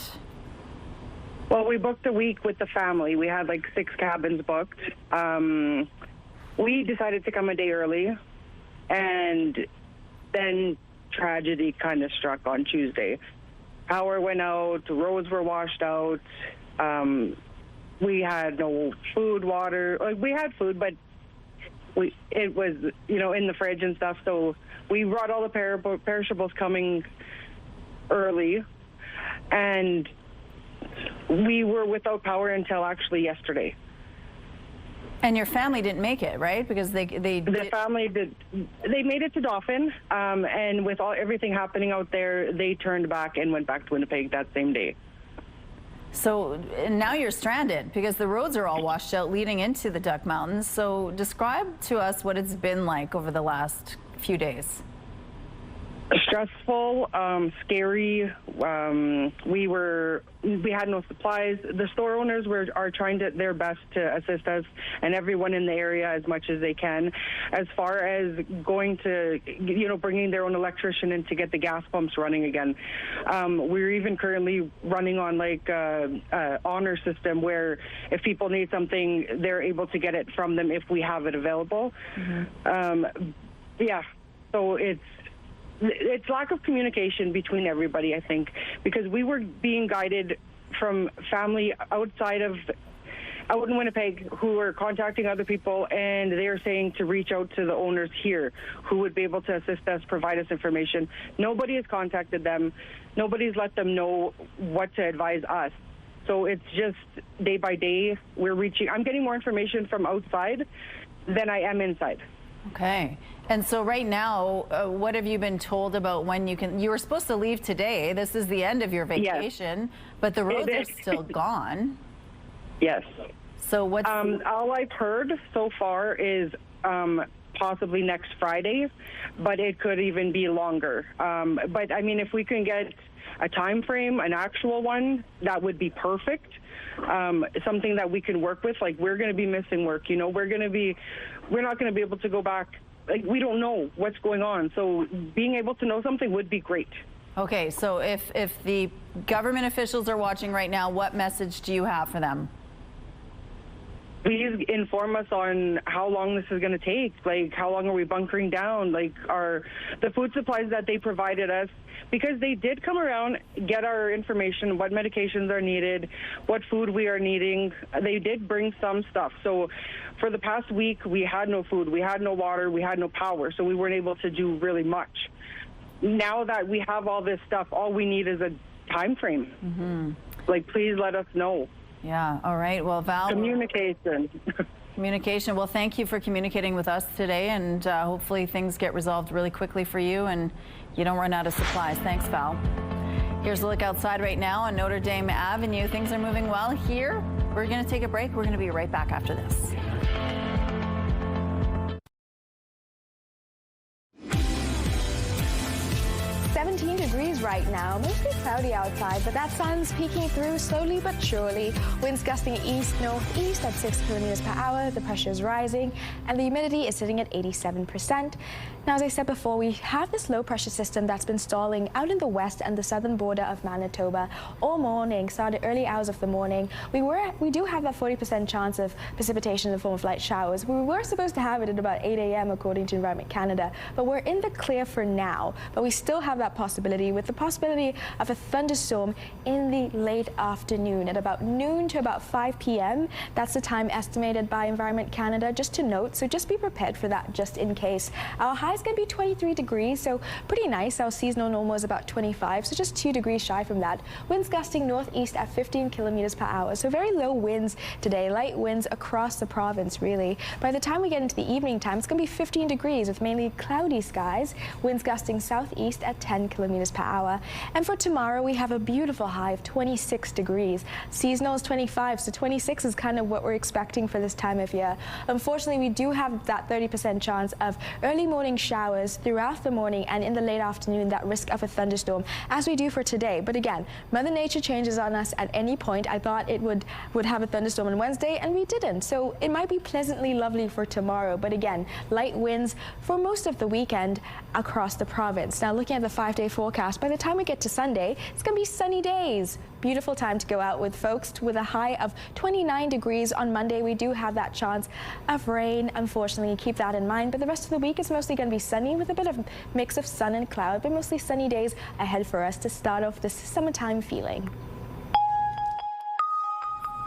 Well, we booked a week with the family. We had like 6 cabins booked. We decided to come a day early, and then tragedy kind of struck on Tuesday. Power went out, roads were washed out. We had no food, water. Like, we had food, but it was, you know, in the fridge and stuff, so we brought all the perishables coming early, and we were without power until actually yesterday. And your family didn't make it, right? Because the family did. They made it to Dauphin, and with everything happening out there, they turned back and went back to Winnipeg that same day. So now you're stranded because the roads are all washed out leading into the Duck Mountains. So describe to us what it's been like over the last few days. Stressful, scary. We had no supplies. The store owners are trying their best to assist us and everyone in the area as much as they can. As far as going to, bringing their own electrician in to get the gas pumps running again. We're even currently running on like a honor system where if people need something, they're able to get it from them if we have it available. So it's lack of communication between everybody, I think, because we were being guided from family out in Winnipeg who were contacting other people, and they're saying to reach out to the owners here who would be able to assist us, provide us information. Nobody has contacted them. Nobody's let them know what to advise us. So it's just day by day I'm getting more information from outside than I am inside. Okay. And so right now, what have you been told about when you were supposed to leave today? This is the end of your vacation, but the roads are still gone. Yes. So what's... all I've heard so far is possibly next Friday, but it could even be longer. But I mean, if we can get a time frame, an actual one, that would be perfect. Something that we can work with. Like, we're going to be missing work. We're not going to be able to go back. Like, we don't know what's going on. So being able to know something would be great. Okay, so if the government officials are watching right now, what message do you have for them? Please inform us on how long this is going to take. Like, how long are we bunkering down? Like, the food supplies that they provided us, because they did come around, get our information, what medications are needed, what food we are needing. They did bring some stuff. So for the past week, we had no food, we had no water, we had no power, so we weren't able to do really much. Now that we have all this stuff, all we need is a time frame. Like, please let us know. Yeah, all right. Well, Val... Communication. Communication. Well, thank you for communicating with us today, and hopefully things get resolved really quickly for you and you don't run out of supplies. Thanks, Val. Here's a look outside right now on Notre Dame Avenue. Things are moving well here. We're going to take a break. We're going to be right back after this. Degrees right now, mostly cloudy outside, but that sun's peeking through slowly but surely. Winds gusting east-northeast at 6 kilometers per hour. The pressure is rising and the humidity is sitting at 87%. Now, as I said before, we have this low pressure system that's been stalling out in the west and the southern border of Manitoba all morning, started early hours of the morning. We do have that 40% chance of precipitation in the form of light showers. We were supposed to have it at about 8 a.m. according to Environment Canada, but we're in the clear for now. But we still have that possibility, with the possibility of a thunderstorm in the late afternoon at about noon to about 5 p.m. That's the time estimated by Environment Canada, just to note. So just be prepared for that just in case. Our high is going to be 23 degrees, so pretty nice. Our seasonal normal is about 25, so just 2 degrees shy from that. Winds gusting northeast at 15 kilometers per hour, so very low winds today. Light winds across the province, really. By the time we get into the evening time, it's going to be 15 degrees with mainly cloudy skies. Winds gusting southeast at 10 kilometers per hour. And for tomorrow, we have a beautiful high of 26 degrees. Seasonal is 25, so 26 is kind of what we're expecting for this time of year. Unfortunately, we do have that 30% chance of early morning showers throughout the morning and in the late afternoon, that risk of a thunderstorm, as we do for today. But again, Mother Nature changes on us at any point. I thought it would have a thunderstorm on Wednesday, and we didn't. So it might be pleasantly lovely for tomorrow. But again, light winds for most of the weekend across the province. Now, looking at the 5-day forecast, by the time we get to Sunday, it's going to be sunny days. Beautiful time to go out with folks, with a high of 29 degrees. On Monday, we do have that chance of rain, unfortunately. Keep that in mind. But the rest of the week is mostly going to be sunny with a bit of mix of sun and cloud, but mostly sunny days ahead for us to start off this summertime feeling.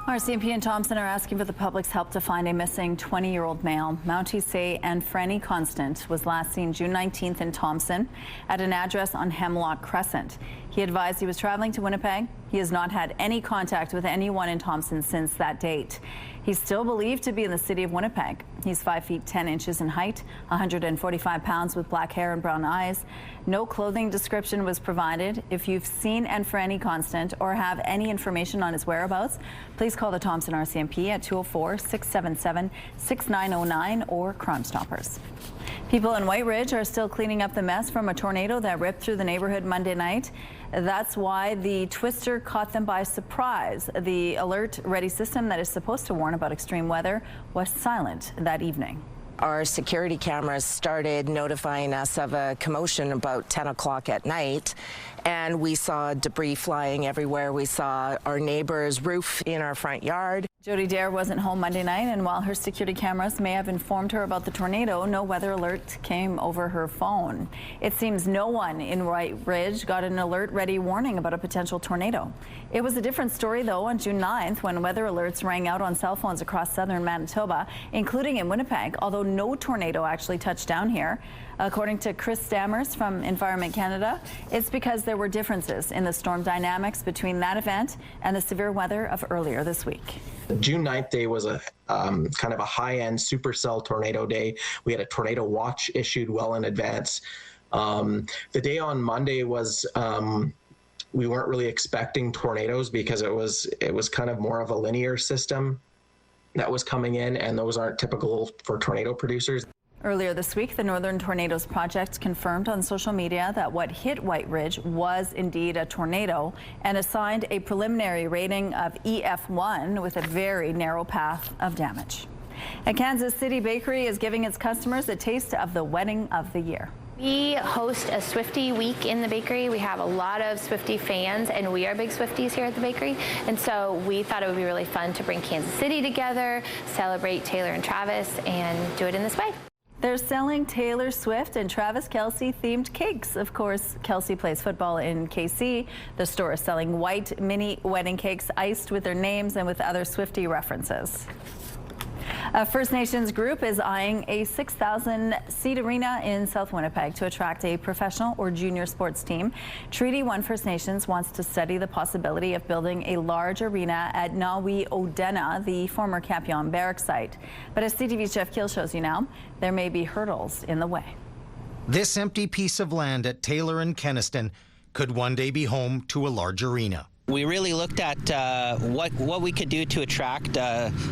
RCMP and Thompson are asking for the public's help to find a missing 20-year-old male. Mounties say and Franny Constant was last seen June 19th in Thompson at an address on Hemlock Crescent. He He advised he was traveling to Winnipeg. He has not had any contact with anyone in Thompson since that date. He's still believed to be in the city of Winnipeg. He's 5 feet 10 inches in height, 145 pounds with black hair and brown eyes. No clothing description was provided. If you've seen Enfrani Constant or have any information on his whereabouts, please call the Thompson RCMP at 204-677-6909 or Crime Stoppers. People in White Ridge are still cleaning up the mess from a tornado that ripped through the neighborhood Monday night. That's why the twister caught them by surprise. The alert ready system that is supposed to warn about extreme weather was silent that evening. Our security cameras started notifying us of a commotion about 10 o'clock at night, and we saw debris flying everywhere. We saw our neighbor's roof in our front yard. Jody Dare wasn't home Monday night, and while her security cameras may have informed her about the tornado, no weather alert came over her phone. It seems no one in White Ridge got an alert-ready warning about a potential tornado. It was a different story, though, on June 9th when weather alerts rang out on cell phones across southern Manitoba, including in Winnipeg, although no tornado actually touched down here. According to Chris Stammers from Environment Canada, it's because there were differences in the storm dynamics between that event and the severe weather of earlier this week. June 9th day was a kind of a high-end supercell tornado day. We had a tornado watch issued well in advance. The day on Monday was we weren't really expecting tornadoes because it was kind of more of a linear system that was coming in, and those aren't typical for tornado producers. Earlier this week, the Northern Tornadoes Project confirmed on social media that what hit White Ridge was indeed a tornado and assigned a preliminary rating of EF1 with a very narrow path of damage. A Kansas City bakery is giving its customers a taste of the wedding of the year. We host a Swiftie week in the bakery. We have a lot of Swiftie fans, and we are big Swifties here at the bakery. And so we thought it would be really fun to bring Kansas City together, celebrate Taylor and Travis, and do it in this way. They're selling Taylor Swift and Travis Kelce themed cakes. Of course, Kelce plays football in KC. The store is selling white mini wedding cakes iced with their names and with other Swiftie references. A First Nations group is eyeing a 6,000-seat arena in South Winnipeg to attract a professional or junior sports team. Treaty 1 First Nations wants to study the possibility of building a large arena at Nawi-Odena, the former Kapion Barracks site. But as CTV's Jeff Keel shows you now, there may be hurdles in the way. This empty piece of land at Taylor and Kenaston could one day be home to a large arena. We really looked at what we could do to attract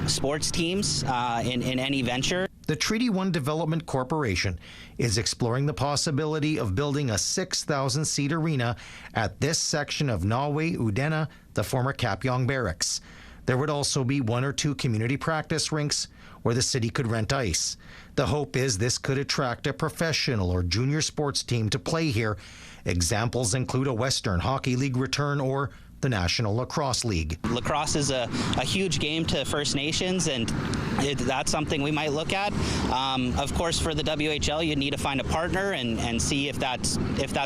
sports teams in any venture. The Treaty 1 Development Corporation is exploring the possibility of building a 6,000-seat arena at this section of Nawi-Odena, the former Kapion Barracks. There would also be 1 or 2 community practice rinks where the city could rent ice. The hope is this could attract a professional or junior sports team to play here. Examples include a Western Hockey League return or the National Lacrosse League. Lacrosse is a huge game to First Nations, and that's something we might look at. Of course, for the WHL, you need to find a partner and see if that's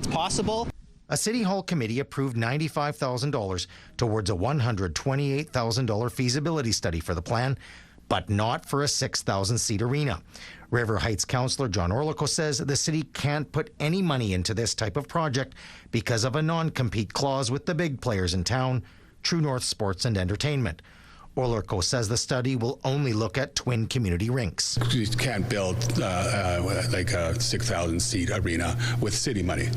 possible. A City Hall committee approved $95,000 towards a $128,000 feasibility study for the plan, but not for a 6,000-seat arena. River Heights Councillor John Orlico says the city can't put any money into this type of project because of a non-compete clause with the big players in town, True North Sports and Entertainment. Orlico says the study will only look at twin community rinks. You can't build like a 6,000-seat arena with city money.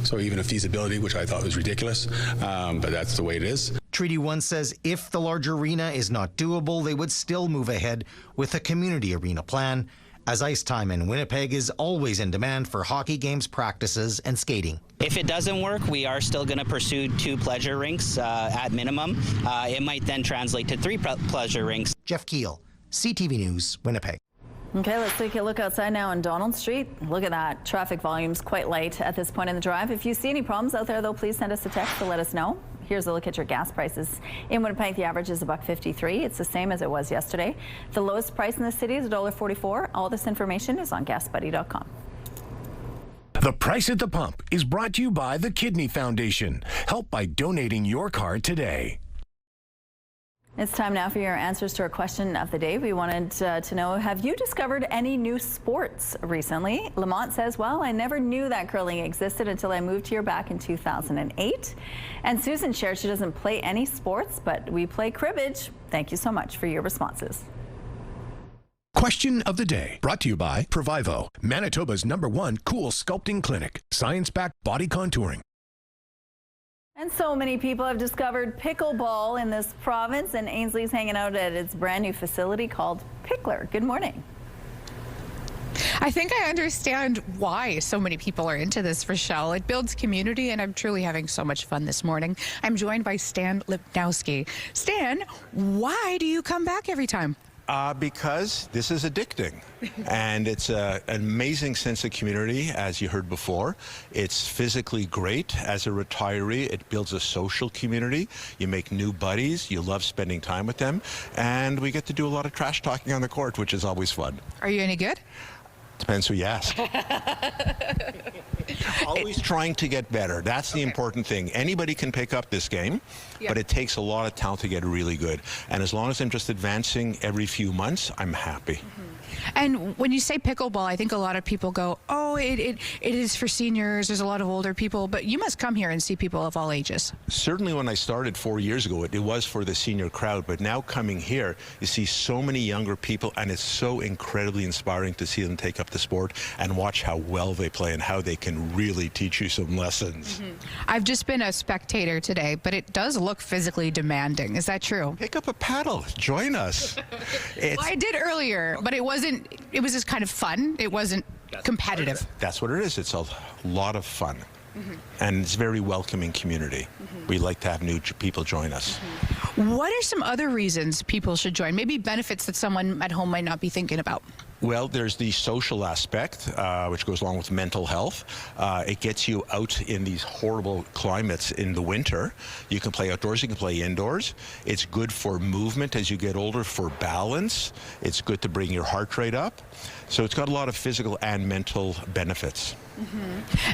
So even a feasibility, which I thought was ridiculous, but that's the way it is. Treaty 1 says if the large arena is not doable, they would still move ahead with a community arena plan, as ice time in Winnipeg is always in demand for hockey games, practices, and skating. If it doesn't work, we are still going to pursue 2 pleasure rinks at minimum. It might then translate to 3 pleasure rinks. Jeff Keel, CTV News, Winnipeg. Okay, let's take a look outside now on Donald Street. Look at that. Traffic volume's quite light at this point in the drive. If you see any problems out there, though, please send us a text to let us know. Here's a look at your gas prices. In Winnipeg, the average is $1.53. It's the same as it was yesterday. The lowest price in the city is $1.44. All this information is on GasBuddy.com. The Price at the Pump is brought to you by the Kidney Foundation. Help by donating your card today. It's time now for your answers to our question of the day. We wanted to know, have you discovered any new sports recently? Lamont says, well, I never knew that curling existed until I moved here back in 2008. And Susan shares she doesn't play any sports, but we play cribbage. Thank you so much for your responses. Question of the day, brought to you by Provivo, Manitoba's #1 cool sculpting clinic, science-backed body contouring. And so many people have discovered pickleball in this province, and Ainsley's hanging out at its brand new facility called Pickler. Good morning. I think I understand why so many people are into this, Rochelle. It builds community, and I'm truly having so much fun this morning. I'm joined by Stan Lipnowski. Stan, why do you come back every time? Because this is addicting, and it's an amazing sense of community, as you heard before. It's physically great. As a retiree, it builds a social community. You make new buddies. You love spending time with them, and we get to do a lot of trash talking on the court, which is always fun. Are you any good? Depends who you ask. Always trying to get better. That's the important thing. Anybody can pick up this game, but it takes a lot of talent to get really good. And as long as I'm just advancing every few months, I'm happy. And when you say pickleball, I think a lot of people go, oh, it is for seniors. There's a lot of older people, but you must come here and see people of all ages. Certainly when I started 4 years ago, it was for the senior crowd, but now coming here, you see so many younger people, and it's so incredibly inspiring to see them take up the sport and watch how well they play and how they can really teach you some lessons. I've just been a spectator today, but it does look physically demanding. Is that true? Pick up a paddle. Join us. Well, I did earlier, but it was just kind of fun. It wasn't competitive. That's what it is. It's a lot of fun. And it's a very welcoming community. We like to have new people join us. What are some other reasons people should join? Maybe benefits that someone at home might not be thinking about? Well, there's the social aspect, which goes along with mental health. It gets you out in these horrible climates in the winter. You can play outdoors, you can play indoors. It's good for movement as you get older, for balance. It's good to bring your heart rate up. So it's got a lot of physical and mental benefits.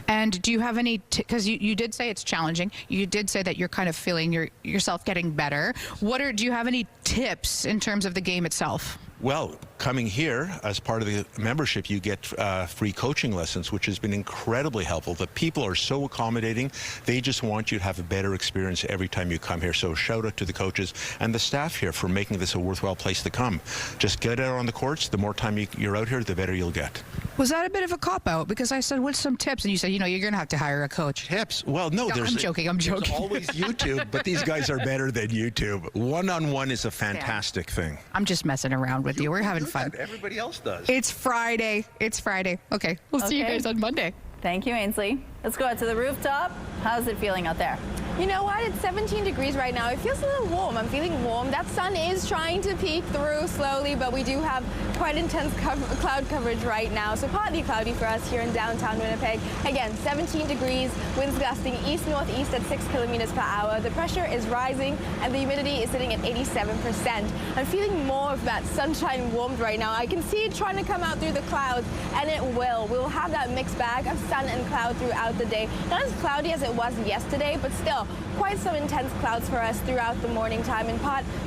And do you have any, because you did say it's challenging, you did say that you're kind of feeling yourself getting better. Do you have any tips in terms of the game itself? Well, coming here as part of the membership, you get free coaching lessons, which has been incredibly helpful. The people are so accommodating. They just want you to have a better experience every time you come here. So shout out to the coaches and the staff here for making this a worthwhile place to come. Just get out on the courts. The more time you're out here, the better you'll get. Was that a bit of a cop-out? Because I said, what's some tips? And you said, you're going to have to hire a coach. Tips? Well, no. I'm joking. There's always YouTube, but these guys are better than YouTube. One-on-one is a fantastic thing. I'm just messing around with you. We're having fun. Everybody else does. It's Friday. Okay. We'll see you guys on Monday. Thank you, Ainsley. Let's go out to the rooftop. How's it feeling out there? You know what? It's 17 degrees right now. It feels a little warm. I'm feeling warm. That sun is trying to peek through slowly, but we do have quite intense cloud coverage right now. So partly cloudy for us here in downtown Winnipeg. Again, 17 degrees, winds gusting east-northeast at 6 kilometers per hour. The pressure is rising and the humidity is sitting at 87%. I'm feeling more of that sunshine warmth right now. I can see it trying to come out through the clouds, and it will. We'll have that mixed bag of sun and cloud throughout the day. Not as cloudy as it was yesterday, but still quite some intense clouds for us throughout the morning time and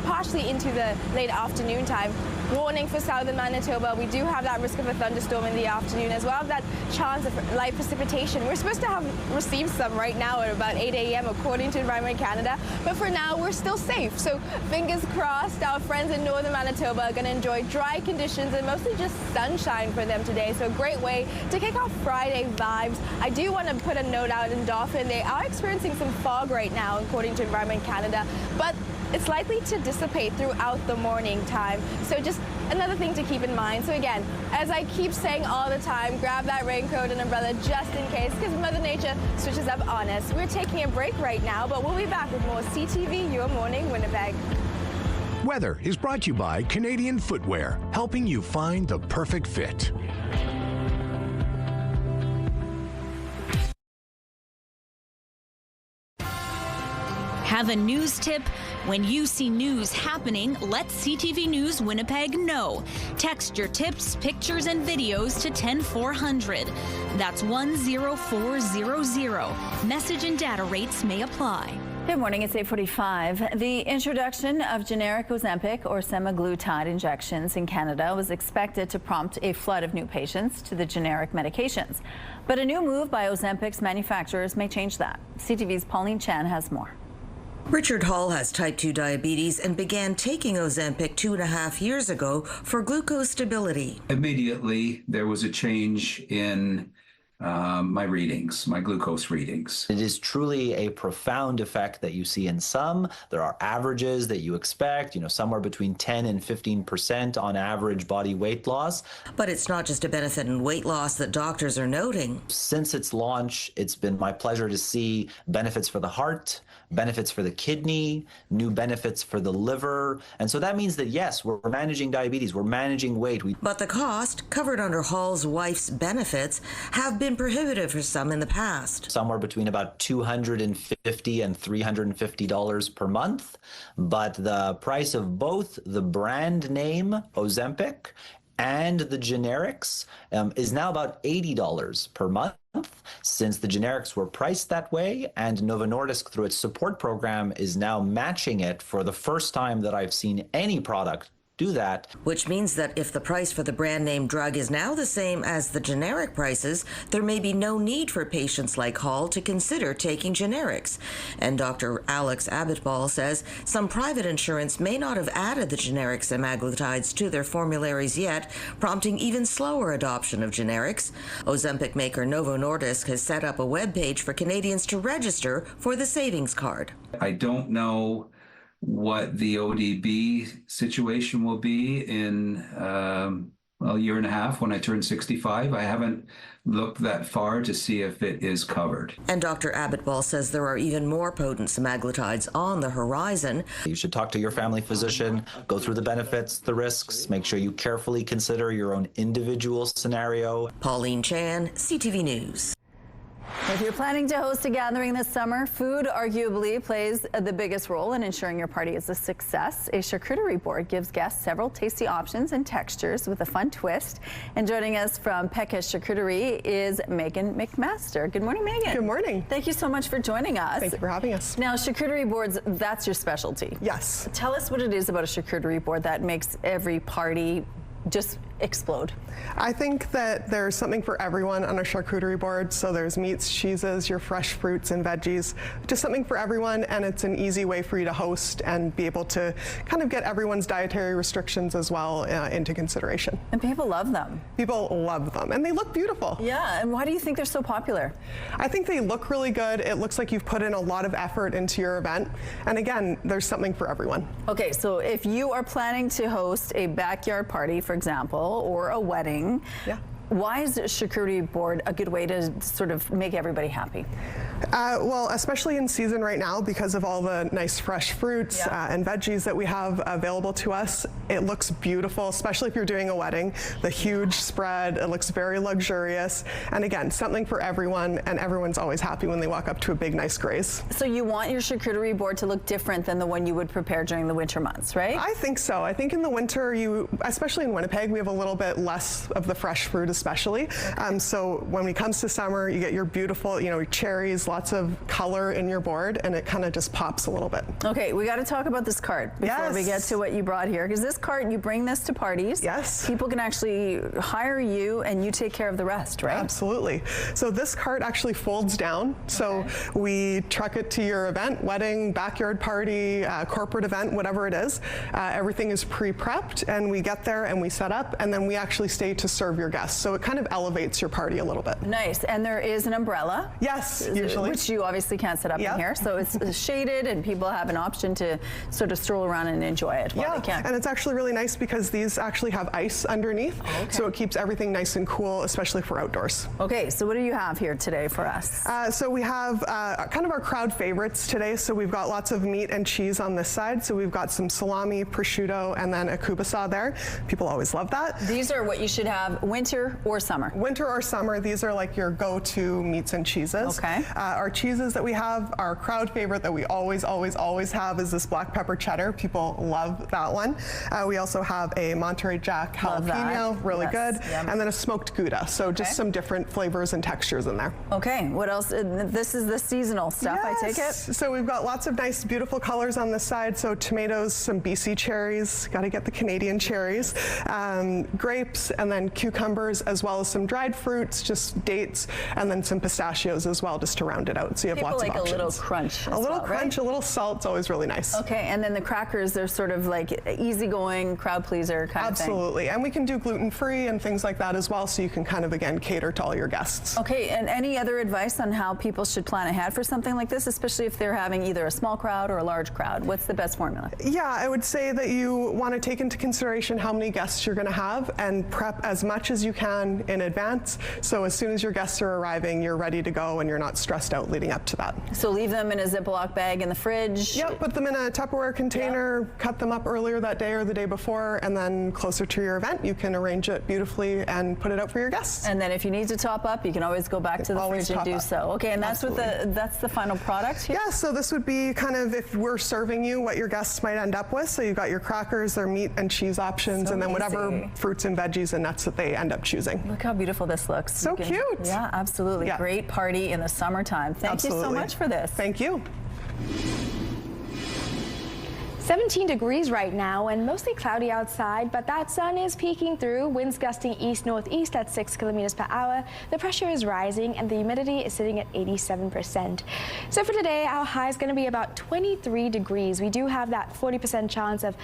partially into the late afternoon time. Warning for southern Manitoba. We do have that risk of a thunderstorm in the afternoon, as well as that chance of light precipitation. We're supposed to have received some right now at about 8 a.m. according to Environment Canada, but for now we're still safe. So fingers crossed, our friends in northern Manitoba are going to enjoy dry conditions and mostly just sunshine for them today. So a great way to kick off Friday vibes. I do want to put a note out in Dauphin. They are experiencing some fog right now according to Environment Canada, but it's likely to dissipate throughout the morning time. So just another thing to keep in mind. So again, as I keep saying all the time, grab that raincoat and umbrella just in case, because Mother Nature switches up on us. We're taking a break right now, but we'll be back with more CTV Your Morning Winnipeg. Weather is brought to you by Canadian Footwear, helping you find the perfect fit. Have a news tip? When you see news happening, let CTV News Winnipeg know. Text your tips, pictures, and videos to 10400. That's 10400. Message and data rates may apply. Good morning, it's 8:45. The introduction of generic Ozempic or semaglutide injections in Canada was expected to prompt a flood of new patients to the generic medications. But a new move by Ozempic's manufacturers may change that. CTV's Pauline Chan has more. Richard Hall has type 2 diabetes and began taking Ozempic 2.5 years ago for glucose stability. Immediately, there was a change in my readings, my glucose readings. It is truly a profound effect that you see in some. There are averages that you expect, somewhere between 10 and 15% on average body weight loss. But it's not just a benefit in weight loss that doctors are noting. Since its launch, it's been my pleasure to see benefits for the heart, benefits for the kidney, new benefits for the liver. And so that means that, yes, we're managing diabetes, we're managing weight. But the cost, covered under Hall's wife's benefits, have been prohibitive for some in the past. Somewhere between about $250 and $350 per month. But the price of both the brand name Ozempic and the generics is now about $80 per month. Since the generics were priced that way, and Novo Nordisk, through its support program, is now matching it for the first time that I've seen any product do that. Which means that if the price for the brand name drug is now the same as the generic prices, there may be no need for patients like Hall to consider taking generics. And Dr. Alex Abitbol says some private insurance may not have added the generic semaglutides to their formularies yet, prompting even slower adoption of generics. Ozempic maker Novo Nordisk has set up a webpage for Canadians to register for the savings card. I don't know what the ODB situation will be in a year and a half when I turn 65. I haven't looked that far to see if it is covered. And Dr. Abitbol says there are even more potent semaglutides on the horizon. You should talk to your family physician, go through the benefits, the risks, make sure you carefully consider your own individual scenario. Pauline Chan, CTV News. If you're planning to host a gathering this summer, food arguably plays the biggest role in ensuring your party is a success. A charcuterie board gives guests several tasty options and textures with a fun twist. And joining us from Pecos Charcuterie is Megan McMaster. Good morning, Megan. Good morning. Thank you so much for joining us. Thank you for having us. Now, charcuterie boards, that's your specialty. Yes. Tell us what it is about a charcuterie board that makes every party just explode. I think that there's something for everyone on a charcuterie board. So there's meats, cheeses, your fresh fruits and veggies, just something for everyone. And it's an easy way for you to host and be able to kind of get everyone's dietary restrictions as well into consideration. And people love them. People love them and they look beautiful. Yeah, and why do you think they're so popular? I think they look really good. It looks like you've put in a lot of effort into your event. And again, there's something for everyone. Okay, so if you are planning to host a backyard party, for example, or a wedding, why is a charcuterie board a good way to sort of make everybody happy? Well, especially in season right now because of all the nice fresh fruits and veggies that we have available to us. It looks beautiful, especially if you're doing a wedding. The huge spread, it looks very luxurious. And again, something for everyone, and everyone's always happy when they walk up to a big, nice graze. So you want your charcuterie board to look different than the one you would prepare during the winter months, right? I think so. I think in the winter, especially in Winnipeg, we have a little bit less of the fresh fruit especially. So when it comes to summer, you get your beautiful, cherries, lots of color in your board, and it kind of just pops a little bit. Okay, we got to talk about this cart before we get to what you brought here, because this cart, you bring this to parties. Yes. People can actually hire you and you take care of the rest, right? Absolutely. So this cart actually folds down. So we truck it to your event, wedding, backyard party, corporate event, whatever it is. Everything is pre-prepped, and we get there and we set up, and then we actually stay to serve your guests. So it kind of elevates your party a little bit. Nice. And there is an umbrella. Yes, usually. Which you obviously can't set up in here. So it's shaded and people have an option to sort of stroll around and enjoy it while they can. And it's actually really nice because these actually have ice underneath. So it keeps everything nice and cool, especially for outdoors. Okay, so what do you have here today for us? So we have kind of our crowd favorites today. So we've got lots of meat and cheese on this side. So we've got some salami, prosciutto, and then a kielbasa there. People always love that. These are what you should have winter or summer? Winter or summer. These are like your go-to meats and cheeses. Okay. Our cheeses that we have, our crowd favorite that we always have is this black pepper cheddar. People love that one. We also have a Monterey Jack jalapeno, really good. Yum. And then a smoked Gouda. So just some different flavors and textures in there. Okay, what else? This is the seasonal stuff, I take it? So we've got lots of nice, beautiful colors on this side. So tomatoes, some BC cherries, got to get the Canadian cherries, grapes, and then cucumbers, as well as some dried fruits, just dates, and then some pistachios as well, just to round it out. So you have lots of options. A little crunch. A little crunch, a little salt. It's always really nice. Okay, and then the crackers, they're sort of like easygoing, crowd pleaser kind of thing. Absolutely, and we can do gluten-free and things like that as well, so you can kind of, again, cater to all your guests. Okay, and any other advice on how people should plan ahead for something like this, especially if they're having either a small crowd or a large crowd? What's the best formula? Yeah, I would say that you want to take into consideration how many guests you're going to have and prep as much as you can in advance. So as soon as your guests are arriving, you're ready to go and you're not stressed out leading up to that. So leave them in a Ziploc bag in the fridge? Yep, put them in a Tupperware container, cut them up earlier that day or the day before, and then closer to your event, you can arrange it beautifully and put it out for your guests. And then if you need to top up, you can always go back to the fridge and do so. Okay, and that's that's the final product here? Yeah, so this would be kind of if we're serving you what your guests might end up with. So you've got your crackers, their meat and cheese options, and then whatever fruits and veggies and nuts that they end up choosing. Look how beautiful this looks. So cute. Yeah, absolutely. Yeah. Great party in the summertime. Thank you so much for this. Thank you. 17 degrees right now and mostly cloudy outside, but that sun is peeking through. Winds gusting east-northeast at 6 kilometers per hour. The pressure is rising and the humidity is sitting at 87%. So for today, our high is going to be about 23 degrees. We do have that 40% chance of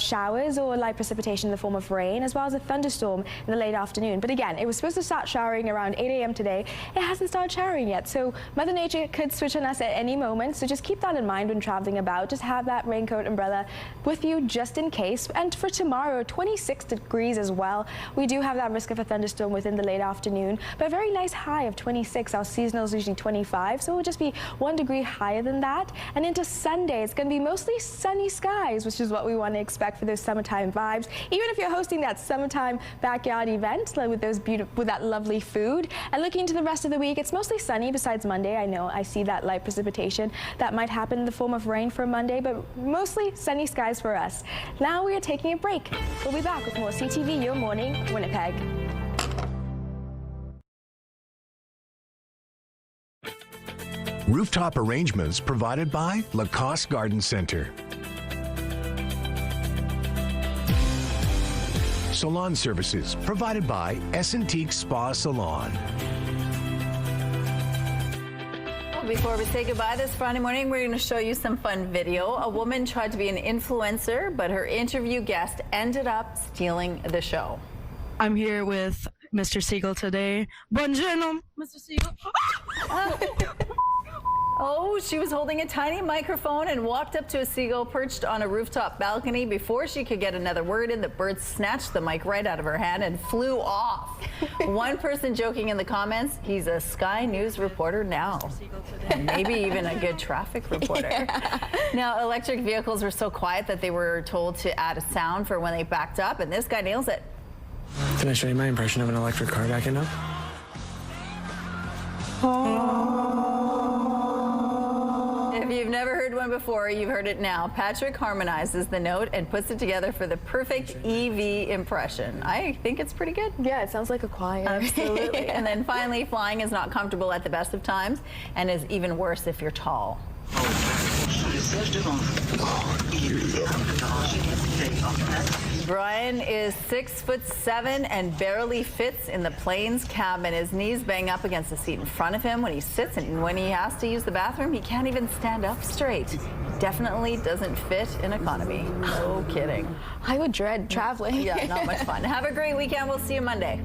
showers or light precipitation in the form of rain, as well as a thunderstorm in the late afternoon. But again, it was supposed to start showering around 8 a.m. today. It hasn't started showering yet, so Mother Nature could switch on us at any moment. So just keep that in mind when traveling about. Just have that raincoat, umbrella with you just in case. And for tomorrow, 26 degrees as well. We do have that risk of a thunderstorm within the late afternoon, but a very nice high of 26. Our seasonal is usually 25, so it will just be 1 degree higher than that. And into Sunday, it's going to be mostly sunny skies, which is what we want to expect for those summertime vibes. Even if you're hosting that summertime backyard event with those with that lovely food. And looking to the rest of the week, it's mostly sunny besides Monday. I know I see that light precipitation that might happen in the form of rain for Monday, but mostly sunny skies for us. Now we are taking a break. We'll be back with more CTV Your Morning, Winnipeg. Rooftop arrangements provided by Lacoste Garden Center. Salon services provided by Essentique Spa Salon. Before we say goodbye this Friday morning, we're going to show you some fun video. A woman tried to be an influencer, but her interview guest ended up stealing the show. I'm here with Mr. Siegel today. Buongiorno, Mr. Siegel. Oh, she was holding a tiny microphone and walked up to a seagull perched on a rooftop balcony. Before she could get another word in, the bird snatched the mic right out of her hand and flew off. One person joking in the comments, he's a Sky News reporter now. Maybe even a good traffic reporter. Yeah. Now, electric vehicles were so quiet that they were told to add a sound for when they backed up, and this guy nails it. Can I show you my impression of an electric car backing up? If you've never heard one before, you've heard it now. Patrick harmonizes the note and puts it together for the perfect EV impression. I think it's pretty good. Yeah, it sounds like a choir. Absolutely. And then finally, flying is not comfortable at the best of times and is even worse if you're tall. Brian is 6'7" and barely fits in the plane's cabin. His knees bang up against the seat in front of him when he sits, and when he has to use the bathroom, he can't even stand up straight. Definitely doesn't fit in economy. No kidding. I would dread traveling. Yeah, not much fun. Have a great weekend. We'll see you Monday.